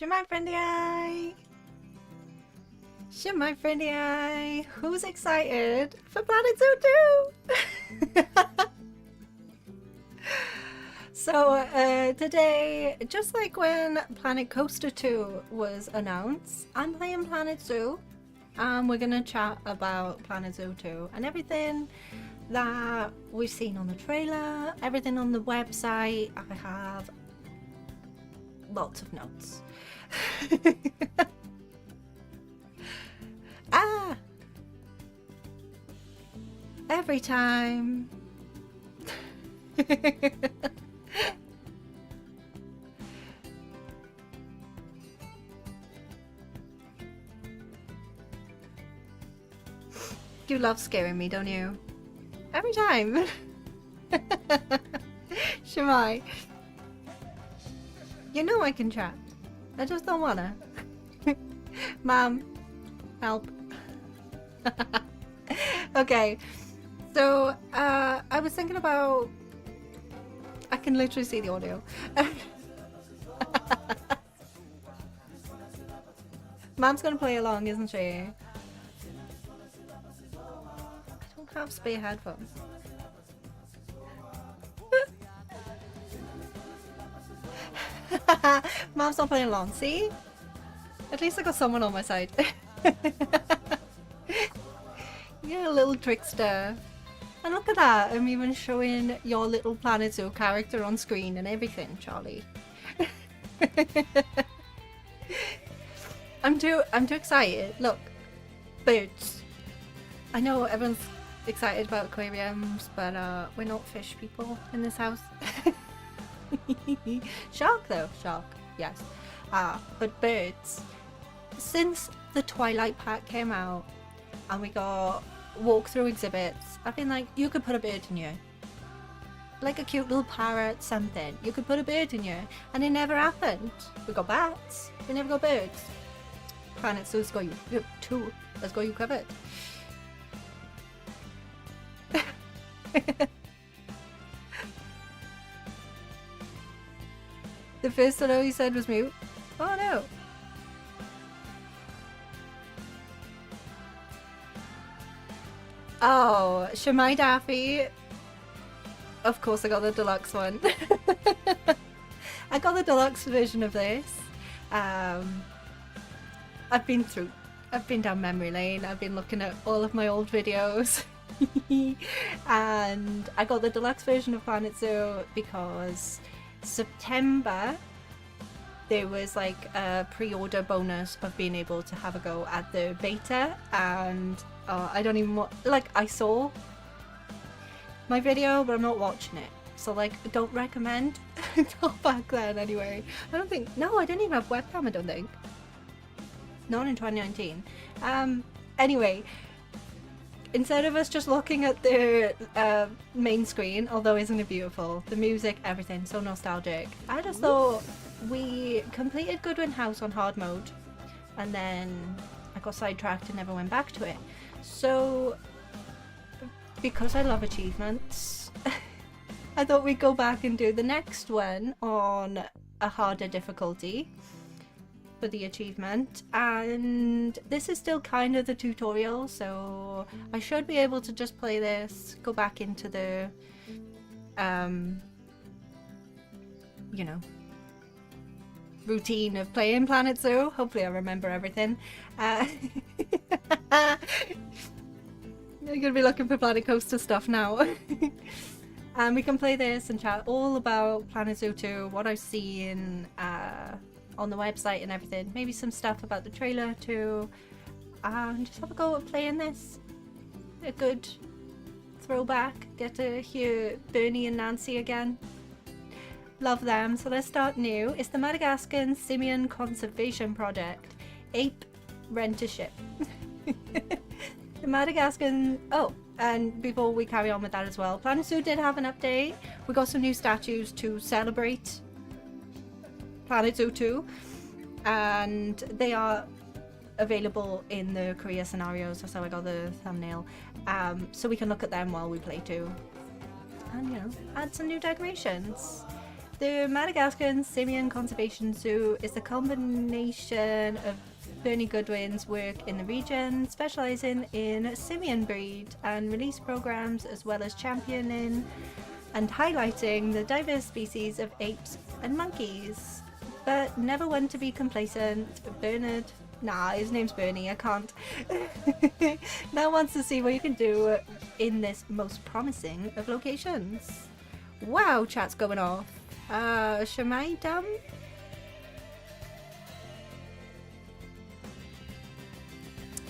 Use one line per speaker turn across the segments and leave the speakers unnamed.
Shemai friendly eye! Shemai friendly eye! Who's excited for Planet Zoo 2? So today, just like when Planet Coaster 2 was announced, I'm playing Planet Zoo. And we're gonna chat about Planet Zoo 2 and everything that we've seen on the trailer, everything on the website. I have lots of notes. Ah! Every time. You love scaring me, don't you? Every time. Shemai. You know I can chat. I just don't wanna. Mom, help. Okay, so I was thinking about. I can literally see the audio. Mom's gonna play along, isn't she? I don't have spare headphones. Mom's not playing along, see? At least I got someone on my side. Yeah, a little trickster. And look at that, I'm even showing your little Planet Zoo character on screen and everything, Charlie. I'm too excited. Look, birds. I know everyone's excited about aquariums, but we're not fish people in this house. Shark though, shark, yes. But birds. Since the Twilight Pack came out and we got walkthrough exhibits, I've been like, you could put a bird in here. Like a cute little parrot, something. You could put a bird in here. And it never happened. We got bats, we never got birds. Planet Zoo's got you two. Let's go, you covered. The first hello he said was mute. Oh no. Oh, Shemai Daffy. Of course I got the deluxe one. I got the deluxe version of this. I've been down memory lane. I've been looking at all of my old videos. And I got the deluxe version of Planet Zoo because September there was like a pre-order bonus of being able to have a go at the beta, and I don't even want, like, I saw my video but I'm not watching it, so like don't recommend. Not back then anyway. I don't think, no, I didn't even have webcam, I don't think. Not in 2019. Anyway, instead of us just looking at the main screen, although isn't it beautiful, the music, everything, so nostalgic, I just thought we completed Goodwin House on hard mode and then I got sidetracked and never went back to it. So because I love achievements, I thought we'd go back and do the next one on a harder difficulty for the achievement, and this is still kind of the tutorial, so I should be able to just play this, go back into the you know, routine of playing Planet Zoo. Hopefully I remember everything. I'm gonna be looking for Planet Coaster stuff now. And we can play this and chat all about Planet Zoo 2, what I've seen on the website and everything, maybe some stuff about the trailer too, and just have a go at playing this. A good throwback, get to hear Bernie and Nancy again. Love them. So let's start new. It's the Madagascan Simian Conservation Project, Ape-renticeship. The Madagascan, oh, and before we carry on with that as well, Planet Zoo did have an update. We got some new statues to celebrate Planet Zoo 2, and they are available in the Korea scenarios. That's how I got the thumbnail. So we can look at them while we play too, and you know, add some new decorations. The Madagascan Simian Conservation Zoo is the culmination of Bernard Goodwin's work in the region, specialising in simian breed and release programs, as well as championing and highlighting the diverse species of apes and monkeys. But never one to be complacent, Bernard, nah, his name's Bernie, I can't, now wants to see what you can do in this most promising of locations. Wow, chat's going off. Shamai Dam?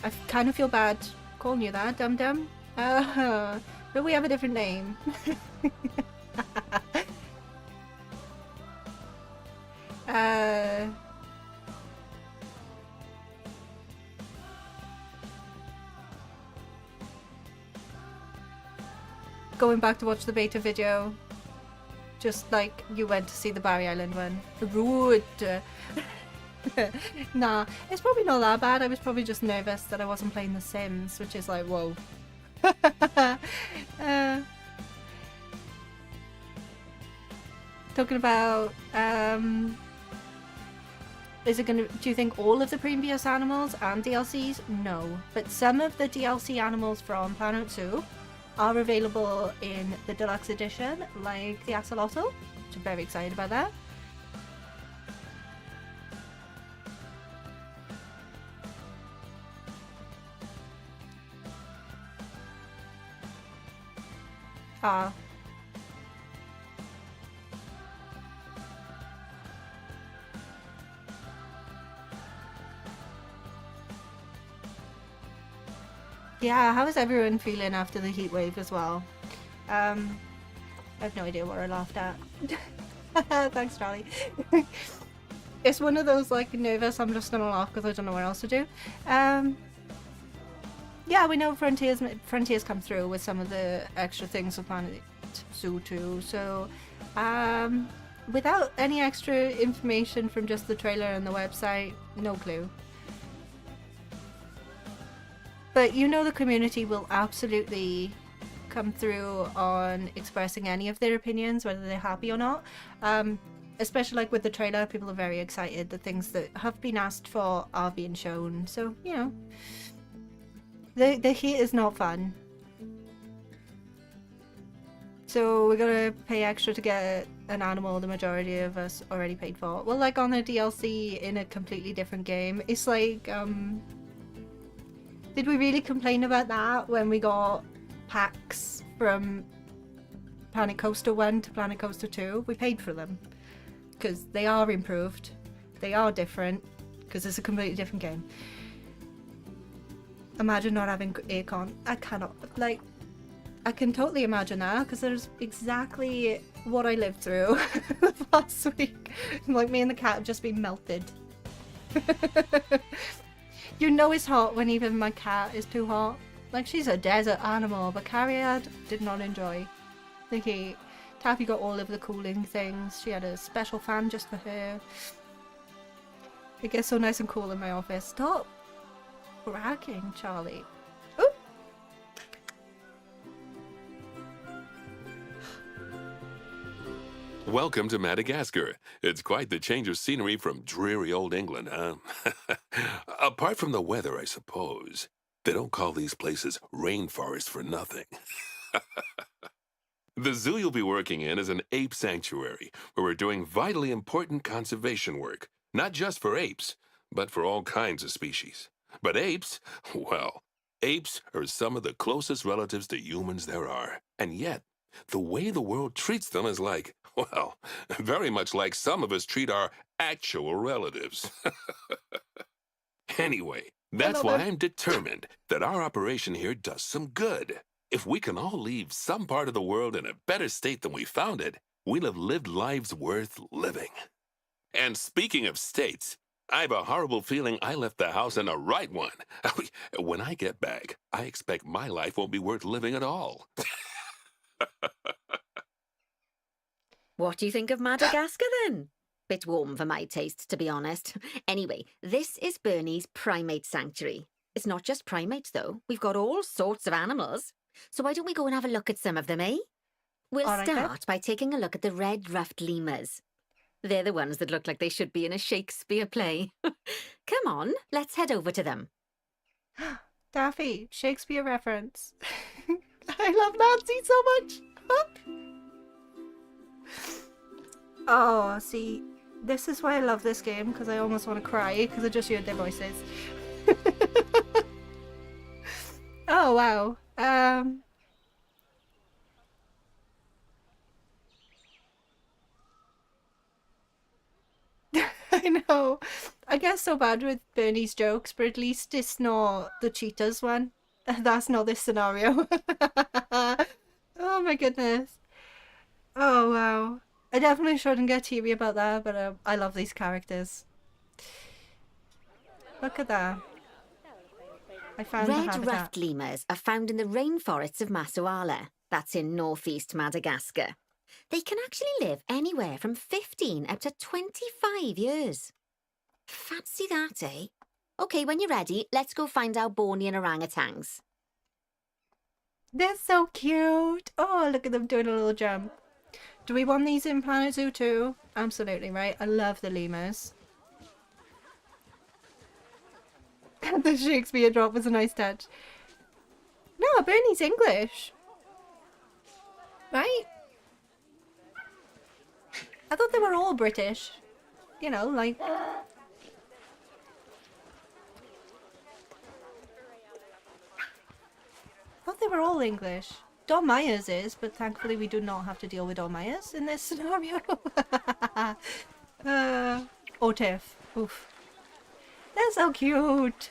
I kind of feel bad calling you that, Dum Dum. But we have a different name. Going back to watch the beta video, just like you went to see the Barry Island one. Rude. Nah, it's probably not that bad. I was probably just nervous that I wasn't playing The Sims, which is like, whoa. Talking about, is it gonna, do you think all of the previous animals and DLCs? No, but some of the DLC animals from Planet Zoo are available in the deluxe edition, like the axolotl, which I'm very excited about that. Yeah, how is everyone feeling after the heat wave as well? I have no idea what I laughed at. Thanks, Charlie. It's one of those, like, nervous, I'm just gonna laugh because I don't know what else to do. Yeah, we know Frontiers come through with some of the extra things of Planet Zoo too, so without any extra information from just the trailer and the website, no clue. But you know the community will absolutely come through on expressing any of their opinions, whether they're happy or not. Especially like with the trailer, people are very excited. The things that have been asked for are being shown. So, you know, the heat is not fun. So we're gonna pay extra to get an animal the majority of us already paid for. Well, like on the DLC in a completely different game, it's like, did we really complain about that when we got packs from Planet Coaster 1 to Planet Coaster 2? We paid for them because they are improved, they are different, because it's a completely different game. Imagine not having aircon. I cannot, like, I can totally imagine that because there's exactly what I lived through last week. Like, me and the cat have just been melted. You know it's hot when even my cat is too hot. Like, she's a desert animal, but Carriad did not enjoy the heat. Taffy got all of the cooling things. She had a special fan just for her. It gets so nice and cool in my office. Stop bragging, Charlie. Ooh.
Welcome to Madagascar. It's quite the change of scenery from dreary old England, huh? Apart from the weather, I suppose. They don't call these places rainforests for nothing. The zoo you'll be working in is an ape sanctuary, where we're doing vitally important conservation work. Not just for apes, but for all kinds of species. But apes, well, apes are some of the closest relatives to humans there are. And yet, the way the world treats them is like, well, very much like some of us treat our actual relatives. Anyway, that's why I'm determined that our operation here does some good. If we can all leave some part of the world in a better state than we found it, we'll have lived lives worth living. And speaking of states, I have a horrible feeling I left the house in the right one. When I get back, I expect my life won't be worth living at all.
What do you think of Madagascar, then? Bit warm for my taste, to be honest. Anyway, this is Bernie's primate sanctuary. It's not just primates, though. We've got all sorts of animals. So why don't we go and have a look at some of them, eh? We'll
All right, then.
start by taking a look at the red-ruffed lemurs. They're the ones that look like they should be in a Shakespeare play. Come on, let's head over to them.
Daffy, Shakespeare reference. I love Nancy so much. Oh, see, this is why I love this game, because I almost want to cry because I just heard their voices. Oh, wow. I know. I guess so bad with Bernie's jokes, but at least it's not the cheetahs one. That's not this scenario. Oh my goodness. Oh wow. I definitely shouldn't get teary about that, but I love these characters. Look at that. I found the habitat.
Red-ruffed lemurs are found in the rainforests of Masoala. That's in northeast Madagascar. They can actually live anywhere from 15 up to 25 years. Fancy that, eh? Okay, when you're ready, let's go find our Bornean orangutans.
They're so cute. Oh, look at them doing a little jump. Do we want these in Planet Zoo too? Absolutely, right? I love the lemurs. The Shakespeare drop was a nice touch. No, Bernie's English. Right? I thought they were all British. You know, like... I thought they were all English. Don Myers is, but thankfully we do not have to deal with Don Myers in this scenario. Or Tiff. Oof. They're so cute.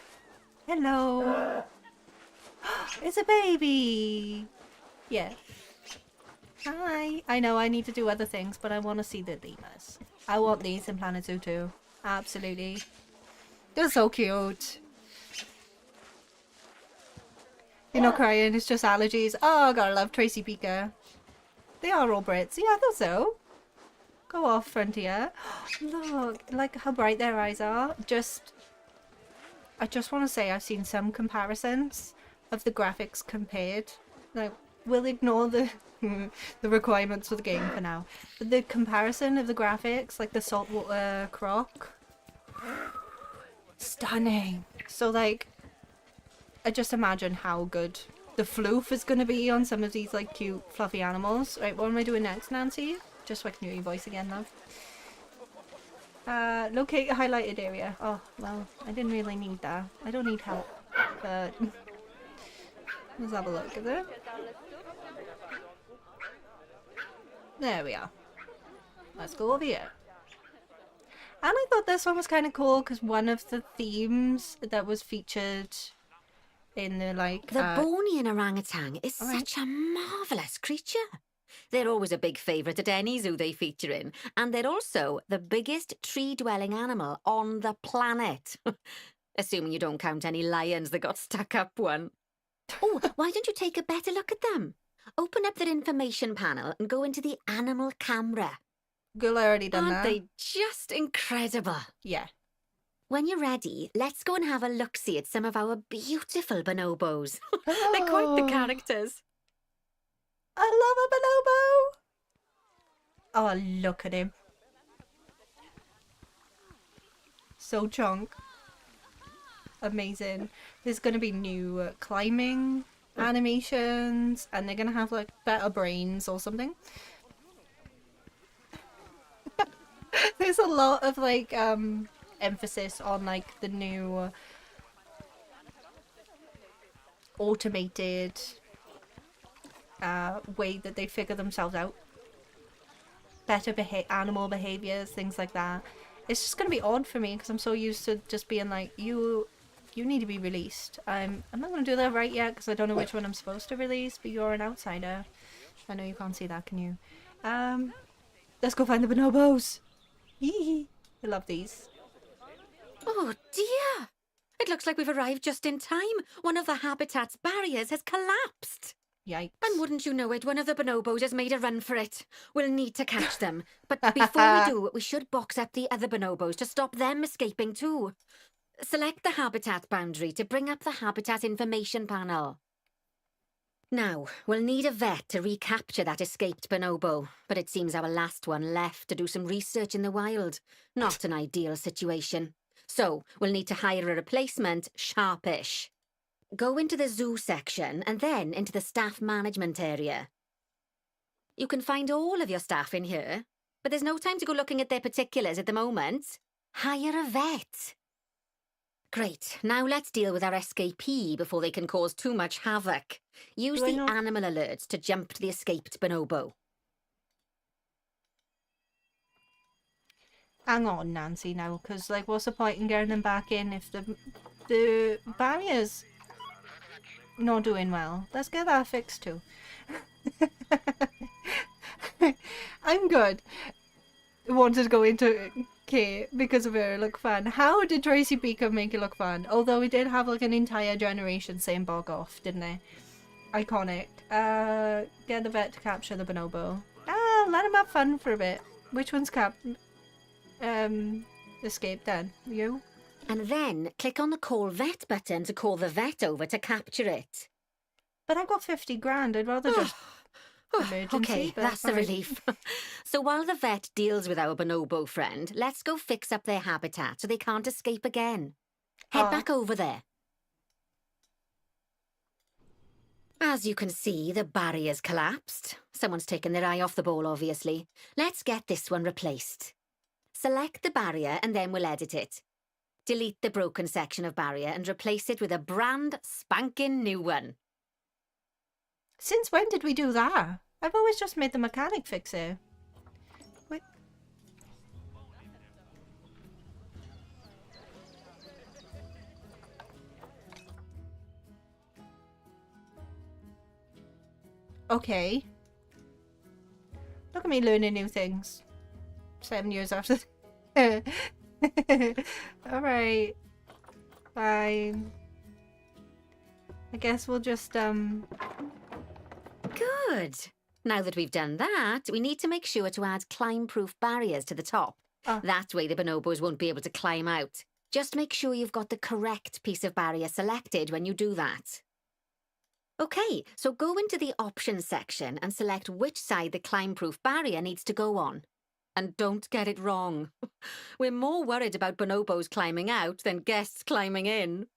Hello. It's a baby. Yeah. Hi. I know I need to do other things, but I want to see the lemurs. I want these in Planet Zoo too. Absolutely. They're so cute. You're not crying, it's just allergies. Oh, gotta love Tracy Beaker. They are all Brits. Yeah, I thought so. Go off, Frontier. Look, like how bright their eyes are. I just want to say I've seen some comparisons of the graphics compared. Like, we'll ignore the the requirements for the game for now. But the comparison of the graphics, like the saltwater croc, stunning. So like, I just imagine how good the floof is going to be on some of these like cute fluffy animals. Right, what am I doing next, Nancy? Just so I can hear your voice again, love. Locate a highlighted area. Oh, well, I didn't really need that. I don't need help. But let's have a look at it. There we are. Let's go over here. And I thought this one was kind of cool because one of the themes that was featured in the like...
The Bornean orangutan is such a marvellous creature. They're always a big favourite at any zoo they feature in, and they're also the biggest tree-dwelling animal on the planet. Assuming you don't count any lions that got stuck up one. Oh, why don't you take a better look at them? Open up their information panel and go into the animal camera.
Girl, I already done that.
Aren't they just incredible?
Yeah.
When you're ready, let's go and have a look-see at some of our beautiful bonobos. They're quite the characters.
I love a bonobo. Oh, look at him. So chunk. Amazing. There's going to be new climbing animations, and they're going to have like better brains or something. There's a lot of like emphasis on like the new automated way that they figure themselves out. Better animal behaviors, things like that. It's just going to be odd for me because I'm so used to just being like, you need to be released. I'm not going to do that right yet because I don't know which one I'm supposed to release, but you're an outsider. I know you can't see that, can you? Let's go find the bonobos. I love these.
Oh dear! It looks like we've arrived just in time. One of the habitat's barriers has collapsed.
Yikes.
And wouldn't you know it, one of the bonobos has made a run for it. We'll need to catch them. But before we do, we should box up the other bonobos to stop them escaping too. Select the habitat boundary to bring up the habitat information panel. Now, we'll need a vet to recapture that escaped bonobo, but it seems our last one left to do some research in the wild. Not an ideal situation. So, we'll need to hire a replacement sharpish. Go into the zoo section and then into the staff management area. You can find all of your staff in here, but there's no time to go looking at their particulars at the moment. Hire a vet. Great, now let's deal with our escapee before they can cause too much havoc. Use the animal alerts to jump to the escaped bonobo.
Hang on, Nancy, now, because, like, what's the point in getting them back in if the barrier's not doing well? Let's get that fixed, too. I'm good. Wanted to go into Kate because of her look fun. How did Tracy Beacon make it look fun? Although we did have like an entire generation saying bog off, didn't they? Iconic. Get the vet to capture the bonobo. Let him have fun for a bit. Which one's escaped then? You?
And then click on the call vet button to call the vet over to capture it.
But I've got 50 grand. I'd rather just emergency.
Okay, that's a relief. So while the vet deals with our bonobo friend, let's go fix up their habitat so they can't escape again. Head back over there. As you can see, the barrier's collapsed. Someone's taken their eye off the ball, obviously. Let's get this one replaced. Select the barrier and then we'll edit it. Delete the broken section of barrier and replace it with a brand spanking new one.
Since when did we do that? I've always just made the mechanic fix it. Wait. Okay. Look at me learning new things. 7 years after. Alright. Fine. I guess we'll just,
Good. Now that we've done that, we need to make sure to add climb-proof barriers to the top. That way the bonobos won't be able to climb out. Just make sure you've got the correct piece of barrier selected when you do that. Okay, so go into the options section and select which side the climb-proof barrier needs to go on. And don't get it wrong. We're more worried about bonobos climbing out than guests climbing in.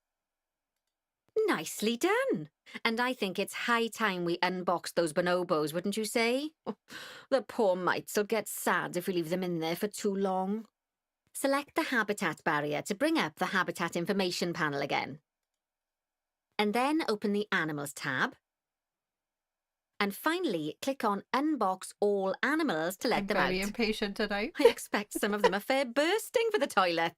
Nicely done. And I think it's high time we unboxed those bonobos, wouldn't you say? The poor mites will get sad if we leave them in there for too long. Select the habitat barrier to bring up the habitat information panel again. And then open the animals tab. And finally, click on unbox all animals to let them out.
I'm very impatient tonight.
I expect some of them are fair bursting for the toilet.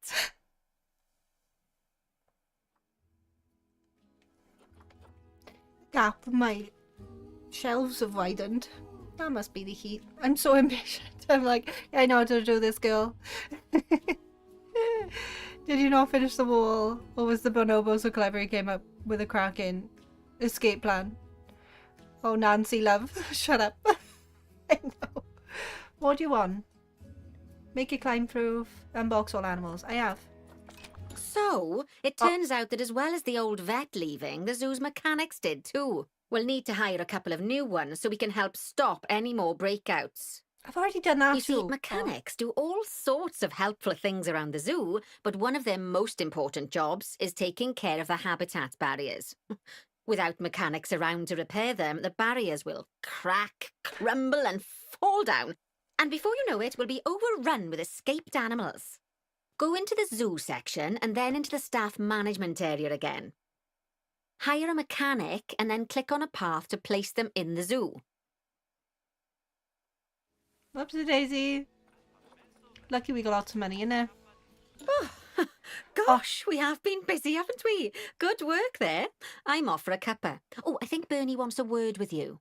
Gap, my shelves have widened. That must be the heat. I'm so impatient. I'm like, I know how to do this, girl. Did you not finish the wall? Or was the bonobo so clever he came up with a cracking escape plan? Oh, Nancy, love. Shut up. I know. What do you want? Make it climb proof. Unbox all animals. I have.
So, it turns out that as well as the old vet leaving, the zoo's mechanics did too. We'll need to hire a couple of new ones so we can help stop any more breakouts.
I've already done that too.
You see, mechanics do all sorts of helpful things around the zoo, but one of their most important jobs is taking care of the habitat barriers. Without mechanics around to repair them, the barriers will crack, crumble and fall down. And before you know it, we'll be overrun with escaped animals. Go into the zoo section and then into the staff management area again. Hire a mechanic and then click on a path to place them in the zoo.
Whoopsie daisy. Lucky we got lots of money in there.
Oh, gosh, we have been busy, haven't we? Good work there. I'm off for a cuppa. Oh, I think Bernie wants a word with you.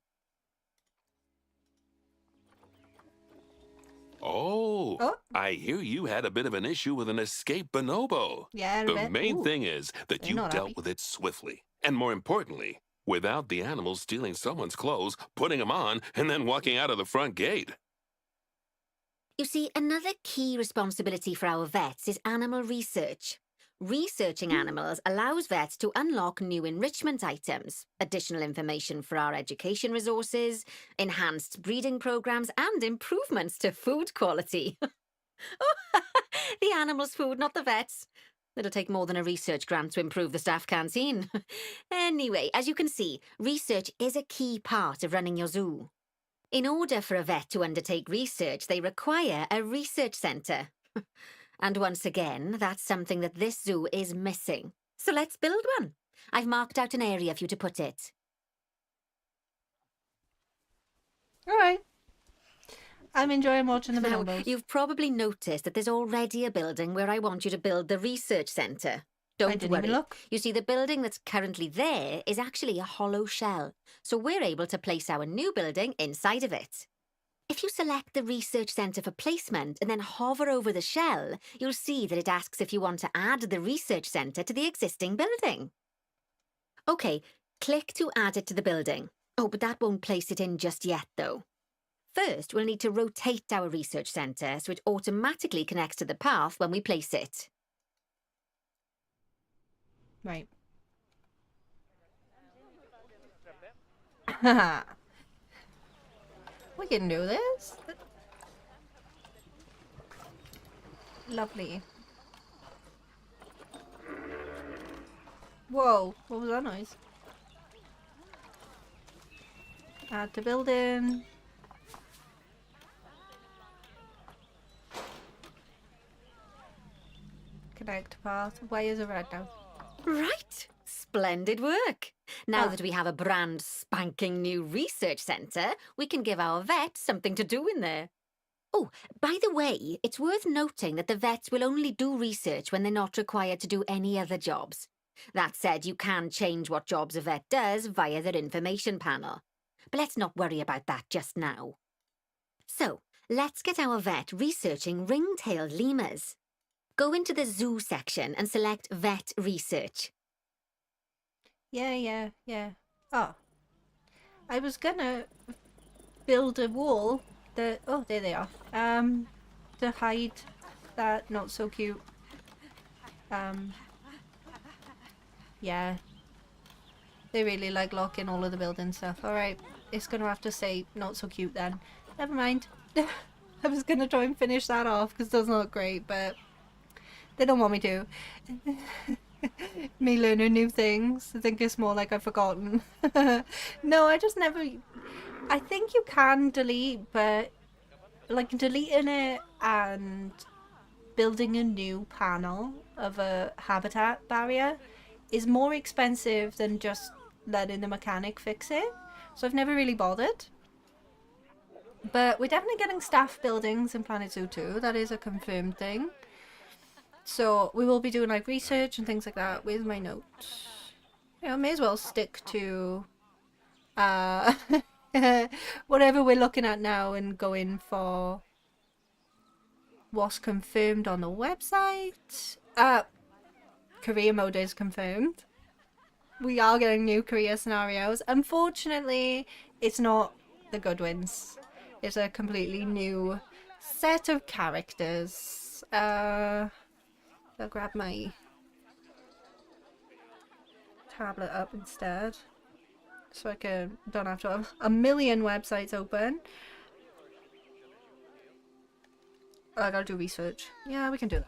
Oh, I hear you had a bit of an issue with an escaped bonobo.
Yeah,
the main thing is that you dealt with it swiftly. And more importantly, without the animals stealing someone's clothes, putting them on, and then walking out of the front gate.
You see, another key responsibility for our vets is animal research. Researching animals allows vets to unlock new enrichment items, additional information for our education resources, enhanced breeding programs, and improvements to food quality. The animals' food, not the vets. It'll take more than a research grant to improve the staff canteen. Anyway, as you can see, research is a key part of running your zoo. In order for a vet to undertake research, they require a research centre. And once again, that's something that this zoo is missing. So let's build one. I've marked out an area for you to put it.
All right. I'm enjoying watching the
Now,
bonobos.
you've probably noticed that there's already a building where I want you to build the research centre. Don't
I didn't
worry.
even look.
You see, the building that's currently there is actually a hollow shell, so we're able to place our new building inside of it. If you select the research centre for placement and then hover over the shell, you'll see that it asks if you want to add the research centre to the existing building. OK, click to add it to the building. Oh, but that won't place it in just yet, though. First, we'll need to rotate our research centre so it automatically connects to the path when we place it.
Right. We can do this. Lovely. Whoa, what was that noise? Add to building. Connect path. Why is it red now?
Right. Splendid work. Now that we have a brand spanking new research centre, we can give our vets something to do in there. Oh, by the way, it's worth noting that the vets will only do research when they're not required to do any other jobs. That said, you can change what jobs a vet does via their information panel. But let's not worry about that just now. So, let's get our vet researching ring-tailed lemurs. Go into the zoo section and select Vet Research.
Yeah. Oh. I was gonna build a wall that... Oh, there they are. To hide that not so cute. Yeah. They really like locking all of the building stuff. Alright, it's gonna have to say not so cute then. Never mind. I was gonna try and finish that off because it doesn't look great, but they don't want me to. Me learning new things. I think it's more like I've forgotten. No, I just never... I think you can delete, but like deleting it and building a new panel of a habitat barrier is more expensive than just letting the mechanic fix it. So I've never really bothered. But we're definitely getting staff buildings in Planet Zoo 2. That is a confirmed thing. So we will be doing like research and things like that. Where's my notes? Yeah, I may as well stick to whatever we're looking at now and go in for what's confirmed on the website. Career mode is confirmed. We are getting new career scenarios. Unfortunately, it's not the Goodwins. It's a completely new set of characters. I'll grab my tablet up instead, so I don't have to have a million websites open. I gotta do research. Yeah, we can do that.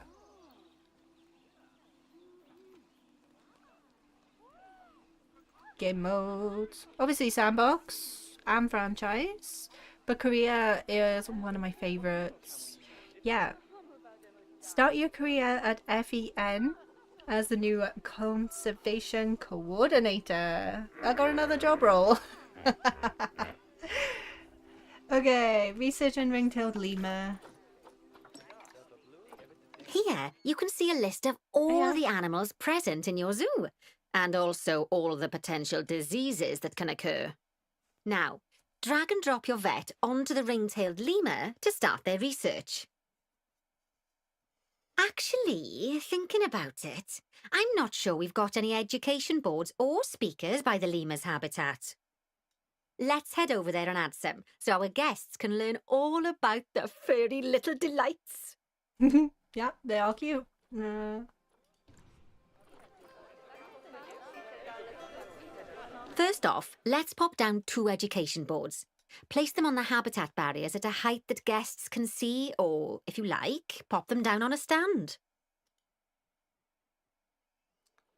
Game modes. Obviously sandbox and franchise, but Korea is one of my favorites. Yeah. Start your career at FEN as the new conservation coordinator. I got another job role. Okay, research and ring-tailed lemur.
Here, you can see a list of all the animals present in your zoo, and also all the potential diseases that can occur. Now, drag and drop your vet onto the ring-tailed lemur to start their research. Actually, thinking about it, I'm not sure we've got any education boards or speakers by the lemur's habitat. Let's head over there and add some, so our guests can learn all about the furry little delights.
Yeah, they are cute.
First off, let's pop down 2 education boards. Place them on the habitat barriers at a height that guests can see, or, if you like, pop them down on a stand.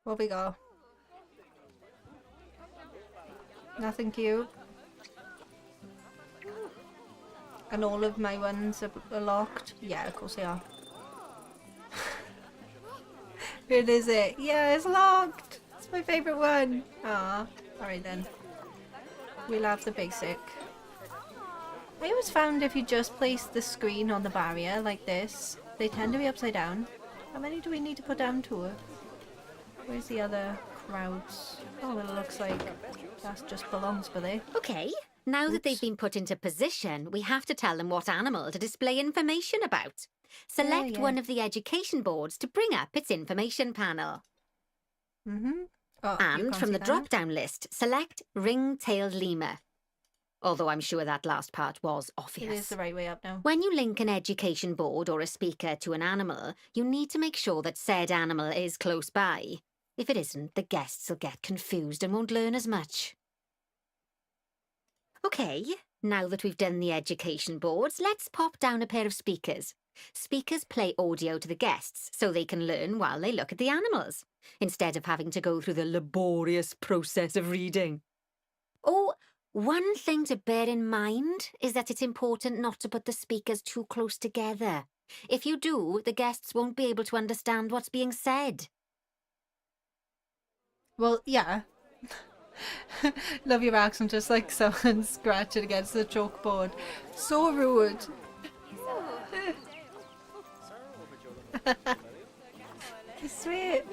What we got? Nothing cute. And all of my ones are locked. Yeah, of course they are. Where is it? Yeah, it's locked. It's my favourite one. Ah, alright then. We'll have the basic. I always found if you just place the screen on the barrier like this, they tend to be upside down. How many do we need to put down to it? Where's the other crowds? Oh, it looks like that just belongs for there.
Okay, now that they've been put into position, we have to tell them what animal to display information about. Select one of the education boards to bring up its information panel.
Oh,
And from the drop-down list, select ring-tailed lemur. Although I'm sure that last part was obvious.
It is the right way up now.
When you link an education board or a speaker to an animal, you need to make sure that said animal is close by. If it isn't, the guests will get confused and won't learn as much. Okay, now that we've done the education boards, let's pop down a pair of speakers. Speakers play audio to the guests so they can learn while they look at the animals, instead of having to go through the laborious process of reading. Oh, one thing to bear in mind is that it's important not to put the speakers too close together. If you do, the guests won't be able to understand what's being said.
Well, yeah. Love your accent, just like someone scratching against the chalkboard. So rude. Sweet.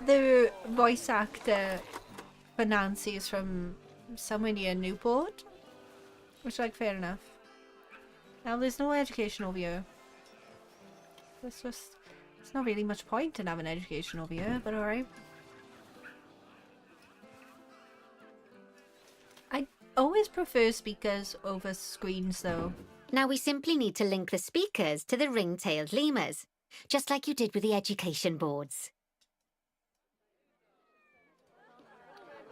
The voice actor for Nancy is from somewhere near Newport, which, like, fair enough. Now, there's no education over here. There's not really much point in having education over here, but alright. I always prefer speakers over screens, though.
Now we simply need to link the speakers to the ring-tailed lemurs, just like you did with the education boards.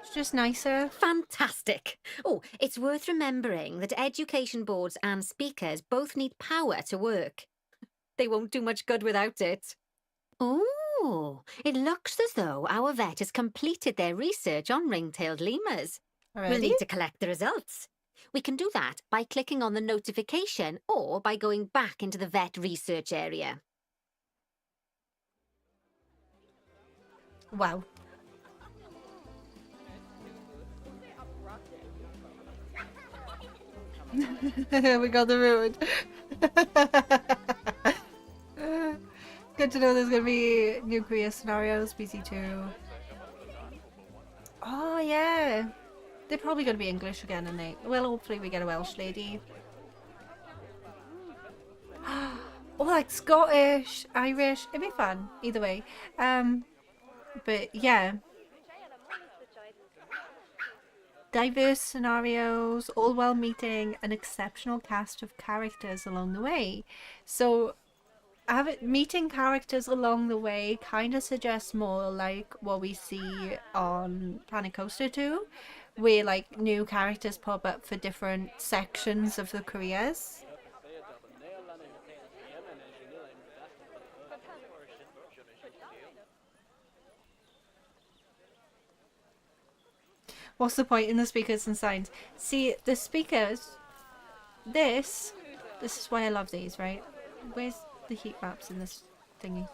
It's just nicer.
Fantastic! Oh, it's worth remembering that education boards and speakers both need power to work. They won't do much good without it. Oh, it looks as though our vet has completed their research on ring-tailed lemurs.
Already?
We'll need to collect the results. We can do that by clicking on the notification or by going back into the vet research area.
Wow. We got the road. Good to know there's gonna be nuclear scenarios, BC2. Oh yeah. They're probably gonna be English again, and well, hopefully we get a Welsh lady. Oh, like Scottish, Irish, it'd be fun, either way. But yeah. Diverse scenarios, all while meeting an exceptional cast of characters along the way. So meeting characters along the way kind of suggests more like what we see on Planet Coaster 2, where like new characters pop up for different sections of the careers. What's the point in the speakers and signs? See, the speakers, this is why I love these, right? Where's the heat maps in this thingy?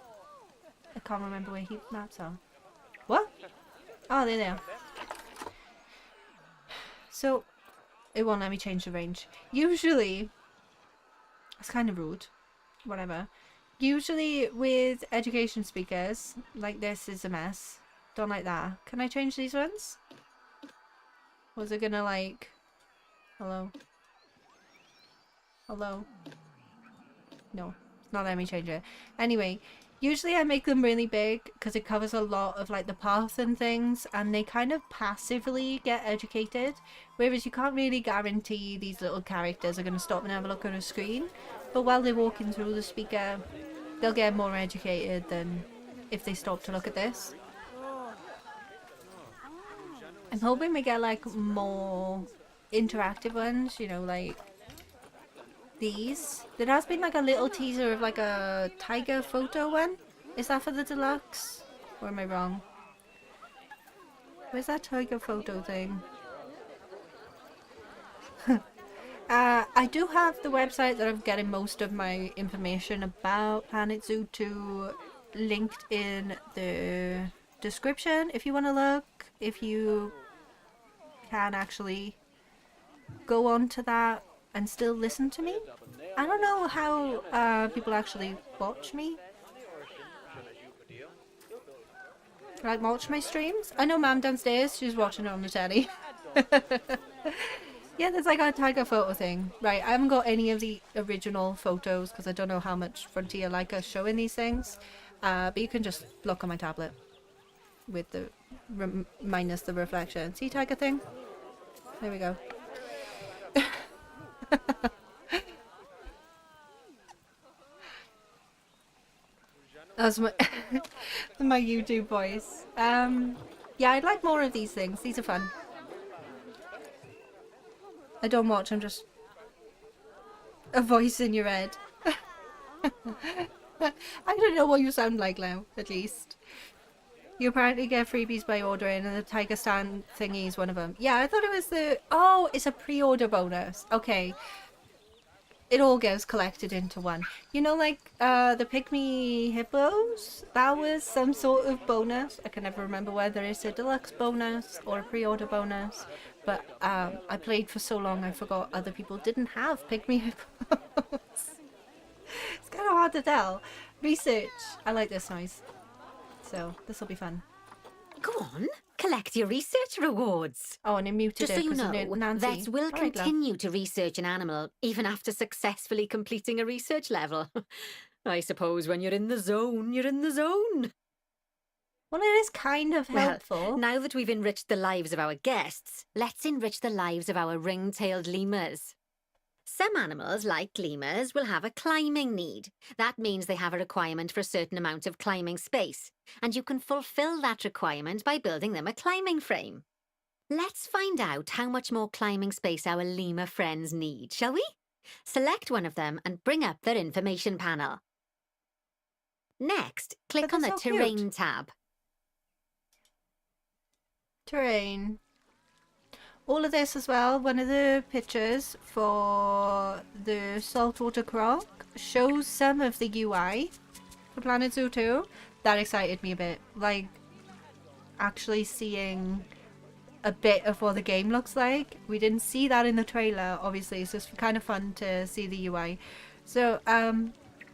I can't remember where heat maps are. What? Oh, there they are. So, it won't let me change the range. Usually, it's kind of rude. Whatever. Usually with education speakers, like this is a mess. Don't like that. Can I change these ones? Was it gonna like... Hello? Hello? No, it's not letting me change it. Anyway, usually I make them really big because it covers a lot of like the path and things, and they kind of passively get educated, whereas you can't really guarantee these little characters are going to stop and have a look at a screen, but while they're walking through the speaker, they'll get more educated than if they stop to look at this. I'm hoping we get like more interactive ones, you know, like these. There has been like a little teaser of like a tiger photo one. Is that for the deluxe? Or am I wrong? Where's that tiger photo thing? I do have the website that I'm getting most of my information about Planet Zoo 2 linked in the description if you want to look. If you can actually go on to that and still listen to me. I don't know how people actually watch me. Like watch my streams. I know Mum downstairs, she's watching it on the telly. Yeah, there's like a tiger photo thing. Right, I haven't got any of the original photos because I don't know how much Frontier like us showing these things. But you can just look on my tablet with the minus the reflection. See tiger thing? There we go. That's my my YouTube voice. Yeah, I'd like more of these things. These are fun. I don't watch, I'm just a voice in your head. I don't know what you sound like now, at least. You apparently get freebies by ordering, and the Tiger Stand thingy is one of them. Yeah, I thought it was the... Oh, it's a pre-order bonus. Okay. It all gets collected into one. You know, like, the Pygmy Hippos? That was some sort of bonus. I can never remember whether it's a deluxe bonus or a pre-order bonus. But I played for so long I forgot other people didn't have Pygmy Hippos. It's kind of hard to tell. Research. I like this noise. So, this will be fun.
Go on, collect your research rewards.
Oh, and it muted
Just
it
so you
because
know,
Nancy.
vets will
All right,
continue to research an animal even after successfully completing a research level. I suppose when you're in the zone, you're in the zone.
Well, it is kind of helpful.
Well, now that we've enriched the lives of our guests, let's enrich the lives of our ring-tailed lemurs. Some animals, like lemurs, will have a climbing need. That means they have a requirement for a certain amount of climbing space, and you can fulfill that requirement by building them a climbing frame. Let's find out how much more climbing space our lemur friends need, shall we? Select one of them and bring up their information panel. Next, click on the
so
Terrain
cute.
tab.
Terrain. All of this as well, one of the pictures for the saltwater croc shows some of the UI for Planet Zoo 2. That excited me a bit. Like, actually seeing a bit of what the game looks like. We didn't see that in the trailer, obviously, so it's kind of fun to see the UI. So,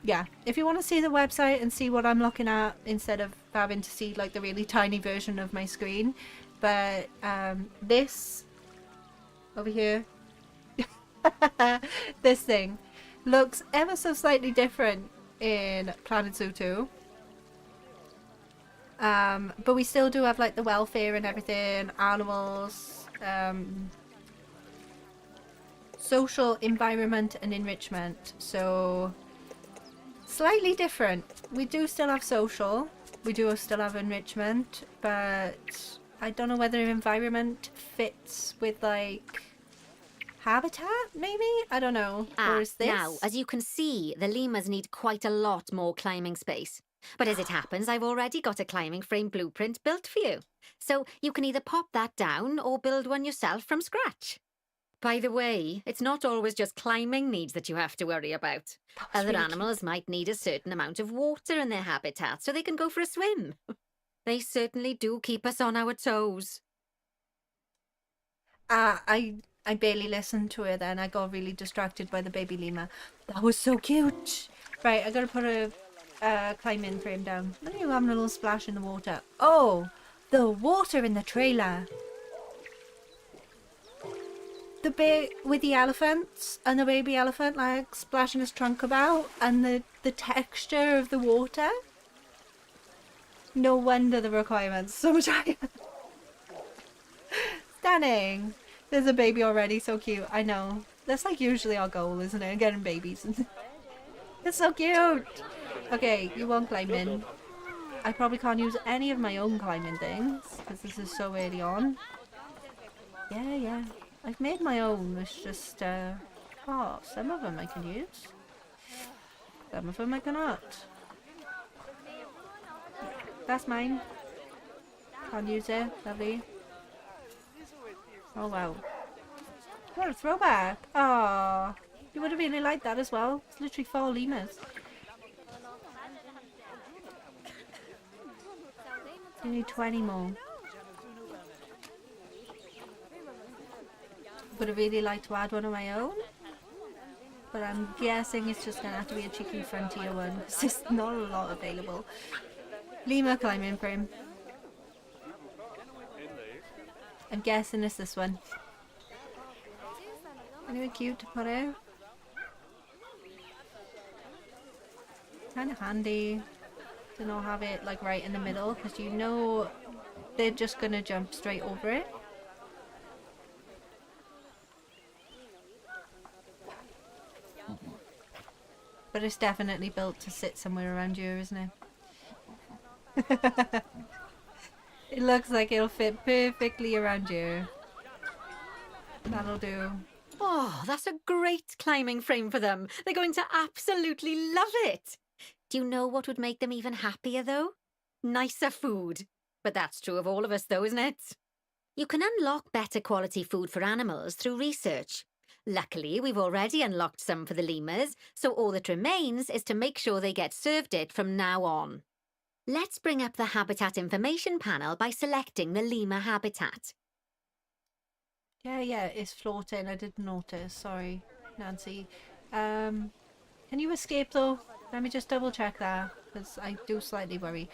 yeah, if you want to see the website and see what I'm looking at instead of having to see like the really tiny version of my screen. But this over here, this thing looks ever so slightly different in Planet Zoo 2. But we still do have like the welfare and everything, animals, social, environment and enrichment. So slightly different. We do still have social, we do still have enrichment, but I don't know whether environment fits with like habitat, maybe? I don't know. Or is this?
Now, as you can see, the lemurs need quite a lot more climbing space. But as it happens, I've already got a climbing frame blueprint built for you. So you can either pop that down or build one yourself from scratch. By the way, it's not always just climbing needs that you have to worry about. Other animals might need a certain amount of water in their habitat so they can go for a swim. They certainly do keep us on our toes.
I barely listened to it then. I got really distracted by the baby lemur. That was so cute. Right, I gotta put a climb-in frame down. Look at you having a little splash in the water. Oh, the water in the trailer. The bit with the elephants and the baby elephant like splashing his trunk about and the texture of the water. No wonder the requirements so much higher. Stunning. There's a baby already, so cute. I know. That's like usually our goal, isn't it? Getting babies. It's so cute. Okay, you won't climb in. I probably can't use any of my own climbing things because this is so early on. Yeah. I've made my own. It's just, oh, some of them I can use. Some of them I cannot. That's mine. Can't use it. Lovely. Oh, wow. What a throwback. Oh, you would have really liked that as well. It's literally 4 lemurs. You need 20 more. Would have really liked to add one of my own. But I'm guessing it's just going to have to be a cheeky frontier one. Because there's not a lot available. Lemur climbing frame. I'm guessing it's this one. Anyway, cute to put out. Kind of handy to not have it like right in the middle, because you know they're just going to jump straight over it. But it's definitely built to sit somewhere around here, isn't it? It looks like it'll fit perfectly around you. That'll do.
Oh, that's a great climbing frame for them. They're going to absolutely love it. Do you know what would make them even happier, though? Nicer food. But that's true of all of us, though, isn't it? You can unlock better quality food for animals through research. Luckily, we've already unlocked some for the lemurs, so all that remains is to make sure they get served it from now on. Let's bring up the habitat information panel by selecting the lemur habitat.
Yeah, it's floating. I didn't notice. Sorry, Nancy. Can you escape though? Let me just double check that, because I do slightly worry.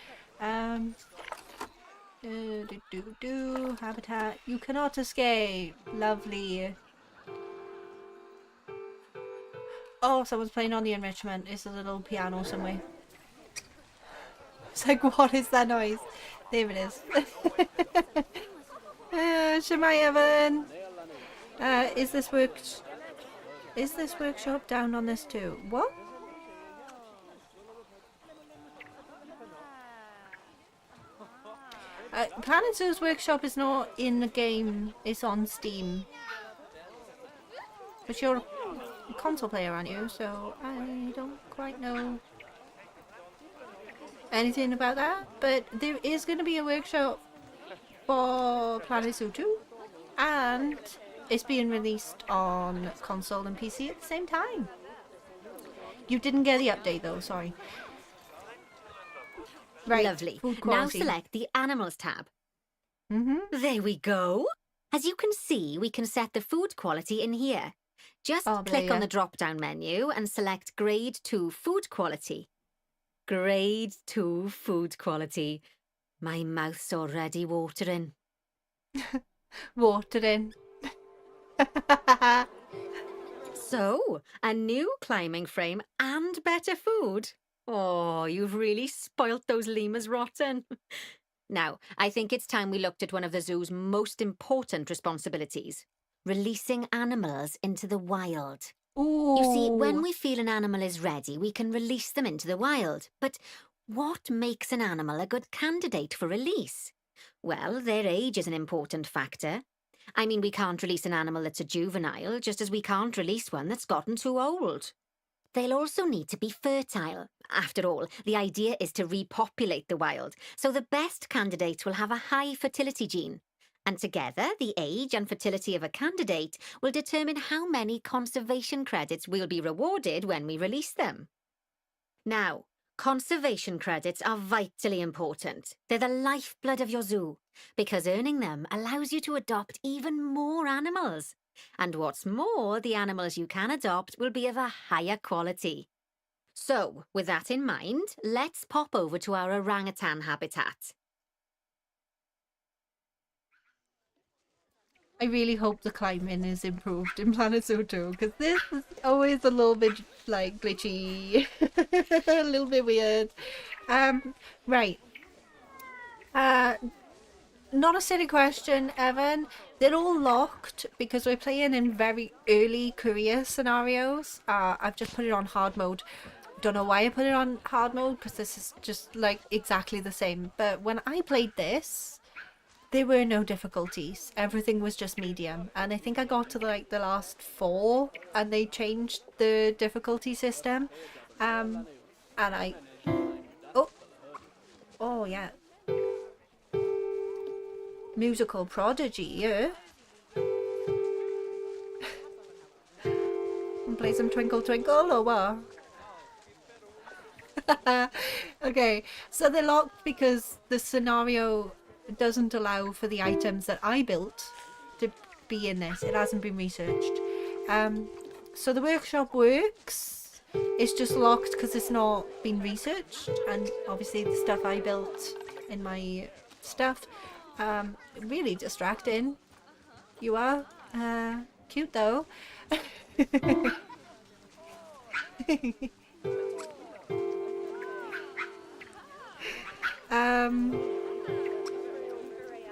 Habitat. You cannot escape. Lovely. Oh, someone's playing on the enrichment. It's a little piano somewhere. It's like, what is that noise? There it is. Shemai Evan. Is this workshop down on this too? What? Planet Zoo's workshop is not in the game. It's on Steam. But you're a console player, aren't you? So I don't quite know anything about that. But there is going to be a workshop for Planet Zoo 2, and it's being released on console and PC at the same time. You didn't get the update though, sorry. Right,
lovely.
Food
Now
quality.
select the Animals tab. There we go. As you can see, we can set the food quality in here. Just click on the drop-down menu and select Grade 2 Food Quality. Grade 2 Food Quality. My mouth's already watering.
Watering.
So, a new climbing frame and better food. Oh, you've really spoilt those lemurs rotten. Now, I think it's time we looked at one of the zoo's most important responsibilities. Releasing animals into the wild.
Ooh.
You see, when we feel an animal is ready, we can release them into the wild. But what makes an animal a good candidate for release? Well, their age is an important factor. I mean, we can't release an animal that's a juvenile, just as we can't release one that's gotten too old. They'll also need to be fertile. After all, the idea is to repopulate the wild, so the best candidates will have a high fertility gene. And together, the age and fertility of a candidate will determine how many conservation credits will be rewarded when we release them. Now, conservation credits are vitally important. They're the lifeblood of your zoo, because earning them allows you to adopt even more animals. And what's more, the animals you can adopt will be of a higher quality. So, with that in mind, let's pop over to our orangutan habitat.
I really hope the climbing is improved in Planet Zoo 2, because this is always a little bit, like, glitchy. A little bit weird. Right. Not a silly question, Evan. They're all locked because we're playing in very early career scenarios. I've just put it on hard mode. Don't know why I put it on hard mode, because this is just like exactly the same. But when I played this, There were no difficulties. Everything was just medium. And I think I got to like the last 4 and they changed the difficulty system. And I... Oh. Oh, yeah. Musical prodigy, yeah. And play some Twinkle Twinkle or what? Okay, so they're locked because the scenario doesn't allow for the items that I built to be in this. It hasn't been researched. So the workshop works. It's just locked because it's not been researched, and obviously the stuff I built in my stuff, really distracting. You are cute though.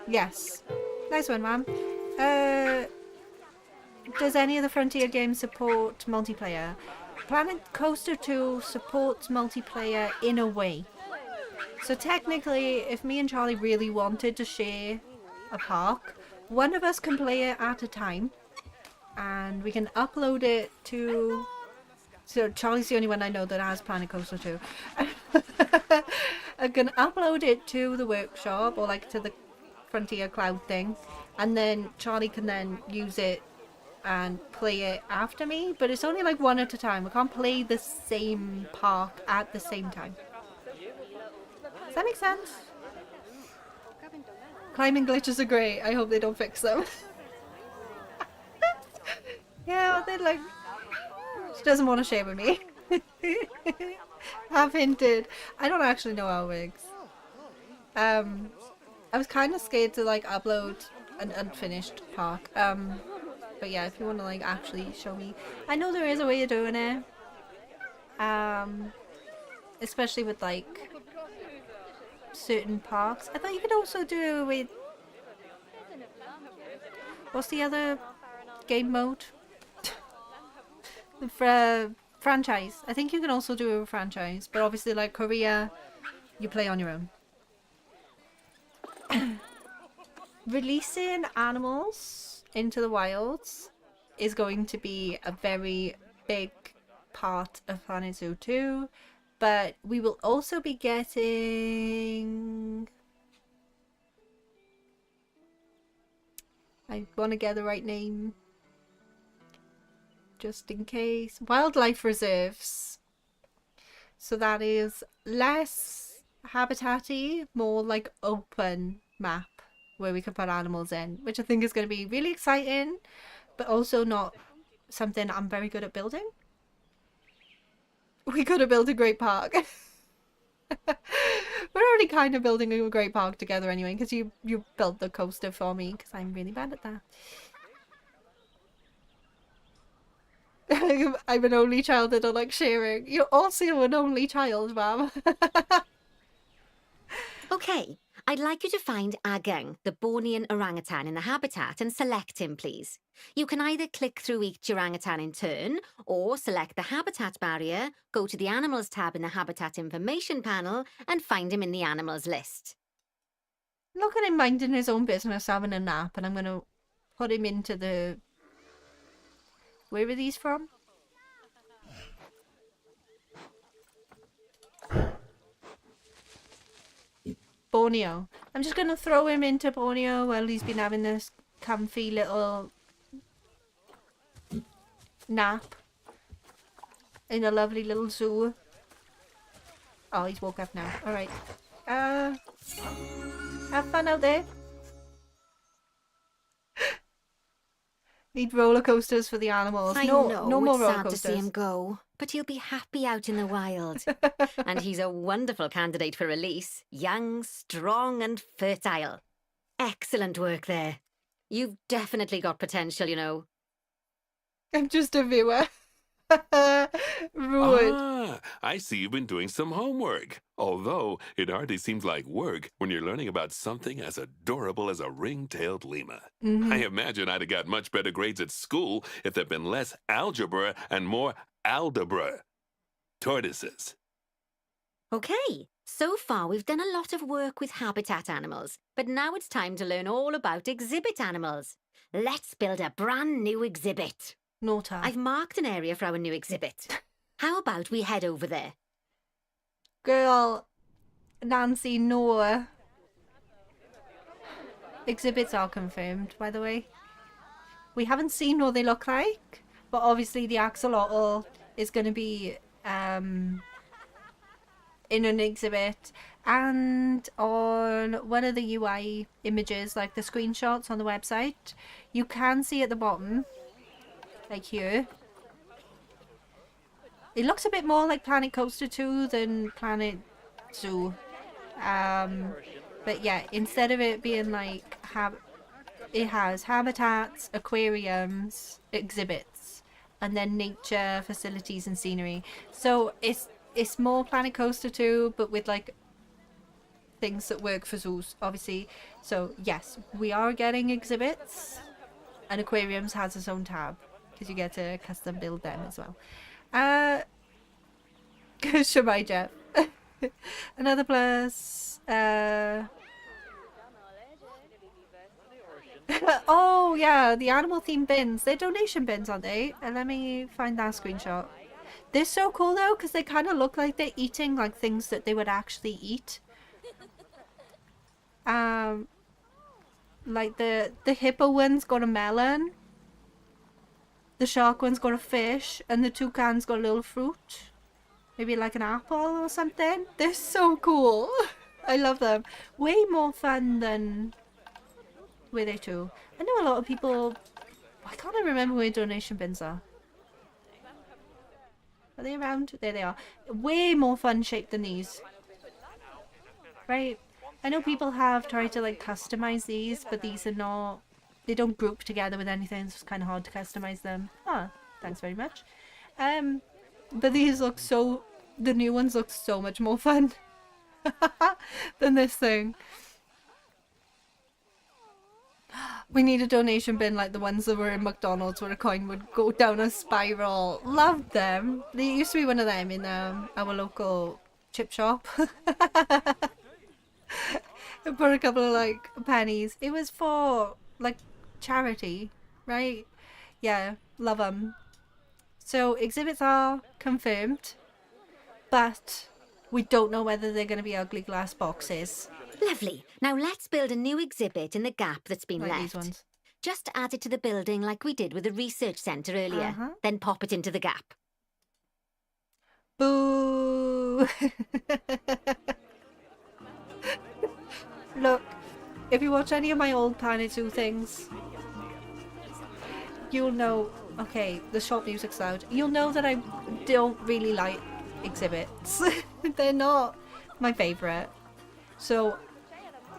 Yes. Nice one, ma'am. Does any of the Frontier games support multiplayer? Planet Coaster 2 supports multiplayer in a way. So technically, if me and Charlie really wanted to share a park, one of us can play it at a time, and we can upload it to... So Charlie's the only one I know that has Planet Coaster 2. I can upload it to the workshop, or like to the Frontier Cloud thing, and then Charlie can then use it and play it after me, but it's only like one at a time. We can't play the same park at the same time. Does that make sense? Climbing glitches are great. I hope they don't fix them. Yeah, they're like... She doesn't want to share with me. Have hinted. I don't actually know how it works. I was kind of scared to like upload an unfinished park. But yeah, if you want to like actually show me, I know there is a way of doing it. Especially with like certain parks. I thought you could also do it with... What's the other game mode? The franchise. I think you can also do a franchise, but obviously like Korea, you play on your own. Releasing animals into the wilds is going to be a very big part of Planet Zoo 2, but we will also be getting... I want to get the right name just in case. Wildlife reserves. So that is less habitat-y, more like open map where we can put animals in, which I think is going to be really exciting, but also not something I'm very good at building. We could have built a great park. We're already kind of building a great park together anyway, because you built the coaster for me, because I'm really bad at that. I'm an only child that I like sharing. You're also an only child, ma'am.
Okay, I'd like you to find Agang, the Bornean orangutan in the habitat, and select him, please. You can either click through each orangutan in turn, or select the habitat barrier, go to the animals tab in the habitat information panel, and find him in the animals list.
Look at him minding his own business, having a nap, and I'm going to put him into the... Where are these from? Borneo. I'm just going to throw him into Borneo while he's been having this comfy little nap in a lovely little zoo. Oh, he's woke up now. Alright. Have fun out there. Need roller coasters for the animals. No more roller coasters.
It's sad to see him go, but he'll be happy out in the wild. And he's a wonderful candidate for release. Young, strong and fertile. Excellent work there. You've definitely got potential, you know.
I'm just a viewer. Rude.
Ah, I see you've been doing some homework. Although it hardly seems like work when you're learning about something as adorable as a ring-tailed lemur. I imagine I'd have got much better grades at school if there'd been less algebra and more aldebra. Tortoises.
Okay, So far, we've done a lot of work with habitat animals, but now it's time to learn all about exhibit animals. Let's build a brand new exhibit.
Nota.
I've marked an area for our new exhibit. How about we head over there?
Girl, Nancy, no. Exhibits are confirmed, by the way. We haven't seen what they look like, but obviously the axolotl is going to be in an exhibit, and on one of the UI images, like the screenshots on the website, you can see at the bottom, like here, it looks a bit more like Planet Coaster 2 than Planet Zoo. But yeah, instead of it being like it has habitats, aquariums, exhibits, and then nature, facilities and scenery. So it's more Planet Coaster 2, but with like things that work for zoos, obviously. So yes, we are getting exhibits, and aquariums has its own tab because you get to custom build them as well. Shemai Jeff. Another plus. Oh yeah, the animal themed bins. They're donation bins, aren't they? And let me find that screenshot. They're so cool though, because they kind of look like they're eating like things that they would actually eat. Like the hippo one's got a melon, the shark one's got a fish, and the toucan's got a little fruit. Maybe like an apple or something. They're so cool. I love them. Way more fun than Were They Too. I know a lot of people. Why can't I remember where donation bins are? Are they around? There they are. Way more fun shaped than these. Right? I know people have tried to like customize these, but these are not. They don't group together with anything, so it's kind of hard to customize them. Ah, thanks very much. But these look so. The new ones look so much more fun than this thing. We need a donation bin like the ones that were in McDonald's where a coin would go down a spiral. Loved them. There used to be one of them in our local chip shop. For a couple of like pennies. It was for like charity, right? Yeah, love them. So exhibits are confirmed, but we don't know whether they're going to be ugly glass boxes.
Lovely. Now let's build a new exhibit in the gap that's been
Like
left.
these ones.
Just add it to the building like we did with the research centre earlier. Then pop it into the gap.
Boo! Look, if you watch any of my old Planet Zoo things, you'll know. Okay, the shop music's loud. You'll know that I don't really like exhibits. They're not my favourite. So,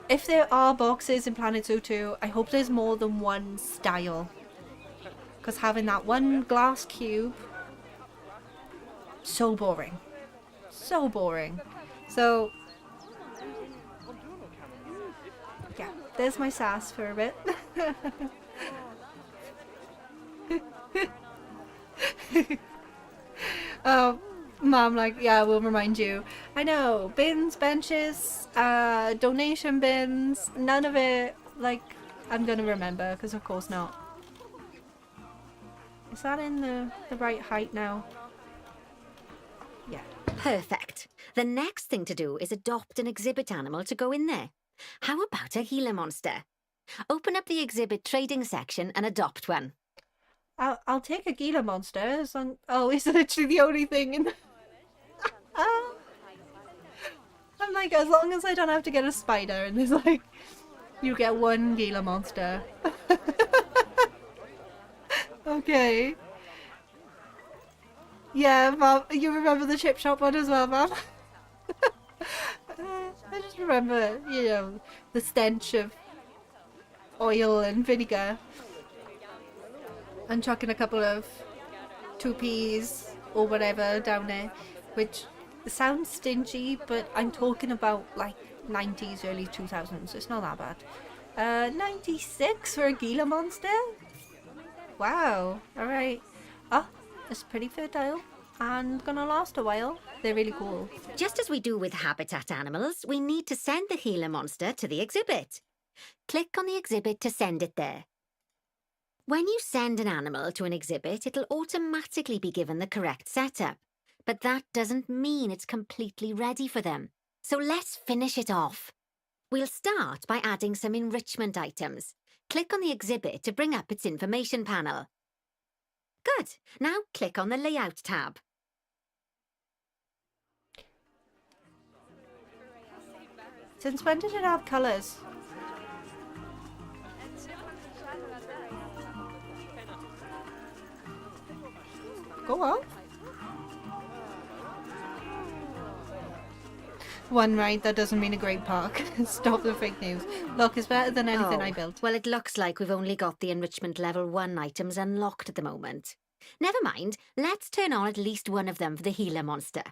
if there are boxes in Planet Zoo 2, I hope there's more than one style. Because having that one glass cube, so boring. So boring. So, yeah, there's my sass for a bit. Mom, like, yeah, we'll remind you. I know, bins, benches, donation bins, none of it, like, I'm gonna remember, because of course not. Is that in the right height now? Yeah.
Perfect. The next thing to do is adopt an exhibit animal to go in there. How about a Gila monster? Open up the exhibit trading section and adopt one.
I'll take a Gila monster as long. Oh, it's literally the only thing in. I'm like, as long as I don't have to get a spider, and there's like, you get one Gila monster. Okay. Yeah, Mom, you remember the chip shop one as well, Mom? I just remember, you know, the stench of oil and vinegar. And chucking a couple of 2Ps or whatever down there, which sounds stingy, but I'm talking about like 90s, early 2000s. It's not that bad. 96 for a Gila monster? Wow. Alright. Oh, it's pretty fertile. and gonna last a while. They're really cool.
Just as we do with habitat animals, we need to send the Gila monster to the exhibit. Click on the exhibit to send it there. When you send an animal to an exhibit, it'll automatically be given the correct setup. But that doesn't mean it's completely ready for them. So let's finish it off. We'll start by adding some enrichment items. Click on the exhibit to bring up its information panel. Good. Now click on the Layout tab.
Since when did it have colours? Go on. One ride, that doesn't mean a great park. Stop the fake news. Look, it's better than anything I built.
Well, it looks like we've only got the enrichment level 1 items unlocked at the moment. Never mind, let's turn on at least one of them for the Gila monster.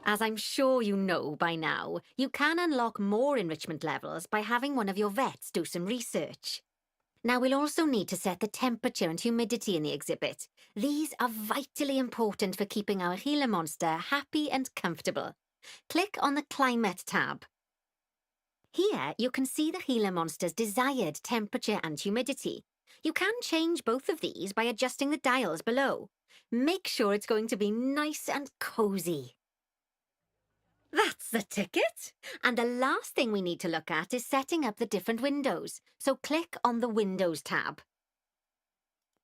As I'm sure you know by now, you can unlock more enrichment levels by having one of your vets do some research. Now, we'll also need to set the temperature and humidity in the exhibit. These are vitally important for keeping our Gila monster happy and comfortable. Click on the Climate tab. Here, you can see the Gila monster's desired temperature and humidity. You can change both of these by adjusting the dials below. Make sure it's going to be nice and cozy. That's the ticket. And the last thing we need to look at is setting up the different windows. So click on the Windows tab.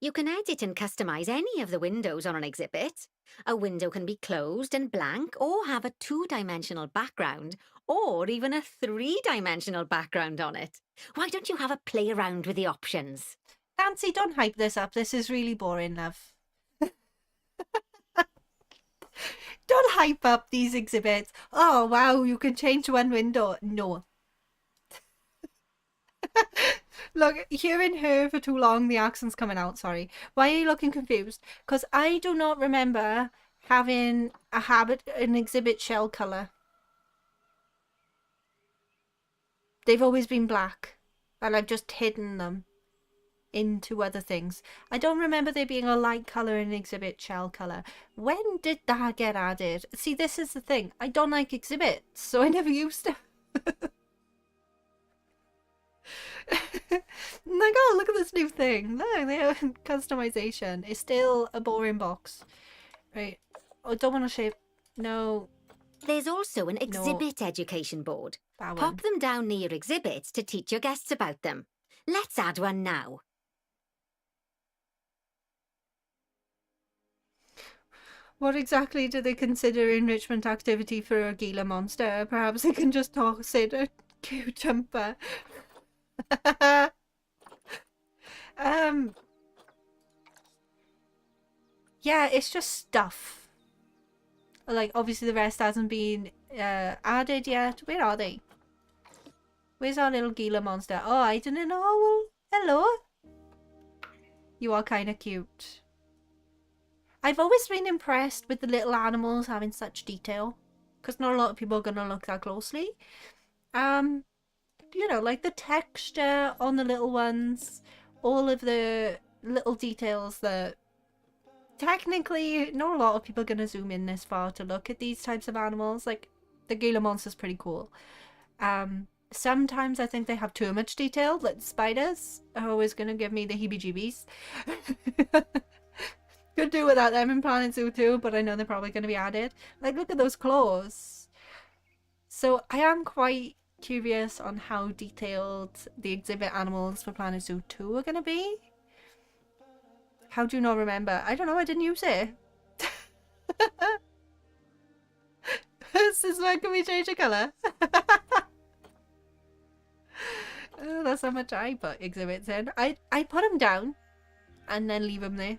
You can edit and customize any of the windows on an exhibit. A window can be closed and blank, or have a 2-dimensional background, or even a 3-dimensional background on it. Why don't you have a play around with the options?
Nancy, don't hype this up. This is really boring, love. Don't hype up these exhibits. Oh, wow, you can change one window. No. Look, hearing her for too long, the accent's coming out, sorry. Why are you looking confused? Because I do not remember having an exhibit shell colour. They've always been black, and I've just hidden them into other things. I don't remember there being a light colour in exhibit shell colour. When did that get added? See, this is the thing. I don't like exhibits, so I never used them. Like, oh, look at this new thing. Look, they have customization. It's still a boring box. Right. Oh, don't want to shape. No.
There's also an exhibit education board. Pop them down near your exhibits to teach your guests about them. Let's add one now.
What exactly do they consider enrichment activity for a Gila monster? Perhaps they can just toss it a cucumber. Yeah, it's just stuff. Like, obviously the rest hasn't been added yet. Where are they? Where's our little Gila monster? Oh, I didn't know. Well, hello. You are kind of cute. I've always been impressed with the little animals having such detail, because not a lot of people are going to look that closely. You know, like the texture on the little ones, all of the little details that technically not a lot of people are going to zoom in this far to look at these types of animals. Like, the Gila monster's pretty cool. Sometimes I think they have too much detail, like the spiders are always going to give me the heebie-jeebies. Could do without them in Planet Zoo too, but I know they're probably going to be added. Like, look at those claws. So I am quite curious on how detailed the exhibit animals for Planet Zoo 2 are going to be. How do you not remember? I don't know, I didn't use it. Since when can we change the colour? Oh, that's how much I put exhibits in. I put them down and then leave them there.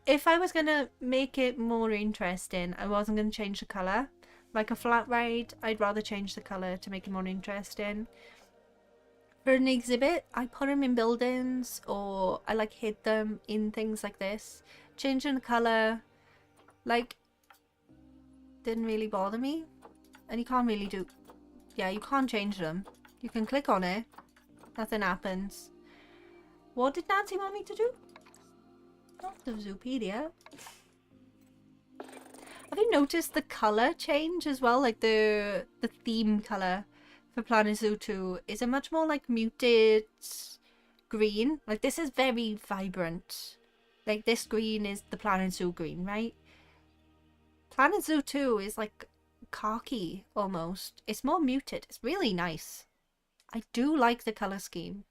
If I was going to make it more interesting, I wasn't going to change the colour. Like a flat ride, I'd rather change the colour to make it more interesting. For an exhibit, I put them in buildings, or I like hid them in things like this. Changing the colour, like, didn't really bother me. And you can't really do... Yeah, you can't change them. You can click on it. Nothing happens. What did Nancy want me to do? Not the Zoopedia. Have you noticed the color change as well? Like the theme color for Planet Zoo 2 is a much more like muted green. Like this is very vibrant. Like this green is the Planet Zoo green, right? Planet Zoo 2 is like khaki almost. It's more muted. It's really nice. I do like the color scheme.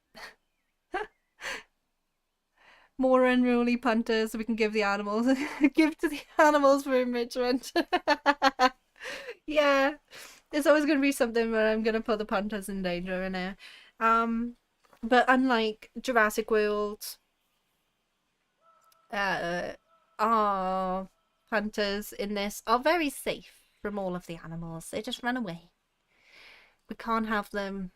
More unruly punters so we can give the animals give to the animals for enrichment. Yeah, there's always going to be something where I'm going to put the punters in danger in here. But unlike Jurassic World, our hunters in this are very safe from all of the animals. They just run away. We can't have them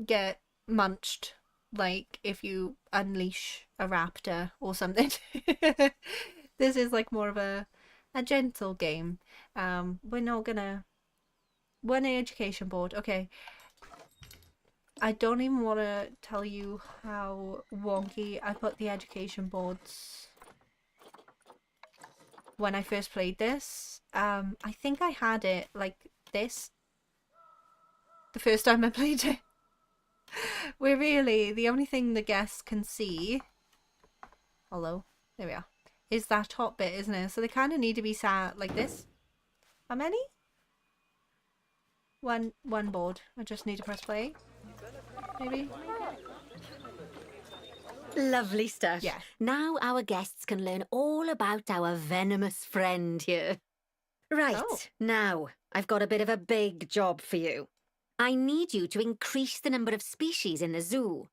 get munched like if you unleash a raptor or something. This is like more of a gentle game. We're not gonna... One education board. Okay. I don't even want to tell you how wonky I put the education boards when I first played this. I think I had it like this the first time I played it. Where really the only thing the guests can see, hello, there we are, is that top bit, isn't it? So they kind of need to be sat like this. How many? One board. I just need to press play. Maybe.
Lovely stuff.
Yeah.
Now our guests can learn all about our venomous friend here. Right, now I've got a bit of a big job for you. I need you to increase the number of species in the zoo.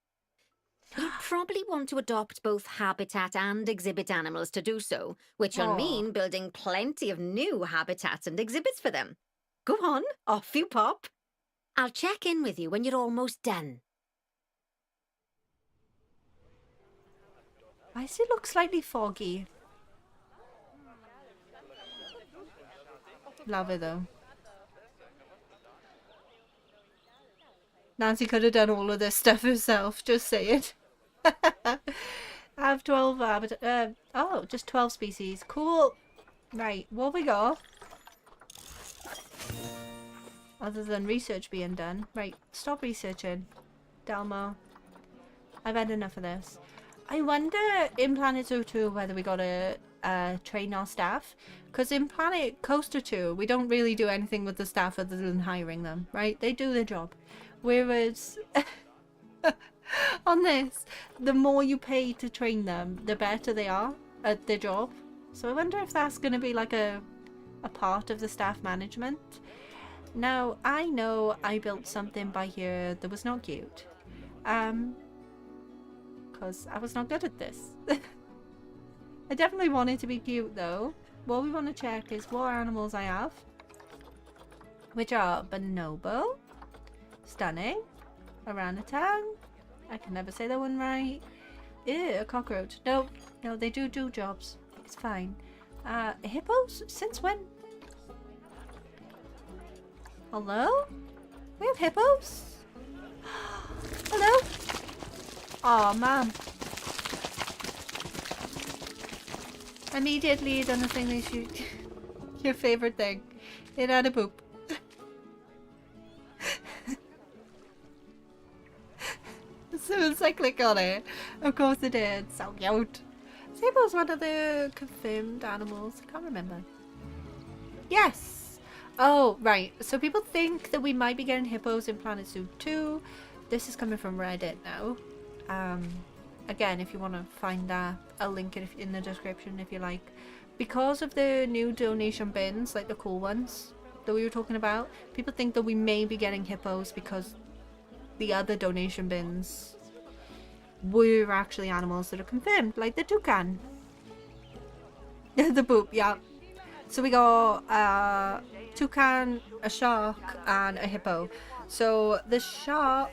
You'll probably want to adopt both habitat and exhibit animals to do so, which will mean building plenty of new habitats and exhibits for them. Go on, off you pop. I'll check in with you when you're almost done.
Why does it look slightly foggy? Love it though. Nancy could have done all of this stuff herself, just saying. I have 12 habitat. Just 12 species. Cool. Right, what we got? Other than research being done. Right, stop researching. Delmo. I've had enough of this. I wonder in Planet Zoo 2 whether we gotta train our staff. Because in Planet Coaster 2, we don't really do anything with the staff other than hiring them, right? They do their job. Whereas on this, the more you pay to train them, the better they are at their job. So I wonder if that's going to be like a part of the staff management. Now, I know I built something by here that was not cute. Because I was not good at this. I definitely want it to be cute though. What we want to check is what animals I have. Which are bonobo, stunning, orangutan. I can never say that one right. Ew, a cockroach. No, they do jobs. It's fine. Hippos? Since when? Hello? We have hippos? Hello? Aw, ma'am. Immediately done the thing they shoot. Your favorite thing. It had a poop. As soon as I click on it, of course it did. So cute. Sable's one of the confirmed animals. I can't remember. Yes. Oh, right. So people think that we might be getting hippos in Planet Zoo 2. This is coming from Reddit now. Again, if you want to find that, I'll link it in the description if you like. Because of the new donation bins, like the cool ones that we were talking about, people think that we may be getting hippos because the other donation bins were actually animals that are confirmed, like the toucan. The boop, yeah. So we got a toucan, a shark, and a hippo. So the shark,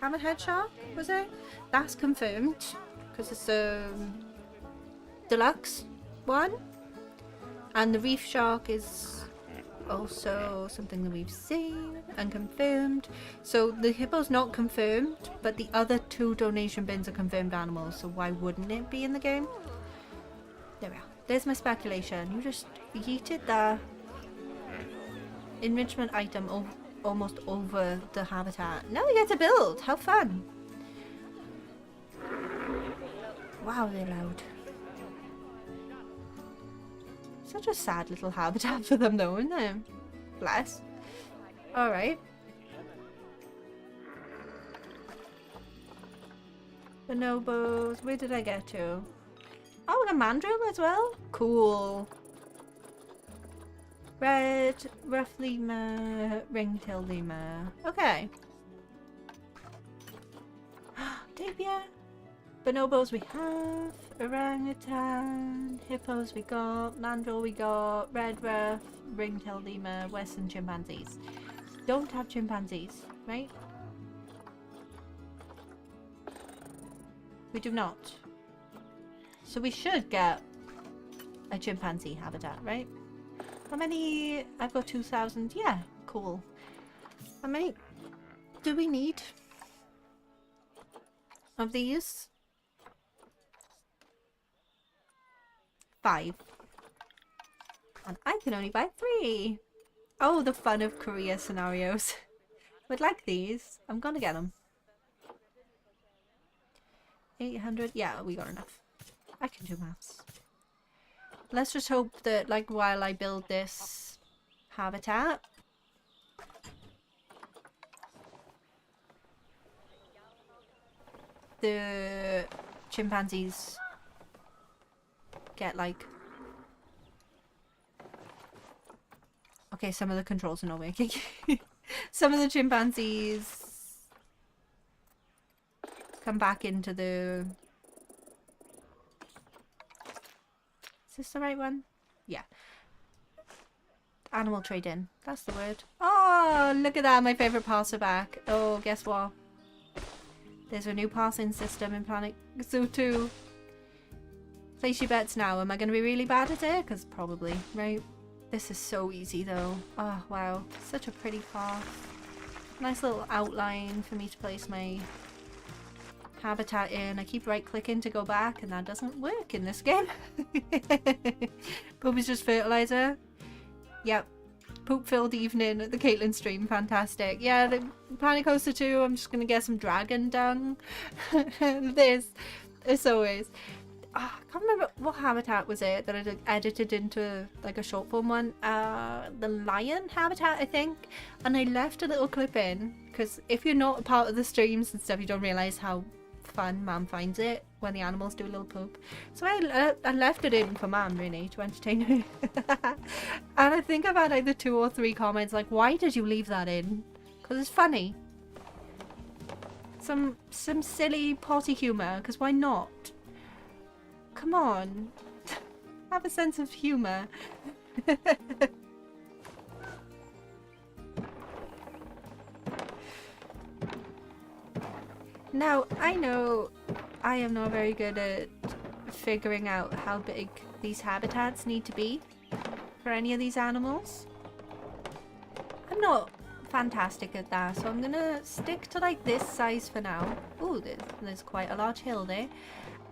hammerhead shark, was it? That's confirmed because it's a deluxe one. And the reef shark is also something that we've seen and confirmed. So the hippo's not confirmed, but the other two donation bins are confirmed animals, so why wouldn't it be in the game? There we are. There's my speculation. You just yeeted the enrichment item almost over the habitat. Now we get to build. How fun. Wow, they're loud. Such a sad little habitat for them though, isn't it? Bless. Alright. Bonobos. Where did I get to? Oh, and a mandrill as well? Cool. Red, rough lemur, ring-tailed lemur. Okay. Tapir. Bonobos we have. Orangutan. Hippos we got. Mandrill we got. Red ruff. Ring-tailed lemur. Western chimpanzees. Don't have chimpanzees, right? We do not. So we should get a chimpanzee habitat, right? How many? I've got 2,000. Yeah, cool. How many do we need of these? 5. And I can only buy 3. Oh, the fun of Korea scenarios. Would like these. I'm gonna get them. 800. Yeah, we got enough. I can do maths. Let's just hope that, like, while I build this habitat, the chimpanzees get, like... Okay, some of the controls are not working. Some of the chimpanzees come back into the... Is this the right one? Yeah. Animal trade-in. That's the word. Oh, look at that. My favourite parser back. Oh, guess what? There's a new parsing system in Planet Zoo 2. Place your bets now. Am I going to be really bad at it? Because probably, right? This is so easy though. Oh, wow. Such a pretty path. Nice little outline for me to place my habitat in. I keep right clicking to go back and that doesn't work in this game. Poop is just fertilizer. Yep. Poop filled evening at the Caitlin stream. Fantastic. Yeah, the Planet Coaster 2, I'm just gonna get some dragon dung. This, as always. I can't remember what habitat was it that I edited into like a short form one. The lion habitat, I think. And I left a little clip in because if you're not a part of the streams and stuff, you don't realise how fun Mam finds it when the animals do a little poop. So I left it in for Mam, really, to entertain her. And I think I've had either 2 or 3 comments like, why did you leave that in? Because it's funny. Some silly potty humour, because why not? Come on. Have a sense of humour. Now, I know I am not very good at figuring out how big these habitats need to be for any of these animals. I'm not fantastic at that, so I'm gonna stick to like this size for now. Ooh, there's quite a large hill there.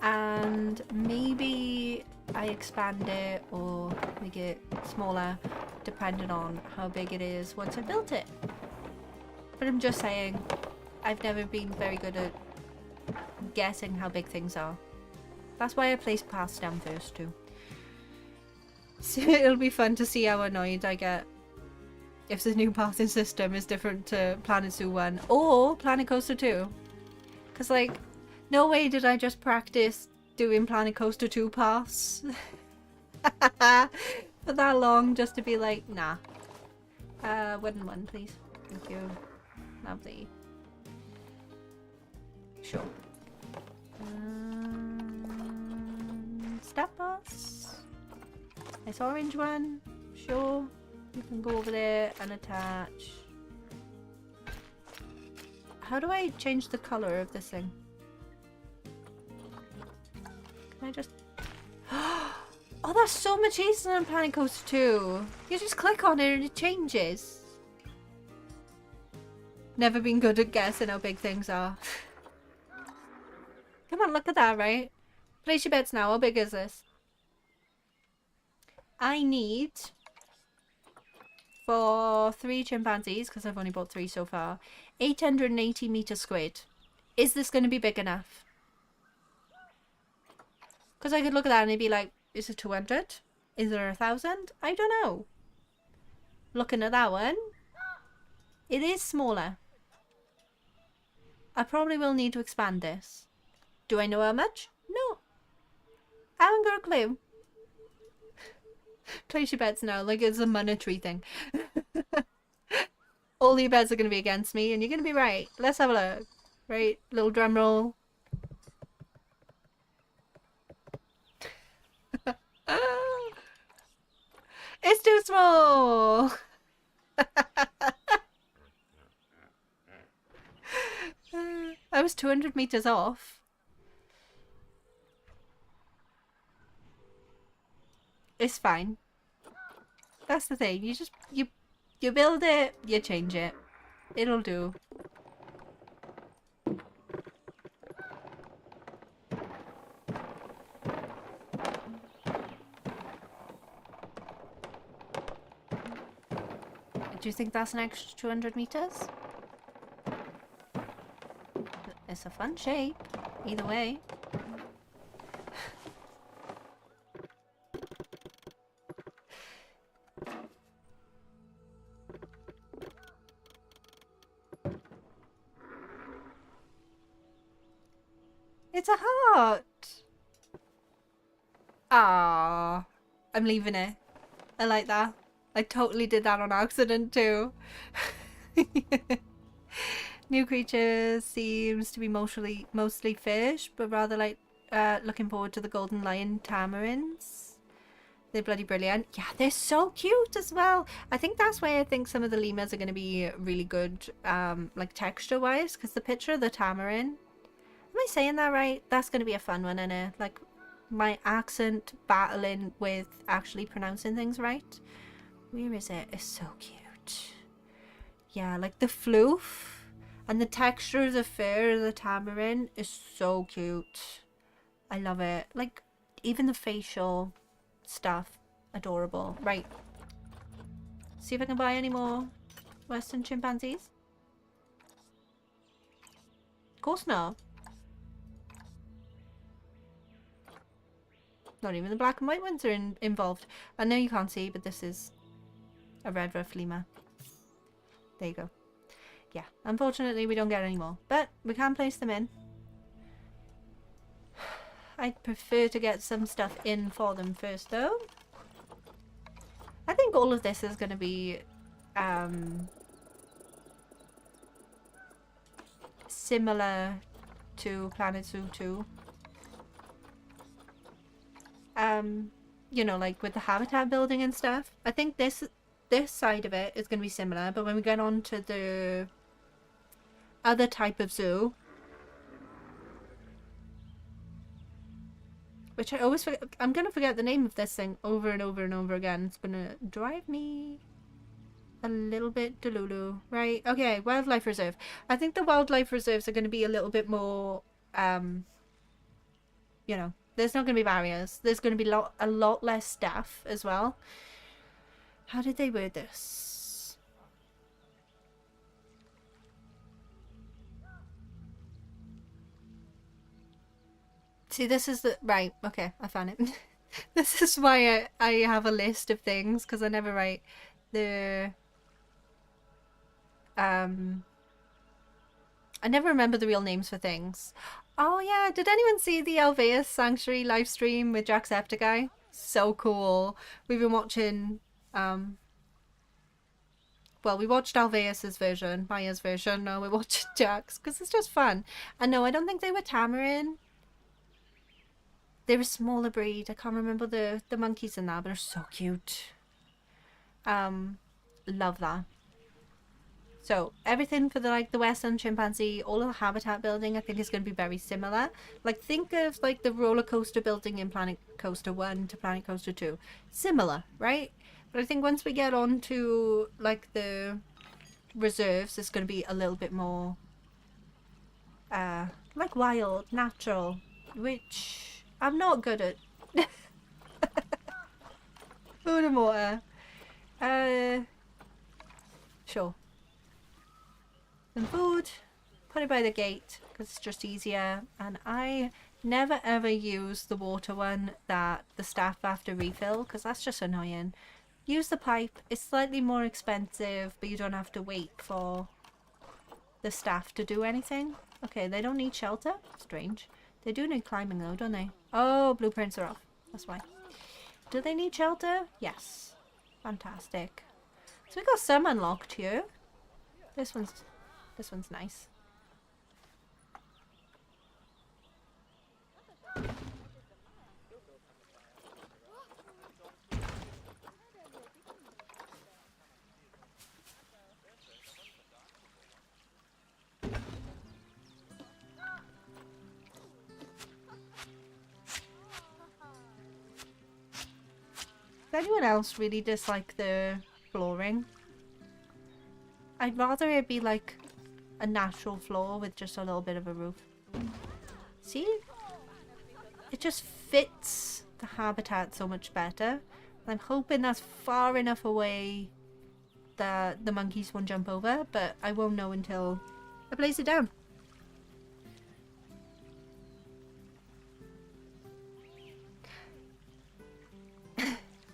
And maybe I expand it or make it smaller depending on how big it is once I built it. But I'm just saying, I've never been very good at guessing how big things are. That's why I placed paths down first too. So it'll be fun to see how annoyed I get if the new pathing system is different to Planet Zoo 1 or Planet Coaster 2. Because like, no way did I just practice doing Planet Coaster 2 paths for that long just to be like, nah. Wooden one, please. Thank you. Lovely. Sure. Step paths. Nice orange one. Sure. You can go over there and attach. How do I change the colour of this thing? Can I just... Oh, that's so much easier than Planet Coaster 2. You just click on it and it changes. Never been good at guessing how big things are. Come on, look at that, right? Place your bets now. How big is this? I need, for 3 chimpanzees, because I've only bought 3 so far, 880 meters squared. Is this going to be big enough? Because I could look at that and it'd be like, is it 200? Is there 1,000? I don't know. Looking at that one, it is smaller. I probably will need to expand this. Do I know how much? No. I haven't got a clue. Place your bets now, like it's a monetary thing. All your bets are going to be against me, and you're going to be right. Let's have a look. Right, little drum roll. It's too small! I was 200 meters off. It's fine. That's the thing. You just you build it, you change it. It'll do. Do you think that's an extra 200 meters? It's a fun shape, either way. It's a heart! Ah, I'm leaving it. I like that. I totally did that on accident too. New creatures seems to be mostly fish, but rather like looking forward to the golden lion tamarins. They're bloody brilliant. Yeah, they're so cute as well. I think that's why I think some of the lemurs are going to be really good, like texture wise, because the picture of the tamarin. Am I saying that right? That's going to be a fun one, innit? Like my accent battling with actually pronouncing things right. Where is it? It's so cute. Yeah, like the floof and the texture of the fur of the tamarin is so cute. I love it. Like, even the facial stuff. Adorable. Right. See if I can buy any more Western chimpanzees. Of course not. Not even the black and white ones are involved. I know you can't see, but this is a red ruff lemur. There you go. Yeah, unfortunately we don't get any more, but we can place them in. I'd prefer to get some stuff in for them first though. I think all of this is going to be similar to Planet Zoo 2. You know, like with the habitat building and stuff. I think this side of it is going to be similar, but when we get on to the other type of zoo, which I always forget, I'm going to forget the name of this thing over and over and over again. It's going to drive me a little bit delulu. Right, okay, wildlife reserve. I think the wildlife reserves are going to be a little bit more, you know, there's not going to be barriers. There's going to be a lot less staff as well. How did they word this? See, this is the... Right, okay, I found it. This is why I have a list of things, because I never write the... I never remember the real names for things. Oh yeah, did anyone see the Alveus Sanctuary live stream with Jacksepticeye? So cool. We've been watching... well, we watched Alveus's version, Maya's version. No, we watched Jack's because it's just fun. And no, I don't think they were tamarin. They're a smaller breed. I can't remember the monkeys in that, but they're so cute. Love that. So everything for the Western chimpanzee, all of the habitat building, I think is going to be very similar. Like think of like the roller coaster building in Planet Coaster 1 to Planet Coaster 2. Similar, right? But I think once we get on to like the reserves, it's going to be a little bit more like wild, natural, which I'm not good at. Food and water. Sure. Some food. Put it by the gate because it's just easier. And I never ever use the water one that the staff have to refill because that's just annoying. Use the pipe. It's slightly more expensive, but you don't have to wait for the staff to do anything. Okay, they don't need shelter. Strange. They do need climbing though, don't they? Oh, blueprints are off. That's why. Do they need shelter? Yes. Fantastic. So we got some unlocked here. This one's nice. Does anyone else really dislike the flooring? I'd rather it be like a natural floor with just a little bit of a roof. See? It just fits the habitat so much better. I'm hoping that's far enough away that the monkeys won't jump over, but I won't know until I place it down.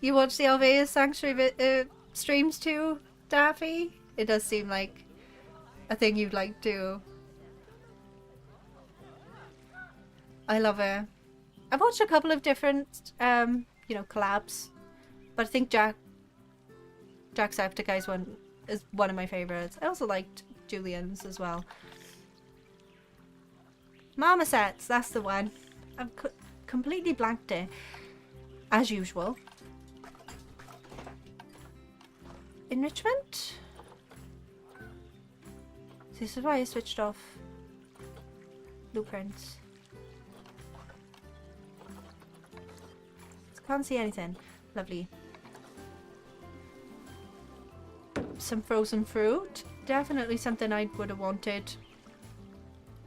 You watch the Alveus Sanctuary streams too, Daffy? It does seem like a thing you'd like to. I love it. I've watched a couple of different, you know, collabs, but I think Jacksepticeye's one is one of my favorites. I also liked Julian's as well. Marmosets, that's the one. I've completely blanked it, as usual. Enrichment? This is why I switched off blueprints. Can't see anything. Lovely. Some frozen fruit. Definitely something I would have wanted.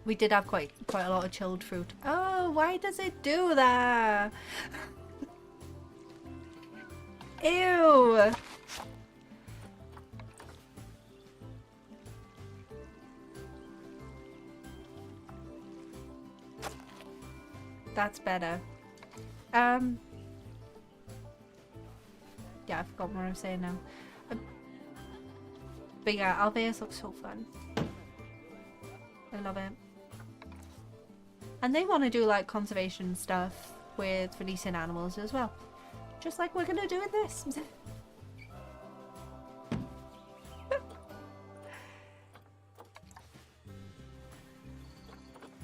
We did have quite a lot of chilled fruit. Oh, why does it do that? Ew. That's better. Yeah, I forgot what I was saying now. But yeah, Alveus looks so fun. I love it. And they want to do like conservation stuff with releasing animals as well. Just like we're going to do with this.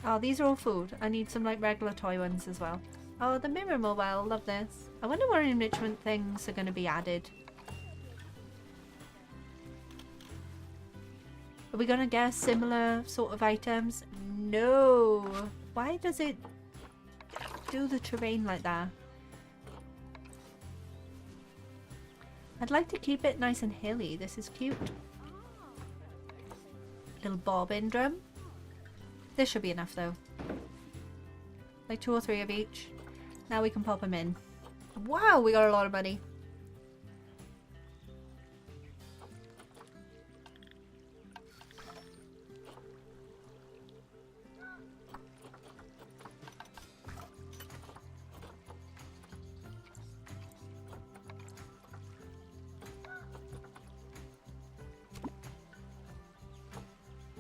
Oh, these are all food. I need some like regular toy ones as well. Oh, the mirror mobile. Love this. I wonder what enrichment things are going to be added. Are we going to get similar sort of items? No. Why does it do the terrain like that? I'd like to keep it nice and hilly. This is cute. Little bobbin drum. This should be enough though. Like 2 or 3 of each. Now we can pop them in. Wow, we got a lot of money.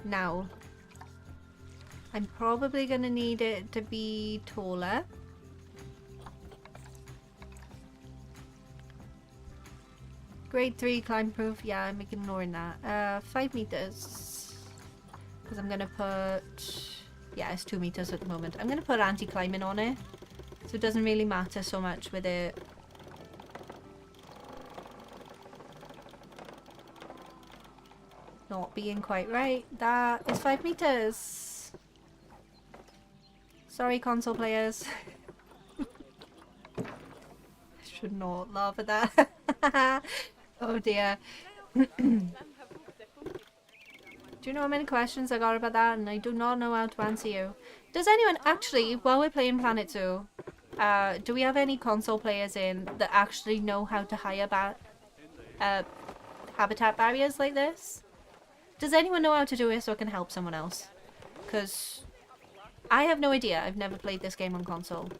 Now, I'm probably going to need it to be taller. Grade 3 climb proof. Yeah, I'm ignoring that. 5 meters. Because I'm going to put... Yeah, it's 2 meters at the moment. I'm going to put anti-climbing on it. So it doesn't really matter so much with it. Not being quite right. That is 5 meters. Sorry, console players. I should not laugh at that. Oh dear. Do you know how many questions I got about that? And I do not know how to answer you. Does anyone actually, while we're playing Planet Zoo, Do we have any console players in that actually know how to hire habitat barriers like this? Does anyone know how to do it so I can help someone else? Because I have no idea. I've never played this game on console.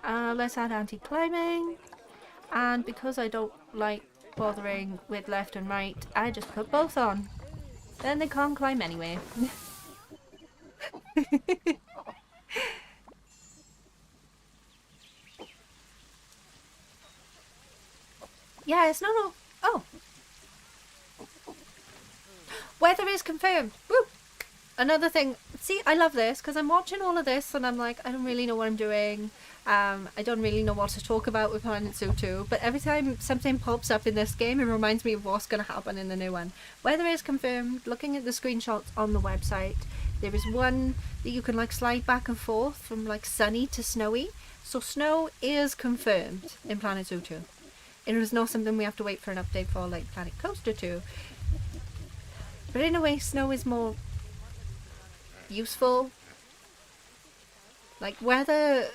Let's add anti-climbing. And because I don't like bothering with left and right, I just put both on. Then they can't climb anyway. Yeah, it's not all... Oh. Weather is confirmed. Woo! Another thing. See, I love this because I'm watching all of this and I'm like, I don't really know what I'm doing. I don't really know what to talk about with Planet Zoo 2. But every time something pops up in this game, it reminds me of what's going to happen in the new one. Weather is confirmed. Looking at the screenshots on the website, there is one that you can like slide back and forth from like sunny to snowy. So snow is confirmed in Planet Zoo 2. It is not something we have to wait for an update for like Planet Coaster 2. But in a way, snow is more useful. Like weather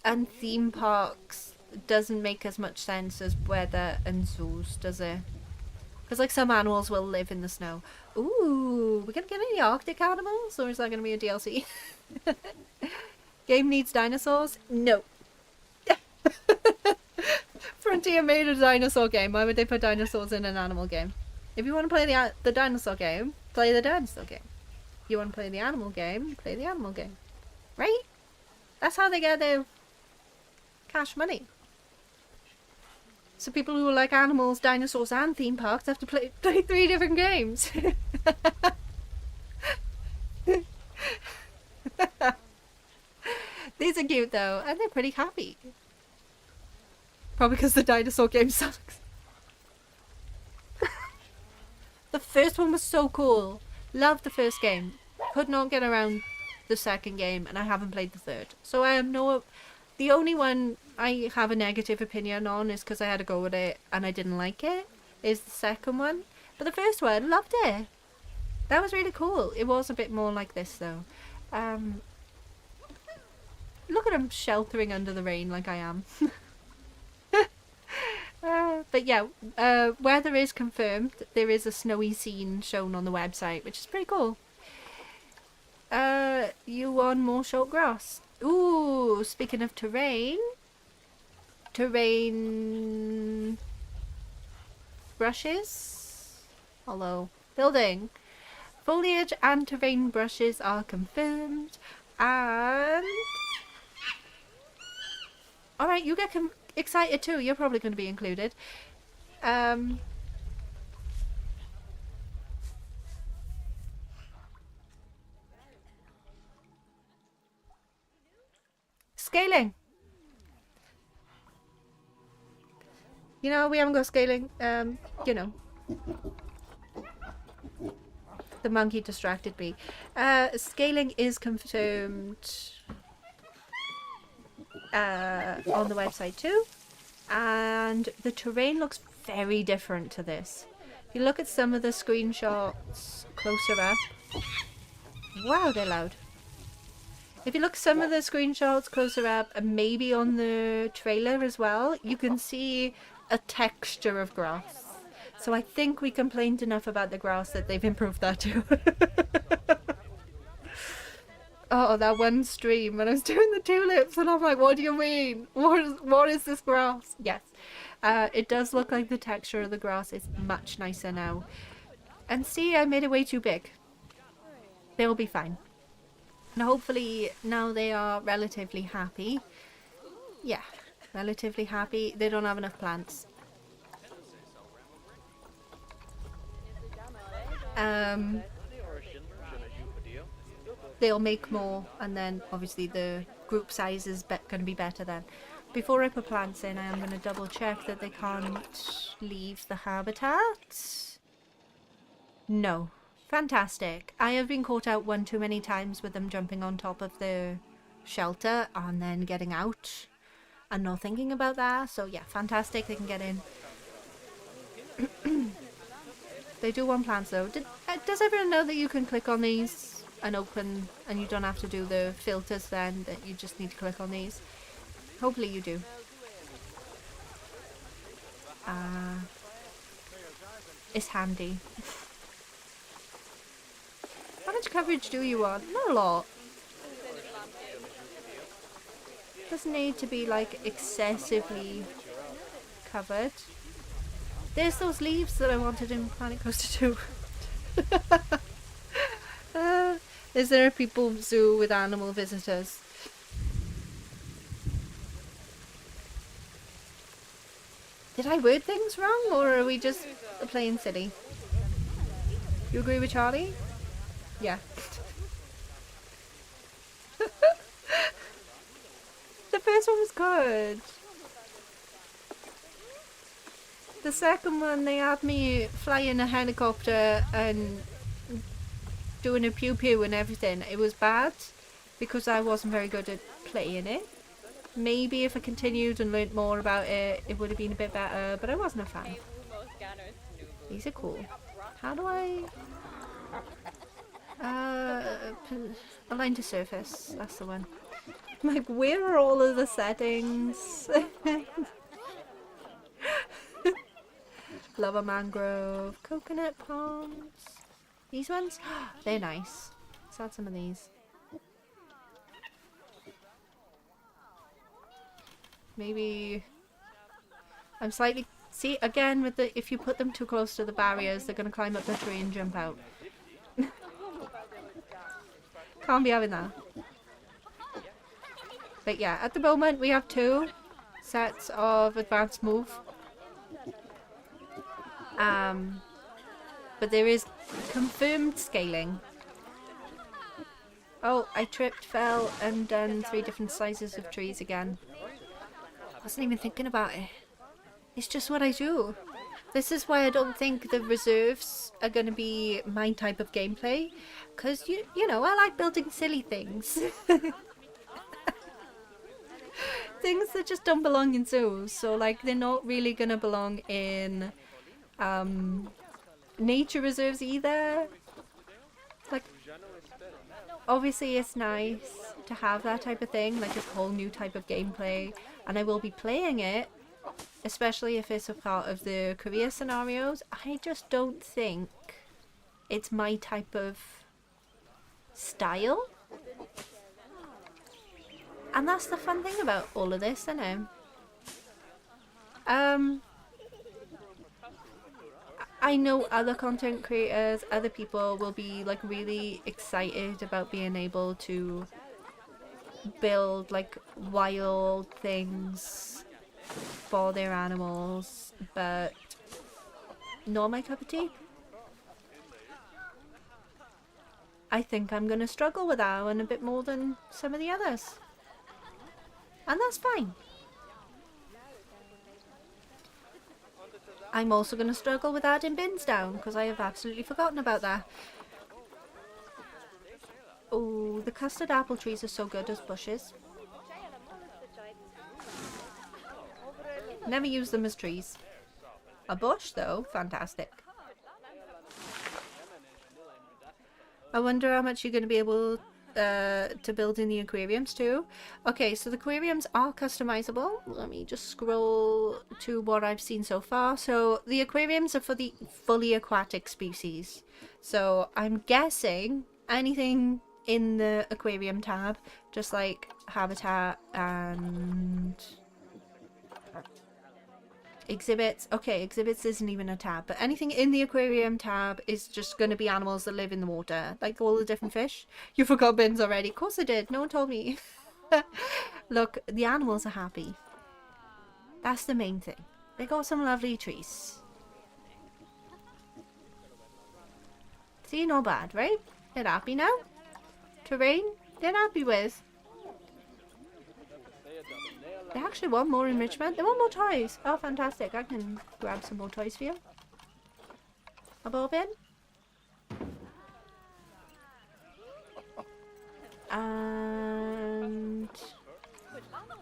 and theme parks doesn't make as much sense as weather and zoos, does it? Because like some animals will live in the snow. Ooh, we're gonna get any Arctic animals, or is that gonna be a DLC? Game needs dinosaurs? No. Frontier made a dinosaur game. Why would they put dinosaurs in an animal game? If you want to play the dinosaur game, play the dinosaur game. If you want to play the animal game, play the animal game. Right? That's how they get their cash money. So people who like animals, dinosaurs and theme parks have to play 3 different games. These are cute though, and they're pretty happy. Probably because the dinosaur game sucks. The first one was so cool. Loved the first game. Could not get around the second game, and I haven't played the third. So I have no... The only one I have a negative opinion on is because I had to go with it and I didn't like it, is the second one. But the first one, loved it. That was really cool. It was a bit more like this though. Look at him sheltering under the rain like I am. But yeah, weather is confirmed. There is a snowy scene shown on the website, which is pretty cool. You want more short grass? Ooh, speaking of terrain brushes. Hello, building. Foliage and terrain brushes are confirmed. And all right, you get excited too. You're probably going to be included. Scaling. You know, we haven't got scaling. You know. The monkey distracted me. Scaling is confirmed on the website too. And the terrain looks very different to this. If you look at some of the screenshots closer up. Wow, they're loud. If you look at some of the screenshots closer up, and maybe on the trailer as well, you can see a texture of grass. So I think we complained enough about the grass that they've improved that too. Oh, that one stream when I was doing the tulips and I'm like, what do you mean? What is this grass? Yes. It does look like the texture of the grass is much nicer now. And see, I made it way too big. They'll be fine. And hopefully now they are relatively happy. Yeah, relatively happy. They don't have enough plants. They'll make more, and then obviously the group size is going to be better then. Before I put plants in, I am going to double check that they can't leave the habitat. No. Fantastic. I have been caught out one too many times with them jumping on top of the shelter and then getting out and not thinking about that. So yeah, fantastic. They can get in. They do want plants though. Does everyone know that you can click on these and open, and you don't have to do the filters then, that you just need to click on these. Hopefully you do. It's handy. How much coverage do you want? Not a lot. Doesn't need to be like excessively covered. There's those leaves that I wanted in Planet Coaster 2. Is there a people zoo with animal visitors? Did I word things wrong, or are we just playing silly? You agree with Charlie? Yeah. The first one was good. The second one, they had me flying a helicopter and doing a pew pew and everything. It was bad because I wasn't very good at playing it. Maybe if I continued and learnt more about it, it would have been a bit better, but I wasn't a fan. These are cool. How do I... align to surface. That's the one. I'm like, where are all of the settings? Lava mangrove, coconut palms. These ones? They're nice. Let's add some of these. Maybe... I'm slightly... See, again, with the if you put them too close to the barriers, they're going to climb up the tree and jump out. Can't be having that. But yeah, at the moment we have 2 sets of advanced move. But there is confirmed scaling. Oh, I tripped, fell, and done 3 different sizes of trees again. I wasn't even thinking about it. It's just what I do. This is why I don't think the reserves are going to be my type of gameplay. Because, you know, I like building silly things. Things that just don't belong in zoos. So, like, they're not really going to belong in nature reserves either. Like, obviously it's nice to have that type of thing, like a whole new type of gameplay. And I will be playing it, especially if it's a part of the career scenarios. I just don't think it's my type of style. And that's the fun thing about all of this, isn't it? I know other content creators, other people will be like really excited about being able to build like wild things for their animals, but not my cup of tea. I think I'm gonna struggle with that one a bit more than some of the others. And that's fine. I'm also going to struggle with adding bins down because I have absolutely forgotten about that. Oh, the custard apple trees are so good as bushes. Never use them as trees. A bush though, fantastic. I wonder how much you're going to be able to build in the aquariums too. Okay, so the aquariums are customizable. Let me just scroll to what I've seen so far. So the aquariums are for the fully aquatic species. So I'm guessing anything in the aquarium tab, just like habitat and exhibits. Okay, exhibits isn't even a tab, but anything in the aquarium tab is just going to be animals that live in the water, like all the different fish. You forgot bins already. Of course I did. No one told me. Look, the animals are happy. That's the main thing. They got some lovely trees. See, not bad, right? They're happy now. Terrain, they're happy with. They actually want more enrichment. They want more toys. Oh, fantastic. I can grab some more toys for you. A ball bin. And...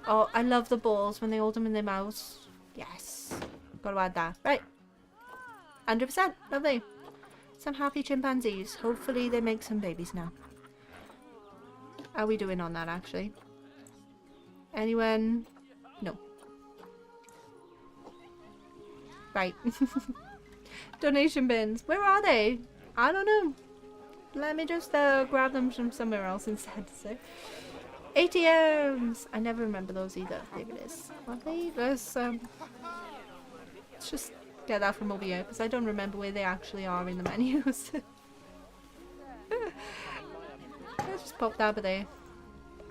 oh, I love the balls when they hold them in their mouths. Yes. Gotta add that. Right. 100%. Lovely. Some happy chimpanzees. Hopefully they make some babies now. are we doing on that, actually? Anyone? No. Right. Donation bins. Where are they? I don't know. Let me just grab them from somewhere else instead. So. ATMs! I never remember those either. There it is. Okay, let's just get that from over here, because I don't remember where they actually are in the menus. Let's just pop that over there.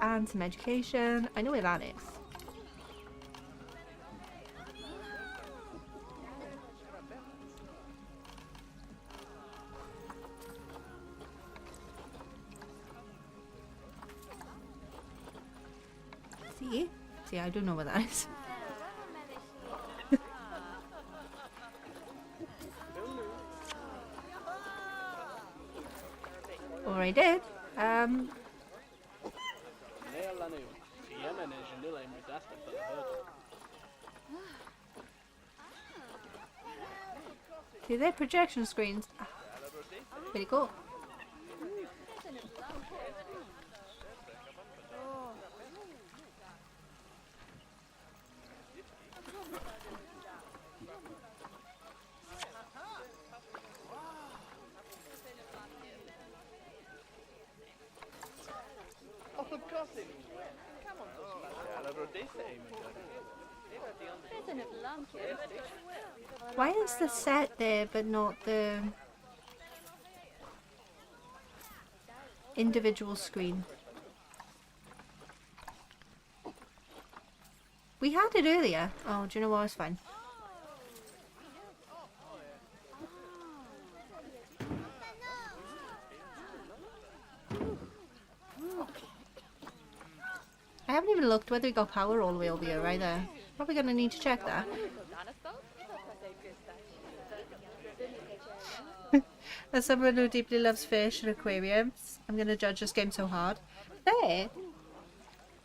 And some education. I know where that is. See, I do know where that is. Or I did. See, they're projection screens. Pretty cool. Why is the set there but not the individual screen? We had it earlier. Oh, do you know what? It's fine. I haven't even looked whether we got power all the way over here either. Probably gonna need to check that. As someone who deeply loves fish and aquariums, I'm gonna judge this game so hard. There!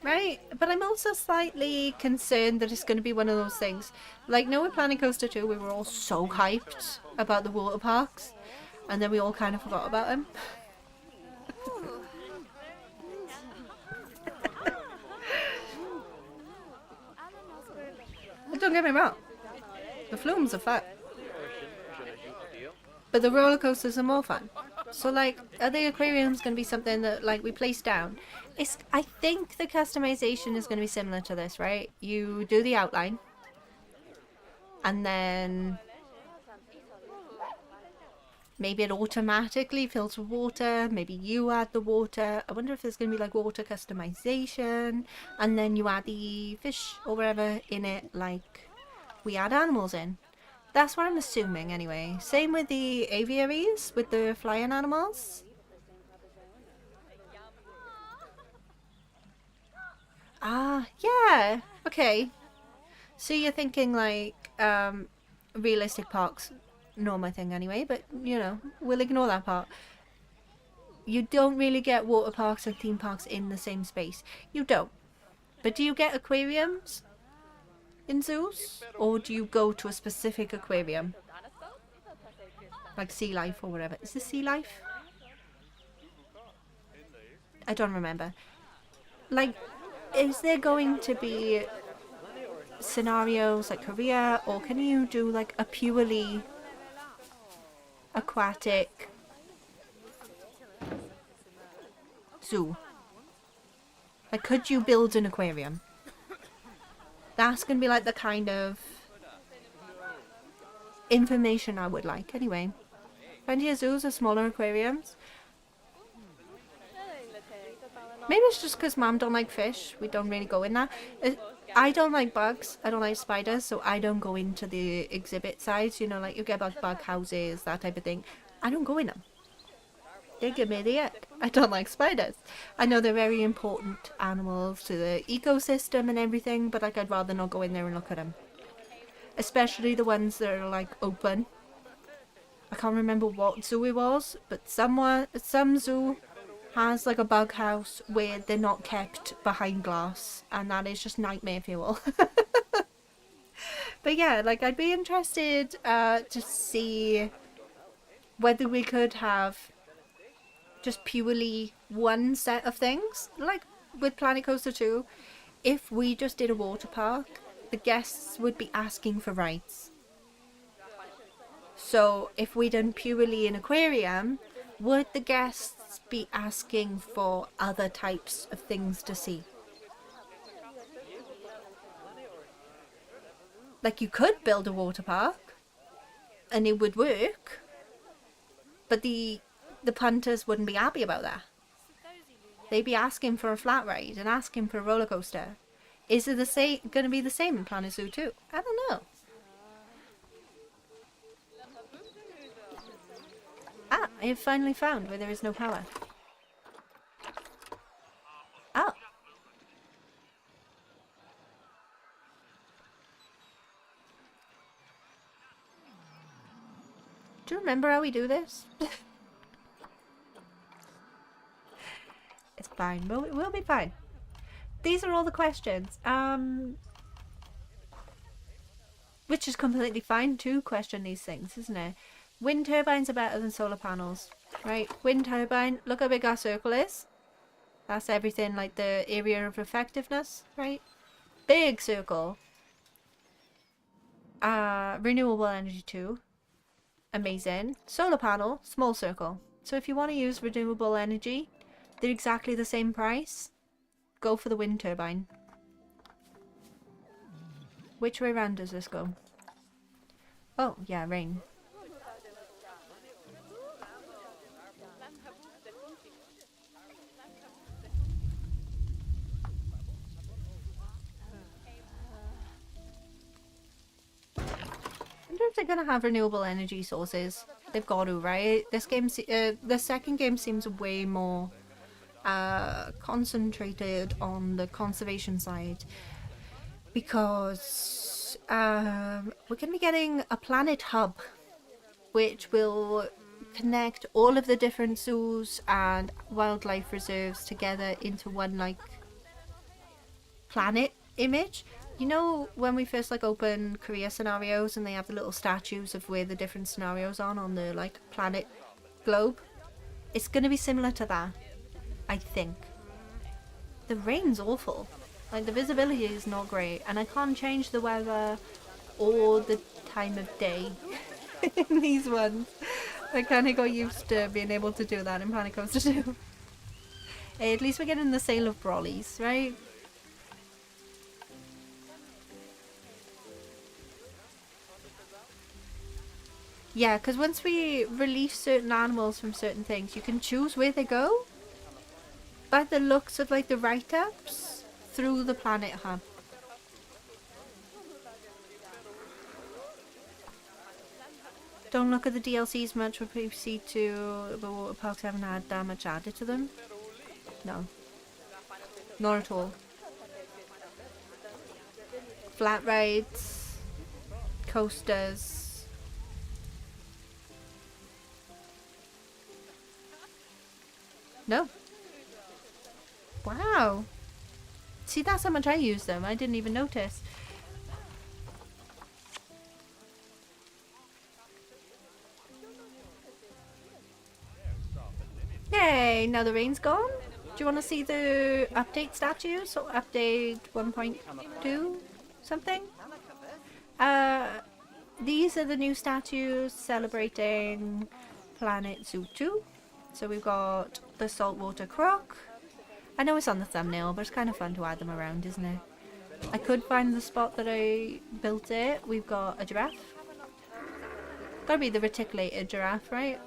Right? But I'm also slightly concerned that it's gonna be one of those things. Like, no, we're planning Coaster 2, we were all so hyped about the water parks, and then we all kind of forgot about them. Don't get me wrong, the flumes are fun, but the roller coasters are more fun. So, like, are the aquariums going to be something that, like, we place down? I think the customization is going to be similar to this, right? You do the outline, and then maybe it automatically fills with water. Maybe you add the water. I wonder if there's going to be, like, water customization, and then you add the fish or whatever in it, like we add animals in. That's what I'm assuming anyway. Same with the aviaries, with the flying animals. Ah, yeah. Okay. So you're thinking like realistic parks. Not my thing anyway, but you know, we'll ignore that part. You don't really get water parks and theme parks in the same space. You don't. But do you get aquariums in zoos? Or do you go to a specific aquarium? Like Sea Life or whatever. Is this Sea Life? I don't remember. Like, is there going to be scenarios like Korea, or can you do like a purely aquatic zoo? Like, could you build an aquarium? That's gonna be like the kind of information I would like anyway. Frontier zoos are smaller aquariums. Maybe it's just because Mum don't like fish. We don't really go in that. I don't like bugs. I don't like spiders, so I don't go into the exhibit sides. You know, like you get bug houses, that type of thing. I don't go in them. They give me the ick. I don't like spiders. I know they're very important animals to the ecosystem and everything, but like I'd rather not go in there and look at them. Especially the ones that are like open. I can't remember what zoo it was, but some zoo has like a bug house where they're not kept behind glass, and that is just nightmare fuel. But yeah, like I'd be interested to see whether we could have just purely one set of things. Like with Planet Coaster 2, if we just did a water park, the guests would be asking for rides. So if we done purely an aquarium, would the guests be asking for other types of things to see? Like, you could build a water park and it would work, but the punters wouldn't be happy about that. They'd be asking for a flat ride and asking for a roller coaster. Is it going to be the same in Planet Zoo too? I don't know. Ah, I have finally found where there is no power. Oh. Do you remember how we do this? It's fine. We'll be fine. These are all the questions. Which is completely fine to question these things, isn't it? Wind turbines are better than solar panels, right? Wind turbine, look how big our circle is. That's everything, like the area of effectiveness, right? Big circle. Renewable energy too. Amazing. Solar panel, small circle. So if you want to use renewable energy, they're exactly the same price. Go for the wind turbine. Which way round does this go? Oh, yeah, rain. I wonder if they're gonna have renewable energy sources. They've got to, right? This game, the second game seems way more concentrated on the conservation side, because we're going to be getting a planet hub which will connect all of the different zoos and wildlife reserves together into one like planet image. You know when we first like open Korea scenarios and they have the little statues of where the different scenarios are on the like planet globe? It's going to be similar to that, I think. The rain's awful. Like, the visibility is not great, and I can't change the weather or the time of day in these ones. I kind of got used to being able to do that in Planet Coaster 2. Hey, at least we're getting the sale of brollies, right? Yeah, because once we release certain animals from certain things, you can choose where they go. By the looks of like the write-ups, through the planet hub. Don't look at the DLCs much for PC2, but water parks haven't had that much added to them. No. Not at all. Flat rides, coasters. No. Wow. See, that's how much I use them. I didn't even notice. Yay, now the rain's gone. Do you want to see the update statues or update 1.2 something? These are the new statues celebrating Planet Zoo 2. So we've got the saltwater croc. I know it's on the thumbnail, but it's kind of fun to add them around, isn't it? I could find the spot that I built it. We've got a giraffe. Gotta be the reticulated giraffe, right?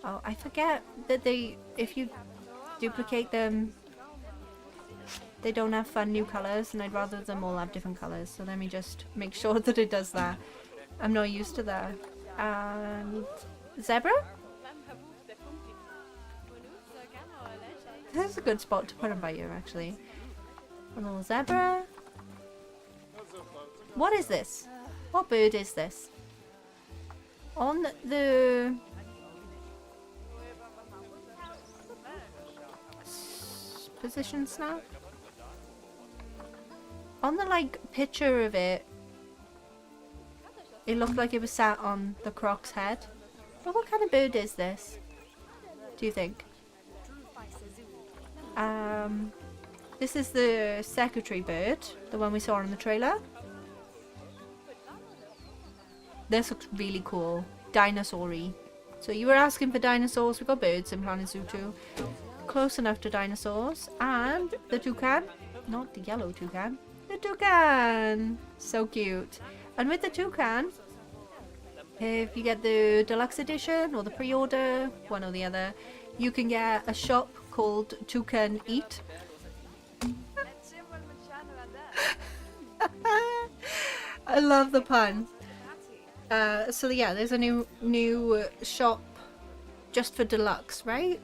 Oh, I forget that if you duplicate them, they don't have fun new colours, and I'd rather them all have different colours. So let me just make sure that it does that. I'm not used to that. And zebra? This is a good spot to put them by you, actually. A little zebra. What is this? What bird is this? On the position snap? On the like picture of it, It looked like it was sat on the croc's head. But what kind of bird is this? Do you think? This is the secretary bird, the one we saw in the trailer. This looks really cool. Dinosaur-y. So you were asking for dinosaurs. We've got birds in Planet Zoo too. Close enough to dinosaurs. And the toucan. Not the yellow toucan. The toucan! So cute. And with the toucan, if you get the deluxe edition or the pre-order, one or the other, you can get a shop called Toucan Eat. I love the pun. So yeah, there's a new shop just for deluxe, right?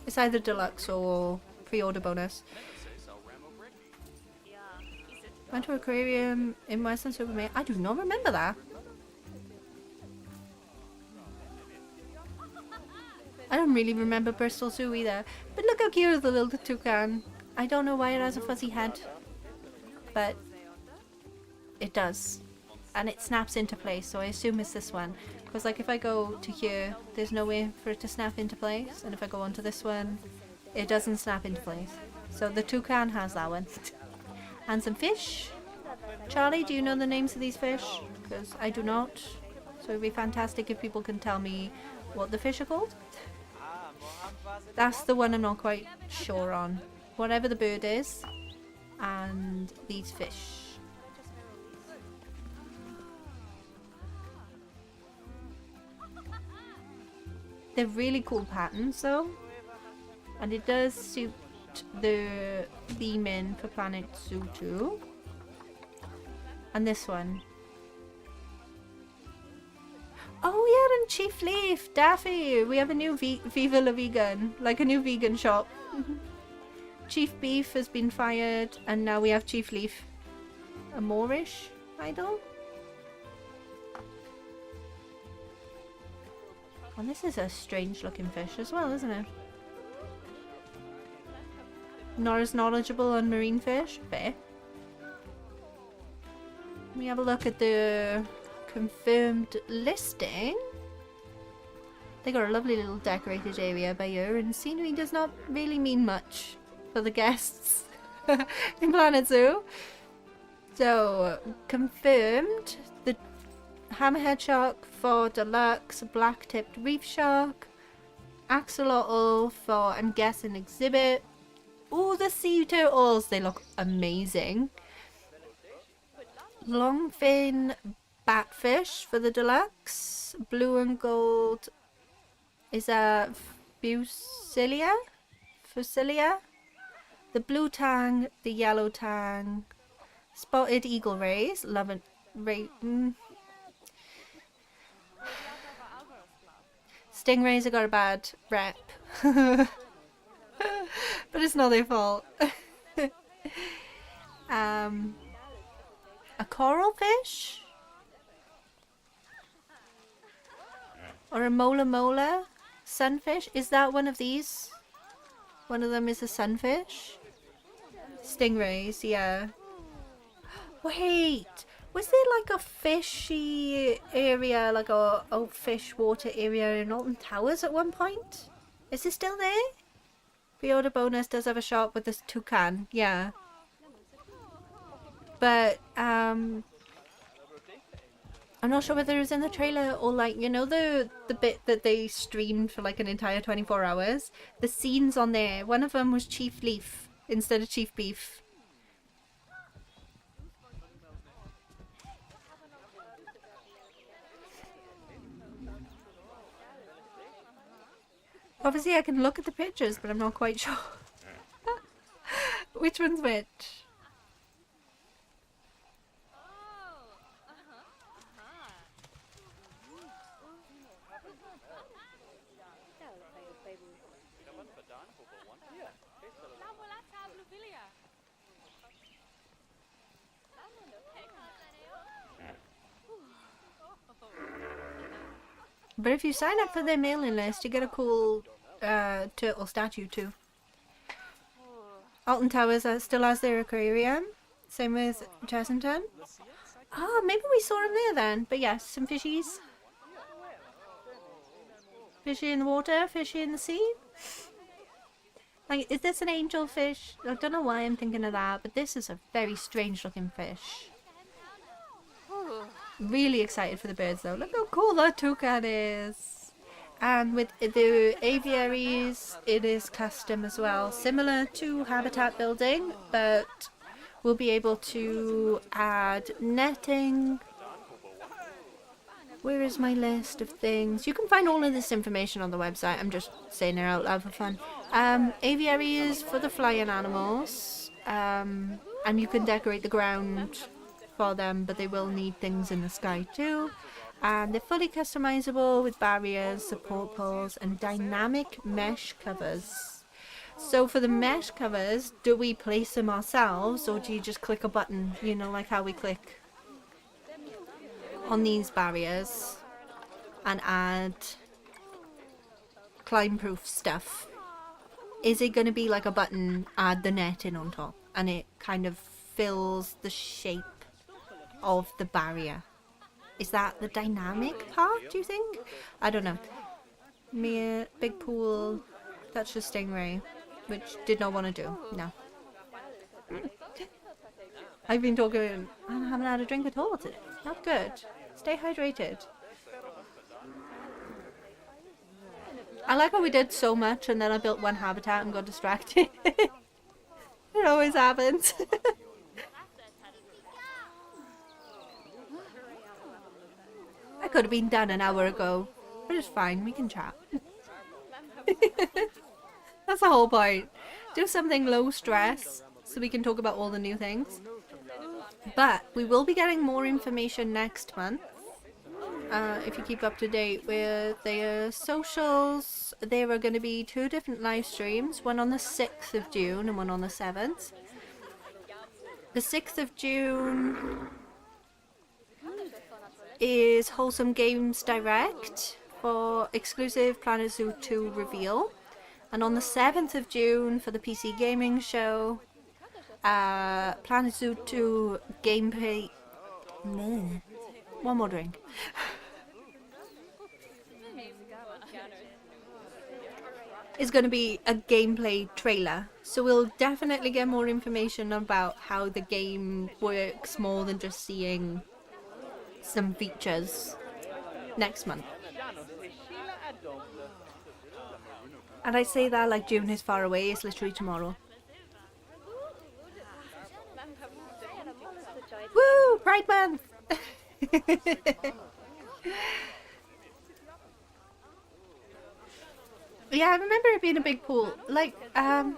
It's either deluxe or pre-order bonus. Went to an aquarium in Western Superman. I do not remember that. I don't really remember Bristol Zoo either. But look how cute the little toucan. I don't know why it has a fuzzy head. But it does. And it snaps into place, so I assume it's this one. Because like if I go to here, there's no way for it to snap into place. And if I go onto this one, it doesn't snap into place. So the toucan has that one. And some fish. Charlie, do you know the names of these fish? Because I do not. So it'd be fantastic if people can tell me what the fish are called. That's the one I'm not quite sure on. Whatever the bird is. And these fish. They're really cool patterns though. And it does suit the theme in for Planet Zoo too. And this one. Oh yeah, and Chief Leaf, Daffy. We have a new Viva la Vegan, like a new vegan shop. Chief Beef has been fired, and now we have Chief Leaf. A Moorish idol. And this is a strange looking fish as well, isn't it? Not as knowledgeable on marine fish. Fair. Let me have a look at the confirmed listing. They got a lovely little decorated area by here, and scenery does not really mean much for the guests in Planet Zoo. So, confirmed the hammerhead shark for deluxe, black-tipped reef shark, axolotl for, I'm guessing, exhibit. Oh, the sea turtles, they look amazing. Longfin batfish for the deluxe. Blue and gold is a Fusilia? Fusilia? The blue tang, the yellow tang. Spotted eagle rays. Love it. Stingrays have got a bad rep. But it's not their fault. A coral fish? Or a mola mola? Sunfish? Is that one of these? One of them is a sunfish? Stingrays, yeah. Wait! Was there like a fishy area, like a fish water area in Alton Towers at one point? Is it still there? Pre-order bonus does have a shop with this toucan, yeah. But, I'm not sure whether it was in the trailer or like, you know, the bit that they streamed for like an entire 24 hours? The scenes on there, one of them was Chief Leaf instead of Chief Beef. Obviously I can look at the pictures, but I'm not quite sure. Which one's which? But if you sign up for their mailing list, you get a cool turtle statue too. Alton Towers still has their aquarium, same with Chessington. Oh, maybe we saw him there then. But yes, some fishies. Fishy in the water, fishy in the sea. Like, is this an angelfish? I don't know why I'm thinking of that, but this is a very strange looking fish. Really excited for the birds though. Look how cool that toucan is. And with the aviaries, it is custom as well. Similar to habitat building, but we'll be able to add netting. Where is my list of things? You can find all of this information on the website. I'm just saying it out loud for fun. Aviaries for the flying animals. And you can decorate the ground for them, but they will need things in the sky too. And they're fully customizable with barriers, support poles, and dynamic mesh covers. So for the mesh covers, do we place them ourselves, or do you just click a button? You know, like how we click on these barriers and add climb-proof stuff. Is it going to be like a button, add the net in on top, and it kind of fills the shape of the barrier? Is that the dynamic part, do you think? I don't know. Mere big pool, that's just stingray, which did not want to do. No. I've been talking, I haven't had a drink at all today. Not good. Stay hydrated. I like how we did so much and then I built one habitat and got distracted. It always happens. I could have been done an hour ago, but it's fine, we can chat. That's the whole point. Do something low stress so we can talk about all the new things. But we will be getting more information next month. If you keep up to date with their socials, there are going to be 2 different live streams, one on the 6th of June and one on the 7th. The 6th of June is Wholesome Games Direct for exclusive Planet Zoo 2 reveal. And on the 7th of June for the PC Gaming Show, Planet Zoo 2 gameplay. One more drink. Is going to be a gameplay trailer, so we'll definitely get more information about how the game works more than just seeing some features next month. And I say that like June is far away, it's literally tomorrow. Woo! Pride Month! Yeah, I remember it being a big pool. Like, yeah,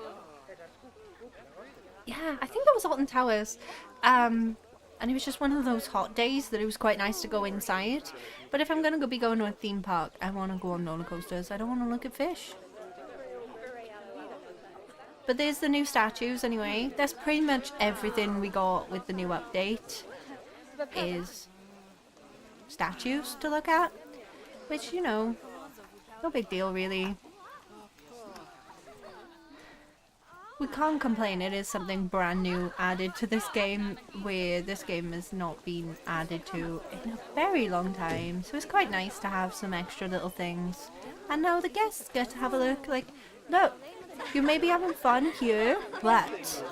I think that was Alton Towers. And it was just one of those hot days that it was quite nice to go inside. But if I'm going to be going to a theme park, I want to go on roller coasters. I don't want to look at fish. But there's the new statues anyway. That's pretty much everything we got with the new update. Is statues to look at. Which, you know, no big deal really. We can't complain, it is something brand new added to this game, where this game has not been added to in a very long time, so it's quite nice to have some extra little things. And now the guests get to have a look, like, look, you may be having fun here, but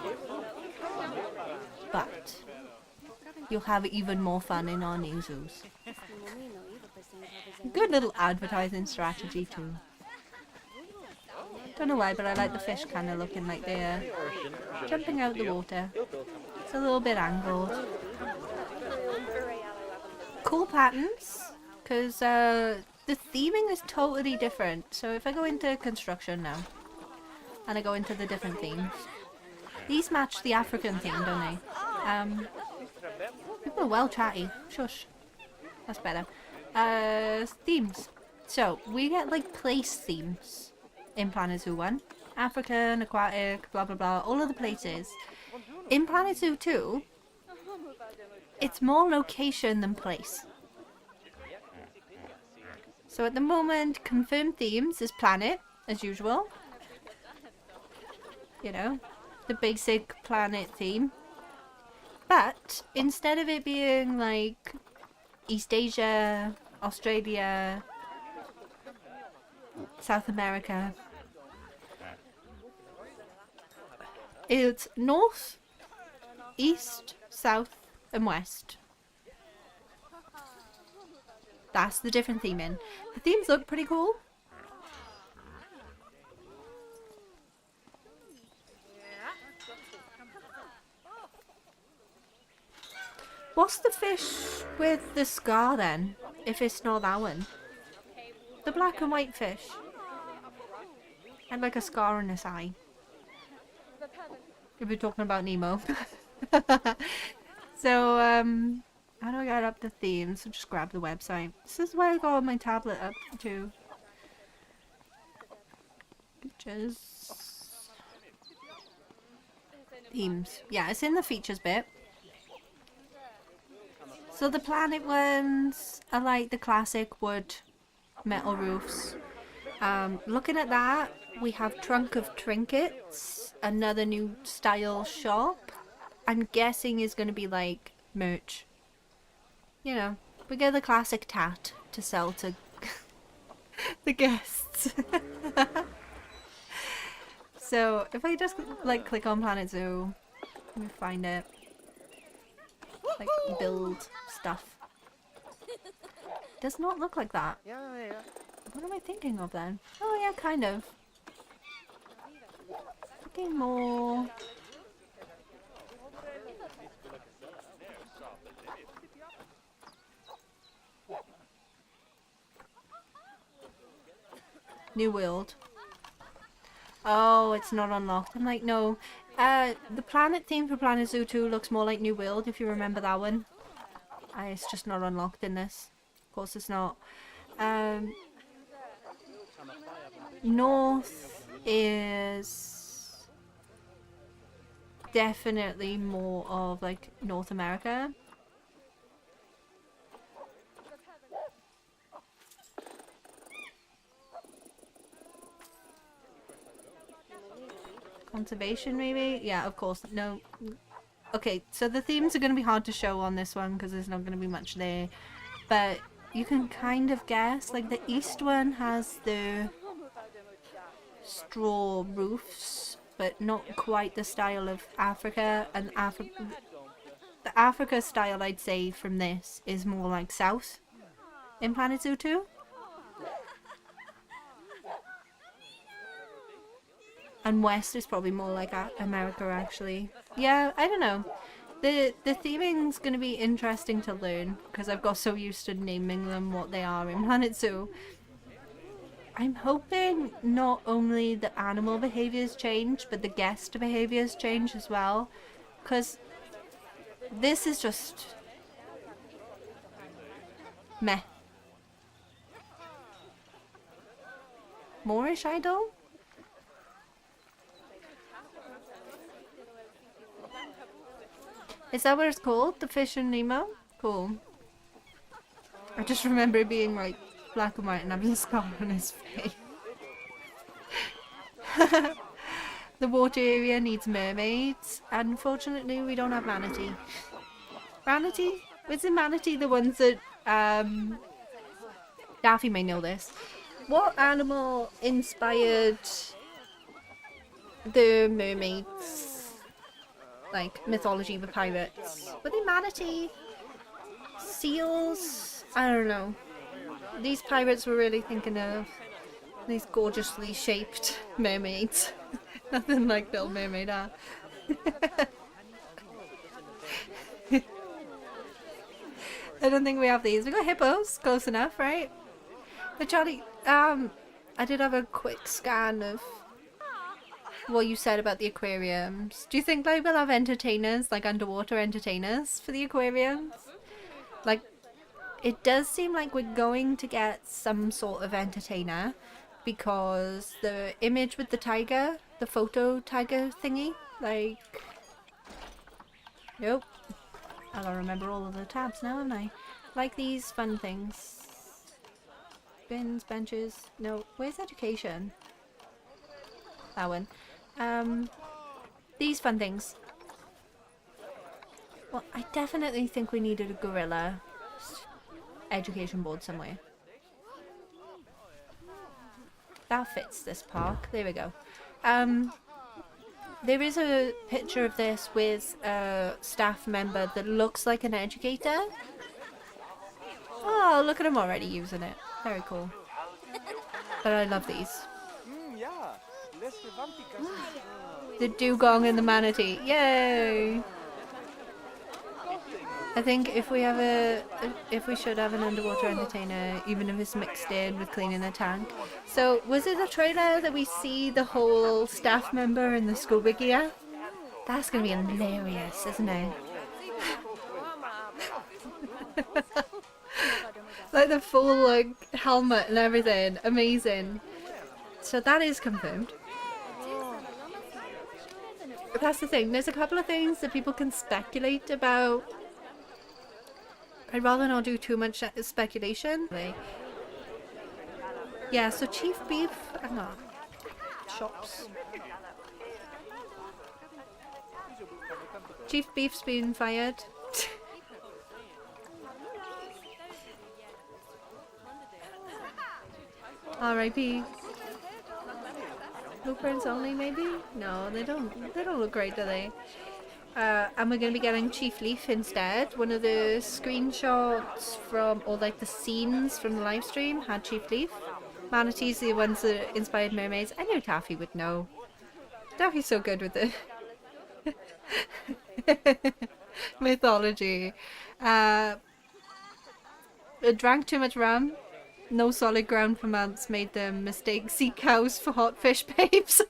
you'll have even more fun in our new zoos. Good little advertising strategy too. Don't know why, but I like the fish kind of looking like they're jumping out the water. It's a little bit angled. Cool patterns, because the theming is totally different. So if I go into construction now, and I go into the different themes, these match the African theme, don't they? People are well chatty. Shush. That's better. Themes. So, we get like place themes in Planet Zoo 1. African, aquatic, blah blah blah, all of the places. In Planet Zoo 2, it's more location than place. So at the moment, confirmed themes is planet, as usual. You know, the basic planet theme. But instead of it being like East Asia, Australia, South America, it's north, east, south, and west. That's the different theming. The themes look pretty cool. What's the fish with the scar then, if it's not that one? The black and white fish. And like a scar on its eye. If we're talking about Nemo. So, how do I get up the themes? So just grab the website. This is where I got my tablet up to. Features. Themes. Yeah, it's in the features bit. So the planet ones are like the classic wood metal roofs. Looking at that, we have Trunk of Trinkets, another new style shop. I'm guessing is going to be like merch. You know, we get the classic tat to sell to the guests. So if I just like click on Planet Zoo, let me find it. Like build stuff. Does not look like that. What am I thinking of then? Oh yeah, kind of. Looking more. New World. Oh, it's not unlocked. I'm like, no. The planet theme for Planet Zoo 2 looks more like New World, if you remember that one. It's just not unlocked in this. Of course it's not. North is definitely more of like North America. Conservation, maybe? Yeah, of course. No. Okay, so the themes are going to be hard to show on this one because there's not going to be much there. But you can kind of guess. Like, the east one has the straw roofs, but not quite the style of Africa. And the Africa style, I'd say, from this is more like south in Planet Zoo 2. And west is probably more like America, actually. Yeah, I don't know. The theming's going to be interesting to learn because I've got so used to naming them what they are in Planet Zoo. I'm hoping not only the animal behaviors change, but the guest behaviors change as well. Because this is just meh. Moorish idol? Is that what it's called? The Fish and Nemo? Cool. I just remember it being like black and white and having a scar on his face. The water area needs mermaids. Unfortunately, we don't have manatee. Manatee? Isn't manatee the ones that Daffy may know this. What animal inspired the mermaids? Like mythology with pirates. Were they manatee? Seals? I don't know. These pirates were really thinking of these gorgeously shaped mermaids. Nothing like Little Mermaid, huh? I don't think we have these. We got hippos, close enough, right? But Charlie, I did have a quick scan of what you said about the aquariums. Do you think like we'll have entertainers, like underwater entertainers for the aquariums? Like, it does seem like we're going to get some sort of entertainer because the image with the tiger, the photo tiger thingy, like, nope. I gotta remember all of the tabs now, haven't I? Like these fun things. Bins, benches. No, where's education? That one. These fun things. Well, I definitely think we needed a gorilla education board somewhere. That fits this park. There we go. There is a picture of this with a staff member that looks like an educator. Oh, look at him already using it. Very cool. But I love these. The dugong and the manatee. Yay! I think if we should have an underwater entertainer, even if it's mixed in with cleaning the tank. So, was it the trailer that we see the whole staff member in the scuba gear? That's gonna be hilarious, isn't it? Like the full like helmet and everything. Amazing. So that is confirmed. But that's the thing. There's a couple of things that people can speculate about. I'd rather not do too much speculation. Yeah, so Chief Beef, hang on, shops. Chief Beef's been fired. R.I.P. Blueprints only, maybe? No, they don't look great, do they? And we're going to be getting Chief Leaf instead. One of the screenshots from, or like the scenes from the live stream had Chief Leaf. Manatees are the ones that inspired mermaids. I knew Taffy would know. Taffy's so good with the mythology. Drank too much rum. No solid ground for months. Made them mistake sea cows for hot fish babes.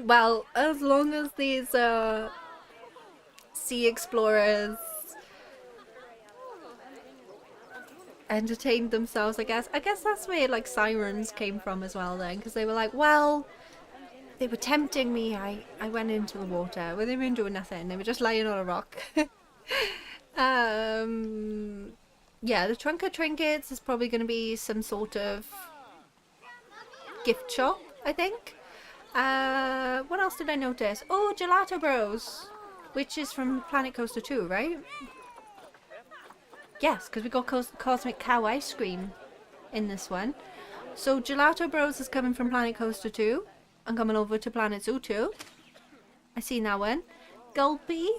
Well, as long as these sea explorers entertained themselves, I guess that's where like sirens came from as well then, because they were like, well, they were tempting me. I went into the water. Well, they weren't doing nothing. They were just lying on a rock. Yeah, the trunk of trinkets is probably going to be some sort of gift shop, I think. What else did I notice? Oh, Gelato Bros, which is from Planet Coaster 2, right? Yes, because we got Cosmic Cow ice cream in this one. So Gelato Bros is coming from Planet Coaster 2 and coming over to Planet Zoo 2. I seen that one. Gulpy.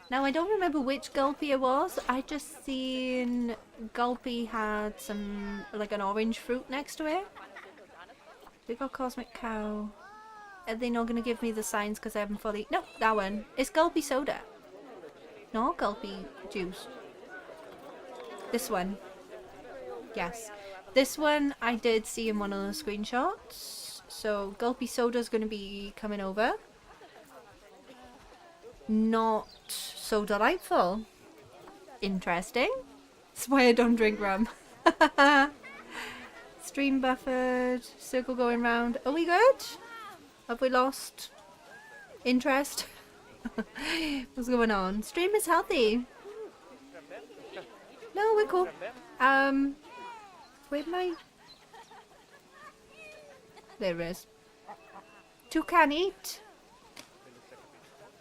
Now I don't remember which Gulpy it was. I just seen Gulpy had some, like an orange fruit next to it. We got Cosmic Cow. Are they not going to give me the signs because I haven't fully... No, that one. It's Gulpy Soda. No, Gulpy Juice. This one. Yes. This one I did see in one of the screenshots. So, Gulpy Soda is going to be coming over. Not so delightful. Interesting. That's why I don't drink rum. Stream buffered. Circle going round. Are we good? Have we lost interest? What's going on? Stream is healthy. No, we're cool. Where'd my... There it is. Toucan Eat.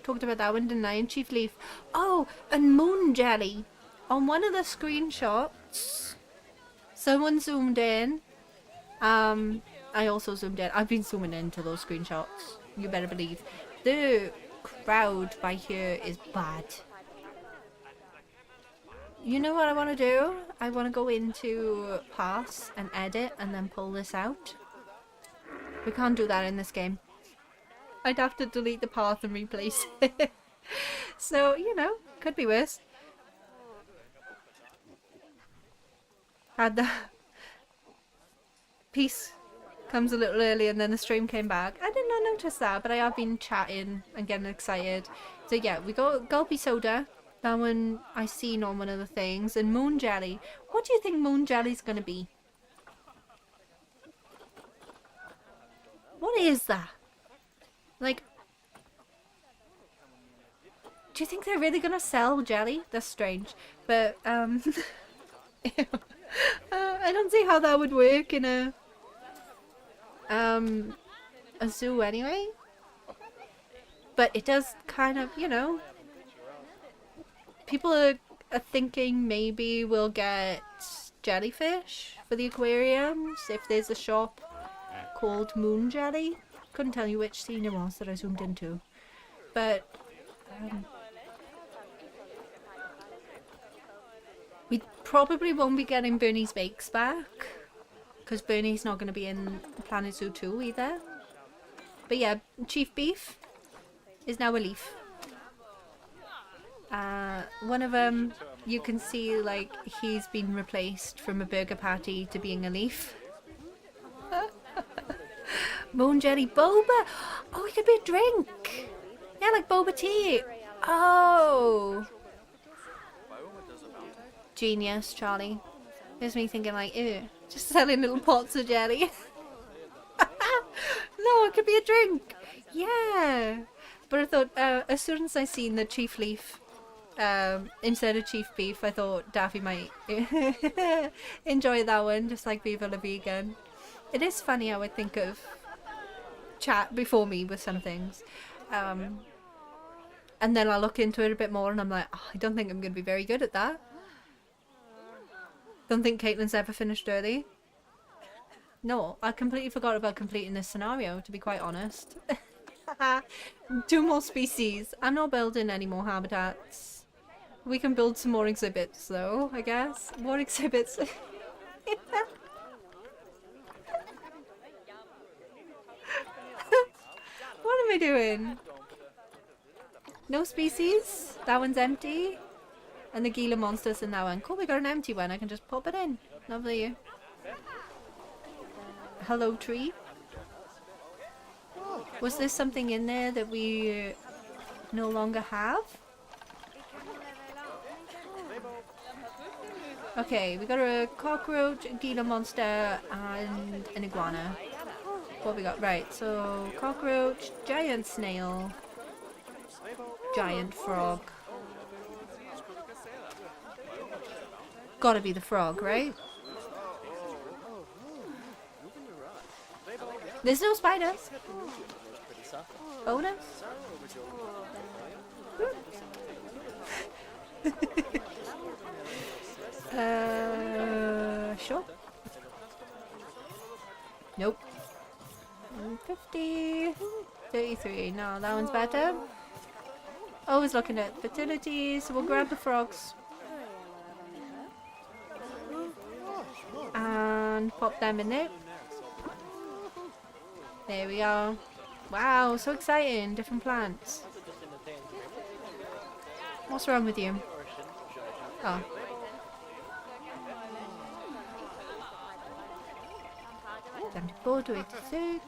Talked about that one, didn't I? And Chief Leaf. Oh, and Moon Jelly. On one of the screenshots, someone zoomed in. I also zoomed in. I've been zooming into those screenshots. You better believe. The crowd by here is bad. You know what I want to do? I want to go into pass and edit and then pull this out. We can't do that in this game. I'd have to delete the path and replace it. So, you know, could be worse. Had the piece comes a little early and then the stream came back. I did not notice that, but I have been chatting and getting excited. So yeah, we got Gulpy Soda. That one I seen on one of the things. And Moon Jelly. What do you think Moon Jelly's gonna be? What is that? Like, do you think they're really gonna sell jelly? That's strange. But, I don't see how that would work in a zoo anyway. But it does kind of, you know, people are thinking maybe we'll get jellyfish for the aquariums if there's a shop called Moon Jelly. Couldn't tell you which scene it was that I zoomed into. But we probably won't be getting Bernie's bakes back, because Bernie's not going to be in Planet Zoo 2 either. But yeah, Chief Beef is now a leaf. One of them, you can see like he's been replaced from a burger patty to being a leaf. Moon Jelly Boba! Oh, it could be a drink! Yeah, like boba tea! Oh! Genius, Charlie. There's me thinking like, ew, just selling little pots of jelly. No, it could be a drink! Yeah! But I thought, as soon as I seen the Chief Leaf, instead of Chief Beef, I thought Daffy might enjoy that one, just like Viva la Vegan. It is funny how I think of chat before me with some things. And then I look into it a bit more and I'm like, oh, I don't think I'm going to be very good at that. Don't think Caitlin's ever finished early. No, I completely forgot about completing this scenario, to be quite honest. 2 more species. I'm not building any more habitats. We can build some more exhibits though, I guess. More exhibits. What am I doing? No species. That one's empty. And the Gila monster's in that one. Cool, we got an empty one. I can just pop it in. Lovely. Hello, tree. Was there something in there that we no longer have? Okay, we got a cockroach, a Gila monster, and an iguana. What we got? Right, so cockroach, giant snail, giant frog. Gotta be the frog, right? There's no spiders. Bonus? Sure. Nope. 50, 33. No, that one's better. Always looking at fertility, so we'll grab the frogs. And pop them in there. There we are. Wow, so exciting. Different plants. What's wrong with you? Oh. $74 to 86.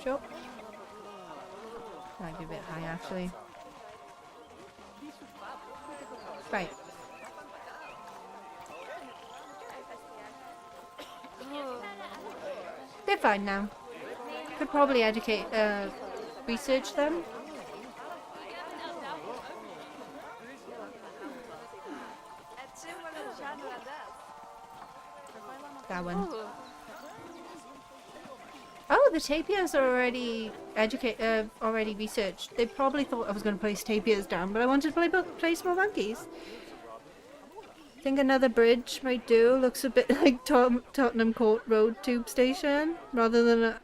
Sure. Might be a bit high actually. Right. They're fine now. Could probably educate, research them. That one. Oh, the tapirs are already already researched. They probably thought I was going to place tapirs down, but I wanted to place more monkeys. I think another bridge might do. Looks a bit like Tottenham Court Road tube station rather than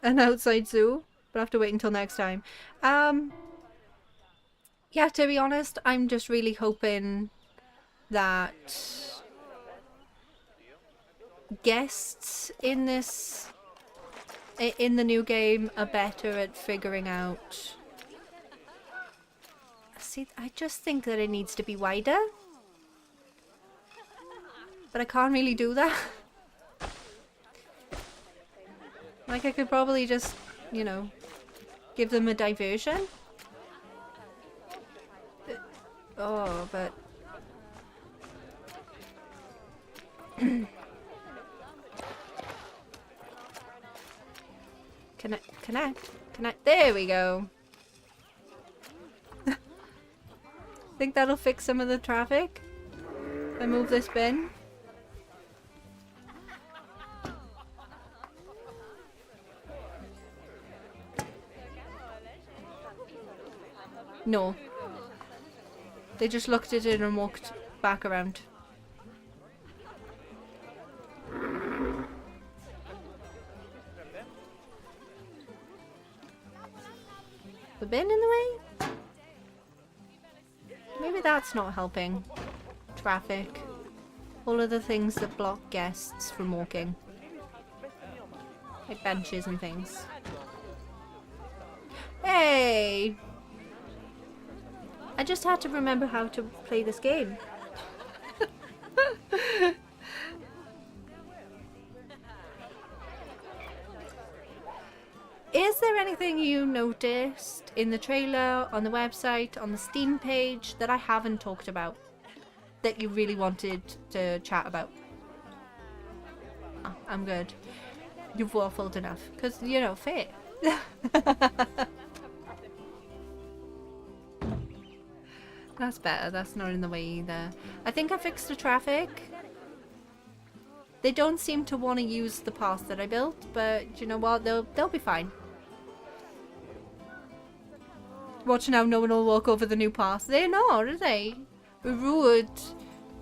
an outside zoo. But I have to wait until next time. Yeah, to be honest, I'm just really hoping that guests in the new game are better at figuring out. See, I just think that it needs to be wider. But I can't really do that. Like, I could probably just, you know, give them a diversion. Oh, but... Connect. There we go. Think that'll fix some of the traffic? I move this bin. No. They just looked at it and walked back around. The bin in the way? Maybe that's not helping. Traffic. All of the things that block guests from walking. Like benches and things. Hey! I just had to remember how to play this game. Is there anything you noticed in the trailer, on the website, on the Steam page that I haven't talked about? That you really wanted to chat about? Oh, I'm good. You've waffled enough. Because, you know, fair. That's better. That's not in the way either. I think I fixed the traffic. They don't seem to want to use the path that I built, but you know what? They'll be fine. Watch now, no one will walk over the new path. They're not, are they? Rude.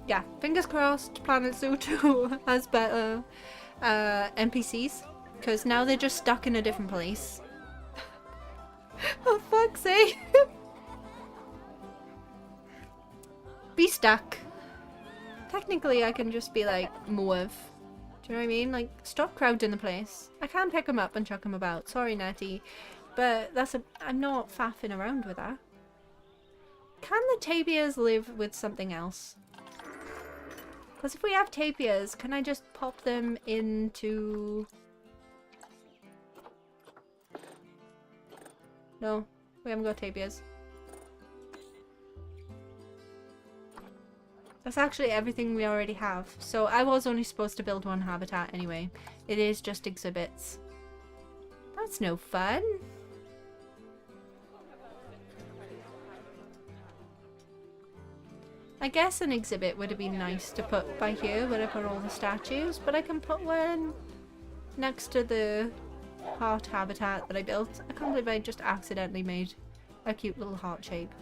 Yeah, fingers crossed Planet Zoo 2 has better NPCs. Because now they're just stuck in a different place. For fuck's sake. Be stuck. Technically, I can just be like, move. Do you know what I mean? Like, stop crowding the place. I can't pick them up and chuck them about. Sorry, Nettie. But I'm not faffing around with that. Can the tapirs live with something else? Because if we have tapirs, can I just pop them into... No, we haven't got tapirs. That's actually everything we already have. So I was only supposed to build one habitat anyway. It is just exhibits. That's no fun. I guess an exhibit would have been nice to put by here where I put all the statues, but I can put one next to the heart habitat that I built. I can't believe I just accidentally made a cute little heart shape.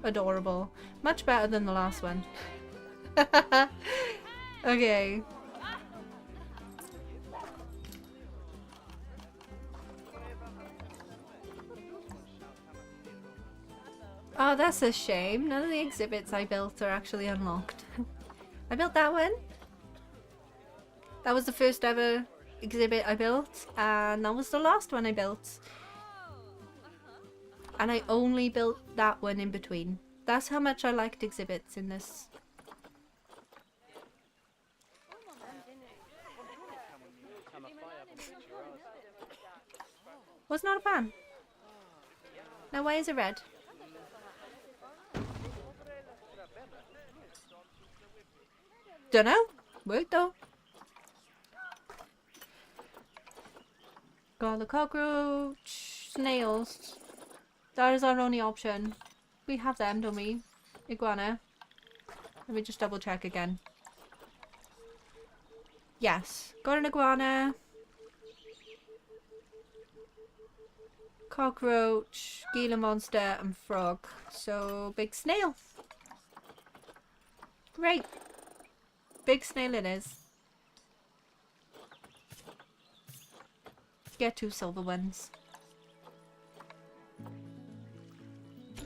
Adorable. Much better than the last one. Okay. Oh, that's a shame. None of the exhibits I built are actually unlocked. I built that one. That was the first ever exhibit I built, and that was the last one I built. And I only built that one in between. That's how much I liked exhibits in this. Was not a fan. Now why is it red? Dunno. Worked though. Got the cockroach, snails. That is our only option. We have them, don't we? Iguana. Let me just double check again. Yes. Got an iguana. Cockroach, Gila monster, and frog. So, big snail. Great. Big snail it is. Get 2 silver ones.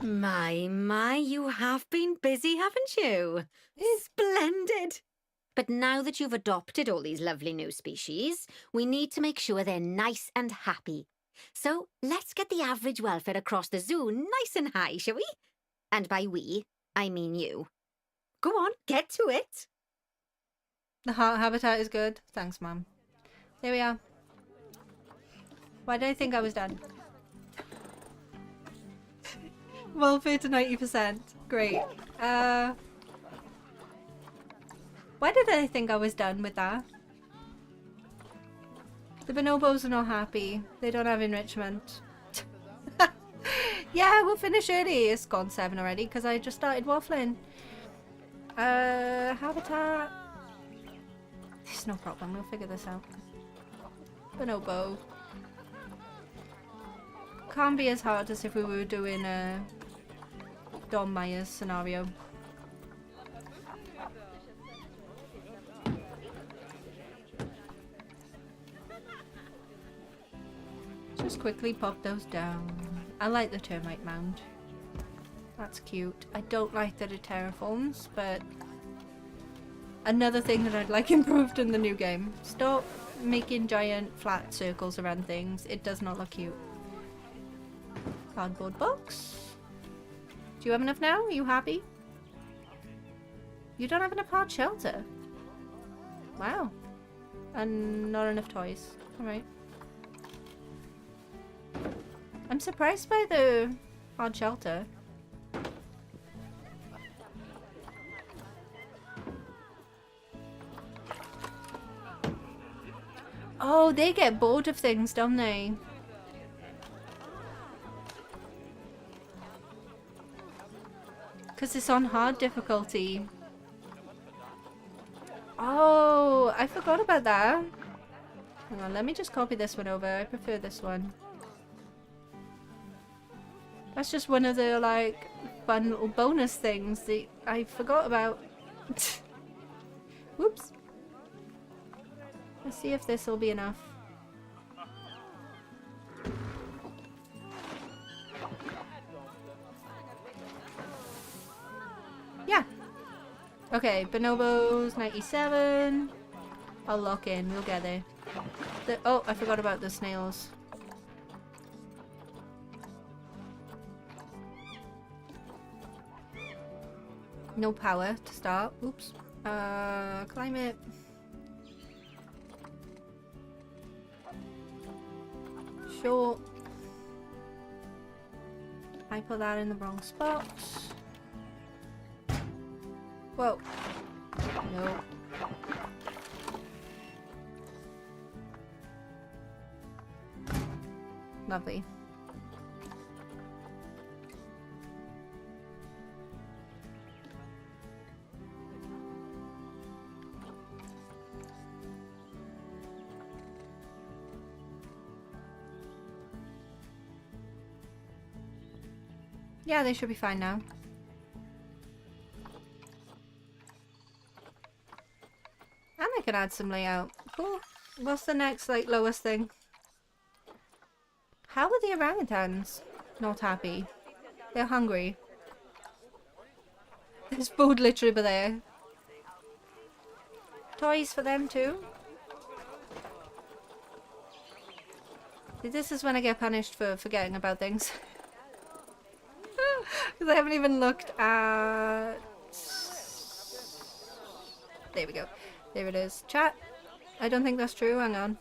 My, you have been busy, haven't you? Splendid. But now that you've adopted all these lovely new species, we need to make sure they're nice and happy. So let's get the average welfare across the zoo nice and high, shall we? And by we, I mean you. Go on, get to it.
The heart habitat is good. Thanks, Mum. There we are. Why did I think I was done? Welfare to 90%. Great. Why did I think I was done with that? The bonobos are not happy. They don't have enrichment. Yeah, we'll finish early. It's gone 7 already because I just started waffling. Habitat. It's no problem, we'll figure this out. Bonobo. Can't be as hard as if we were doing a Don Myers scenario. Just quickly pop those down. I like the termite mound. That's cute. I don't like that it terraforms, but another thing that I'd like improved in the new game. Stop making giant flat circles around things. It does not look cute. Cardboard box. Do you have enough now? Are you happy? You don't have enough hard shelter. Wow. And not enough toys. Alright. I'm surprised by the hard shelter. Oh, they get bored of things, don't they? Because it's on hard difficulty. Oh, I forgot about that. Hang on, let me just copy this one over. I prefer this one. That's just one of the, like, fun little bonus things that I forgot about. Whoops. Let's see if this will be enough. Yeah. Okay, bonobos, 97. I'll lock in, we'll get there. Oh, I forgot about the snails. No power to start. Oops. Climate. Sure. I put that in the wrong spot. Whoa. No. Lovely. Yeah, they should be fine now. And I can add some layout. Cool. What's the next, like, lowest thing? How are the orangutans not happy? They're hungry. There's food literally over there. Toys for them too? This is when I get punished for forgetting about things. Because I haven't even looked at... There we go. There it is. Chat. I don't think that's true. Hang on.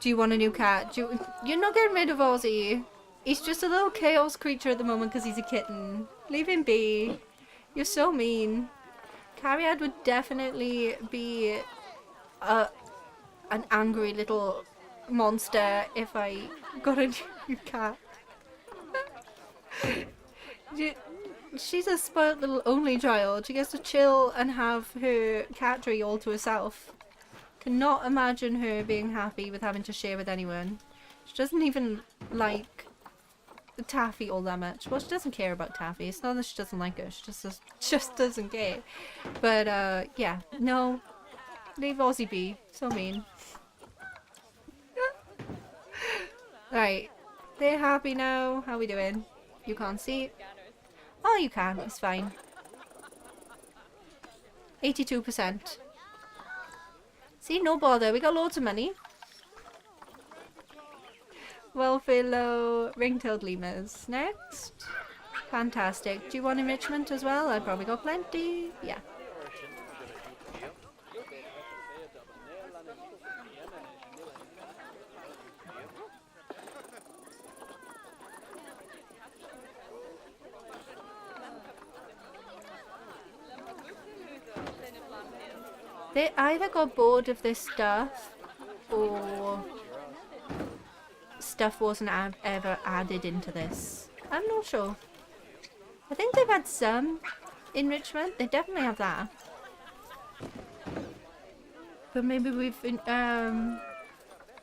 Do you want a new cat? You're not getting rid of Ozzy. He's just a little chaos creature at the moment because he's a kitten. Leave him be. You're so mean. Cariad would definitely be an angry little monster if I got a new cat. She's a spoiled little only child. She gets to chill and have her cat tree all to herself. Cannot imagine her being happy with having to share with anyone. She doesn't even like Taffy all that much. Well, she doesn't care about Taffy. It's not that she doesn't like her. She just doesn't care. But yeah, no. Leave Ozzy be. So mean. Right. They're happy now. How we doing? You can't see. Oh, you can. It's fine. 82%. See, no bother. We got loads of money. Welfare low. Ring-tailed lemurs. Next. Fantastic. Do you want enrichment as well? I've probably got plenty. Yeah. They either got bored of this stuff or stuff wasn't ever added into this. I'm not sure. I think they've had some enrichment. They definitely have that. But maybe we've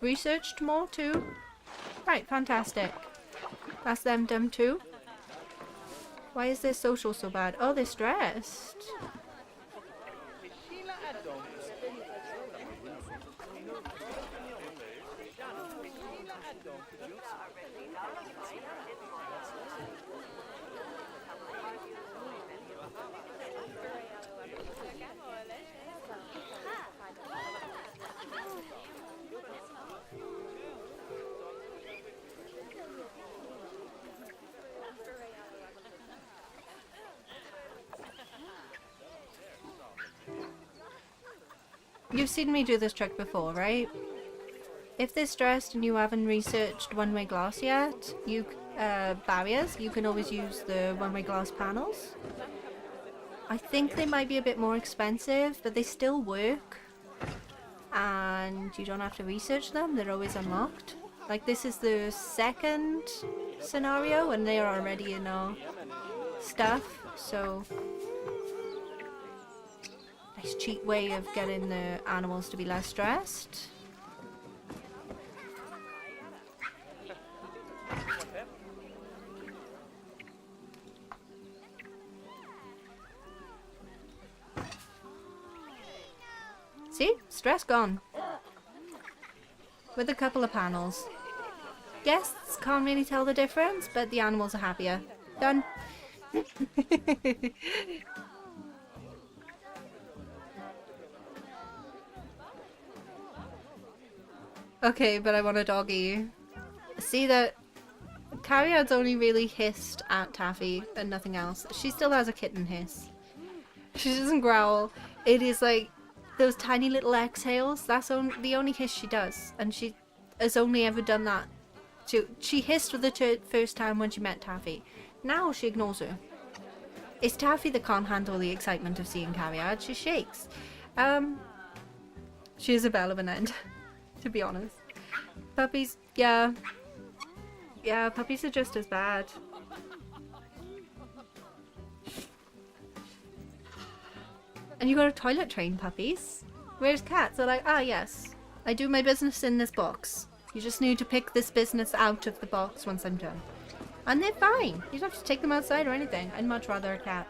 researched more too. Right, fantastic. That's them done too. Why is their social so bad? Oh, they're stressed. You've seen me do this trick before, right? If they're stressed and you haven't researched one-way glass yet, barriers, you can always use the one-way glass panels. I think they might be a bit more expensive, but they still work. And you don't have to research them, they're always unlocked. Like, this is the second scenario and they are already in our stuff, so... nice cheap way of getting the animals to be less stressed. See? Stress gone. With a couple of panels. Guests can't really tell the difference, but the animals are happier. Done. Okay, but I want a doggy. See that Carriad's only really hissed at Taffy and nothing else. She still has a kitten hiss. She doesn't growl. It is like those tiny little exhales. That's the only hiss she does. And she has only ever done that. She hissed for the first time when she met Taffy. Now she ignores her. It's Taffy that can't handle the excitement of seeing Carriad. She shakes. She is a bell of an end. To be honest. Puppies, yeah. Yeah, puppies are just as bad. And you gotta toilet train puppies. Whereas cats are like, ah yes, I do my business in this box. You just need to pick this business out of the box once I'm done. And they're fine. You don't have to take them outside or anything. I'd much rather a cat.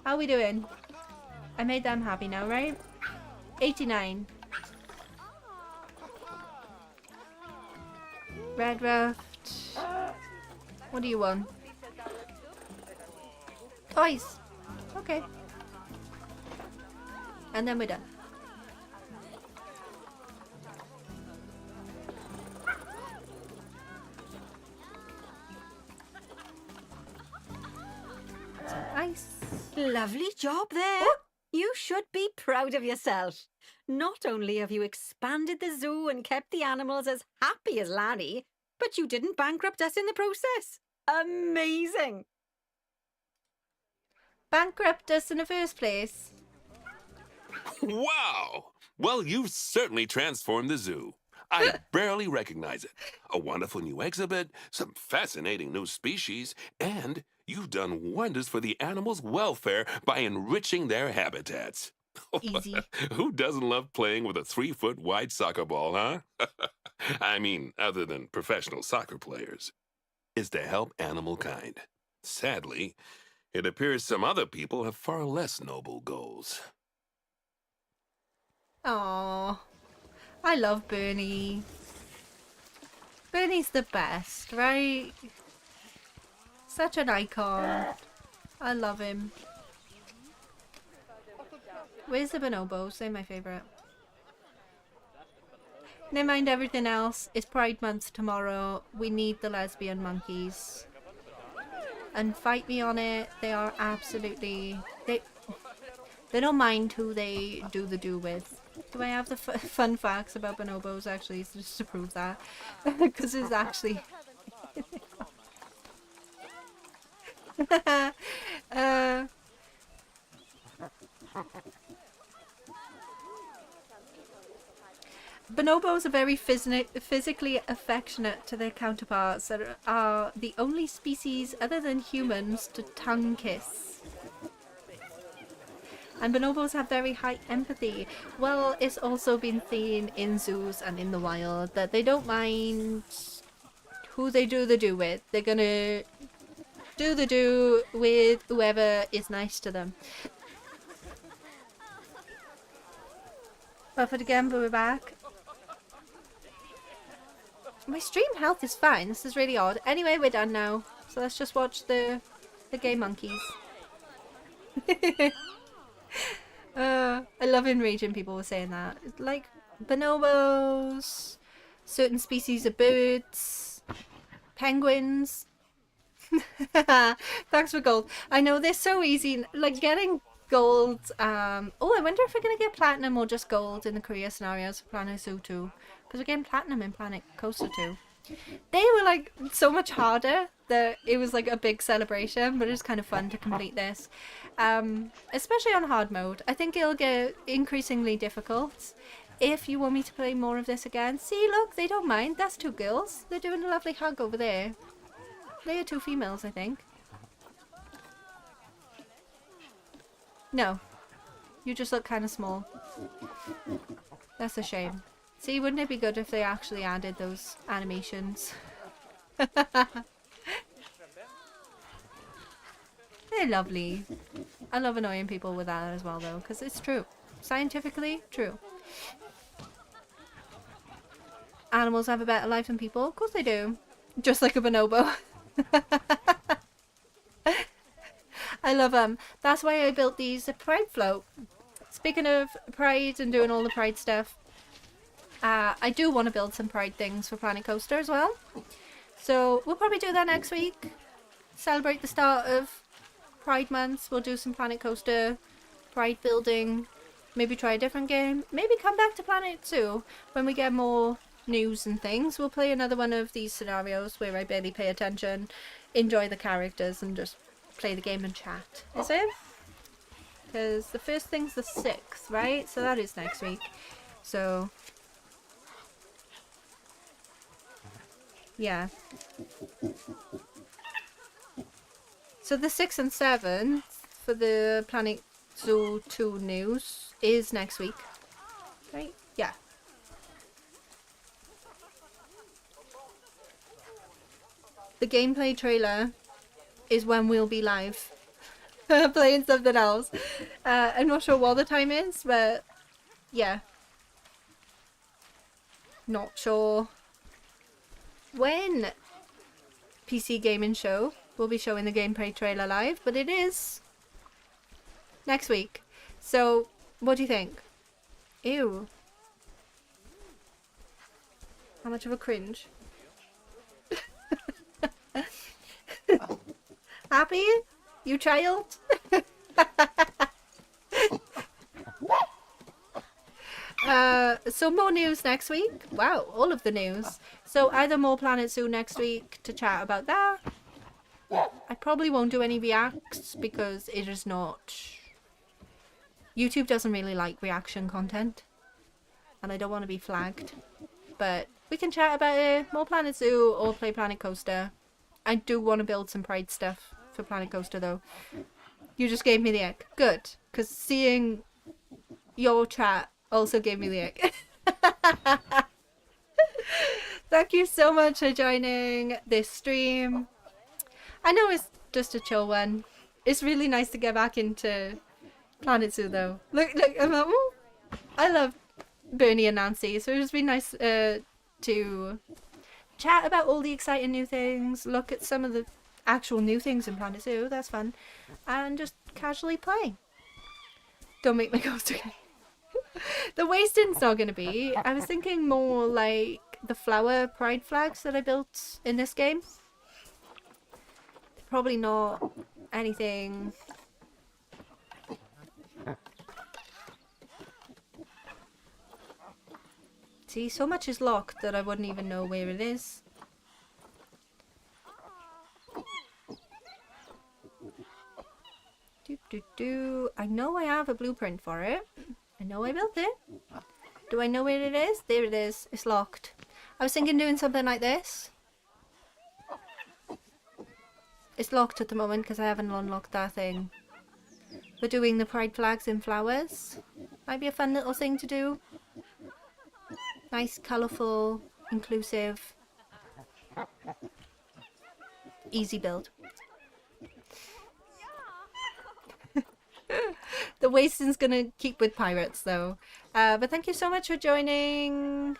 How are we doing? I made them happy now, right? 89. Red Raft. What do you want? Toys. Okay. And then we're done. Nice.
Lovely job there.
Oh.
You should be proud of yourself. Not only have you expanded the zoo and kept the animals as happy as Larry, but you didn't bankrupt us in the process. Amazing!
Bankrupt us in the first place.
Wow! Well, you've certainly transformed the zoo. I barely recognize it. A wonderful new exhibit, some fascinating new species, and you've done wonders for the animals' welfare by enriching their habitats.
Easy.
Who doesn't love playing with a 3-foot wide soccer ball, huh? I mean, other than professional soccer players. Is to help animal kind. Sadly, it appears some other people have far less noble goals.
Aww. I love Bernie. Bernie's the best, right? Such an icon. I love him. Where's the bonobos? They're my favourite. Never mind everything else. It's Pride Month tomorrow. We need the lesbian monkeys. And fight me on it. They are absolutely... They don't mind who they do the do with. Do I have the fun facts about bonobos actually just to prove that? Because it's actually... bonobos are very physically affectionate to their counterparts that are the only species other than humans to tongue kiss. And bonobos have very high empathy. Well, it's also been seen in zoos and in the wild that they don't mind who they do the do with. They're gonna do the do with whoever is nice to them. But again, we're back. My stream health is fine. This is really odd. Anyway, we're done now. So let's just watch the gay monkeys. I love enraging people with saying that. It's like bonobos, certain species of birds, penguins. Thanks for gold. I know they're so easy. Like getting gold. Oh, I wonder if we're gonna get platinum or just gold in the career scenarios for Planet Zoo 2. Because we're getting platinum in Planet Coaster 2. They were like so much harder that it was like a big celebration, but it was kind of fun to complete this. Especially on hard mode. I think it'll get increasingly difficult. If you want me to play more of this again, see, look, they don't mind. That's two girls. They're doing a lovely hug over there. They are two females, I think. No. You just look kind of small. That's a shame. See, wouldn't it be good if they actually added those animations? They're lovely. I love annoying people with that as well, though, because it's true. Scientifically, true. Animals have a better life than people. Of course they do. Just like a bonobo. I love them. That's why I built these Pride float. Speaking of Pride and doing all the Pride stuff, I do want to build some Pride things for Planet Coaster as well. So we'll probably do that next week. Celebrate the start of Pride Month. We'll do some Planet Coaster Pride building. Maybe try a different game. Maybe come back to Planet Zoo when we get more news and things. We'll play another one of these scenarios where I barely pay attention, enjoy the characters, and just play the game and chat. Is it? Because the first thing's the 6th, right? So that is next week. So yeah. So the 6th and 7th for the Planet Zoo 2 news is next week. Right? Yeah. The gameplay trailer is when we'll be live playing something else. I'm not sure what the time is, but yeah. Not sure when PC Gaming Show will be showing the gameplay trailer live, but it is next week. So, what do you think? Ew. How much of a cringe? Happy? You child? So more news next week. Wow, all of the news. So either more Planet Zoo next week to chat about that. I probably won't do any reacts because it is not... YouTube doesn't really like reaction content. And I don't want to be flagged. But we can chat about it. More Planet Zoo or play Planet Coaster. I do want to build some Pride stuff for Planet Coaster though. You just gave me the ick. Good. Because seeing your chat also gave me the ick. Thank you so much for joining this stream. I know it's just a chill one. It's really nice to get back into Planet Zoo though. Look, I'm like, ooh. I love Bernie and Nancy, so it's been nice to chat about all the exciting new things, look at some of the actual new things in Planet Zoo, that's fun, and just casually play. Don't make my coaster again. The wasting's not going to be. I was thinking more like the flower pride flags that I built in this game. Probably not anything... See, so much is locked that I wouldn't even know where it is. I know I have a blueprint for it. I know I built it. Do I know where it is? There it is. It's locked. I was thinking doing something like this. It's locked at the moment because I haven't unlocked that thing. But doing the pride flags in flowers might be a fun little thing to do. Nice, colourful, inclusive. Easy build. The wasting's gonna keep with pirates though. But thank you so much for joining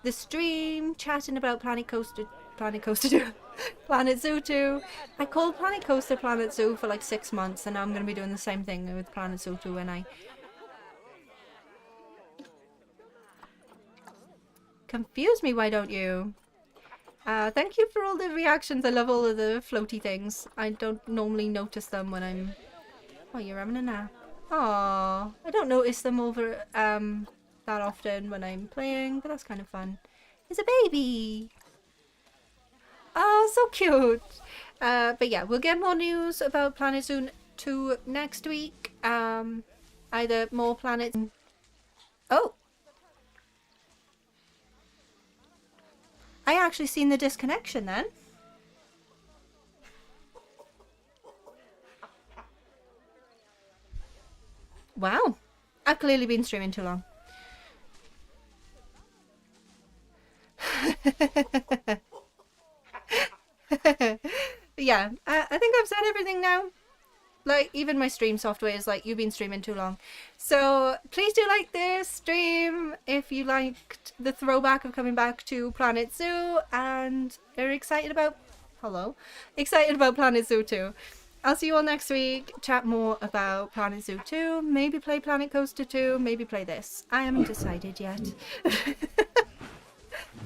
the stream, chatting about Planet Zoo 2. I called Planet Coaster Planet Zoo for like 6 months, and now I'm gonna be doing the same thing with Planet Zoo 2 when I confuse me, why don't you? Thank you for all the reactions. I love all of the floaty things. I don't normally notice them when I'm... Oh, you're having a nap. Aww. I don't notice them over that often when I'm playing, but that's kind of fun. It's a baby! Oh, so cute! But yeah, we'll get more news about Planet Zoo 2 next week. Either more planets... Oh! I actually seen the disconnection then. Wow. I've clearly been streaming too long. Yeah, I think I've said everything now. Like, even my stream software is like, you've been streaming too long. So, please do like this stream if you liked the throwback of coming back to Planet Zoo and are excited about... Hello? Excited about Planet Zoo 2. I'll see you all next week. Chat more about Planet Zoo 2. Maybe play Planet Coaster 2. Maybe play this. I haven't decided yet.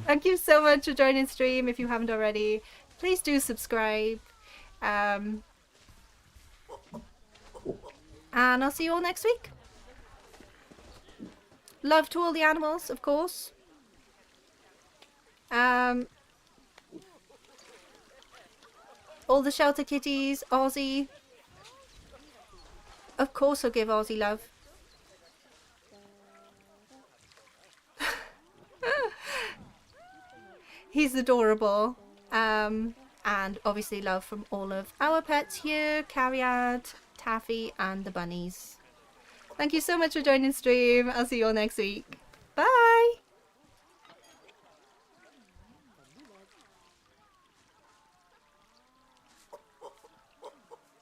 Thank you so much for joining stream. If you haven't already, please do subscribe. And I'll see you all next week. Love to all the animals, of course. All the shelter kitties, Ozzy. Of course I'll give Ozzy love. He's adorable. And obviously love from all of our pets here, Cariad, Taffy, and the bunnies. Thank you so much for joining stream. I'll see you all next week. Bye!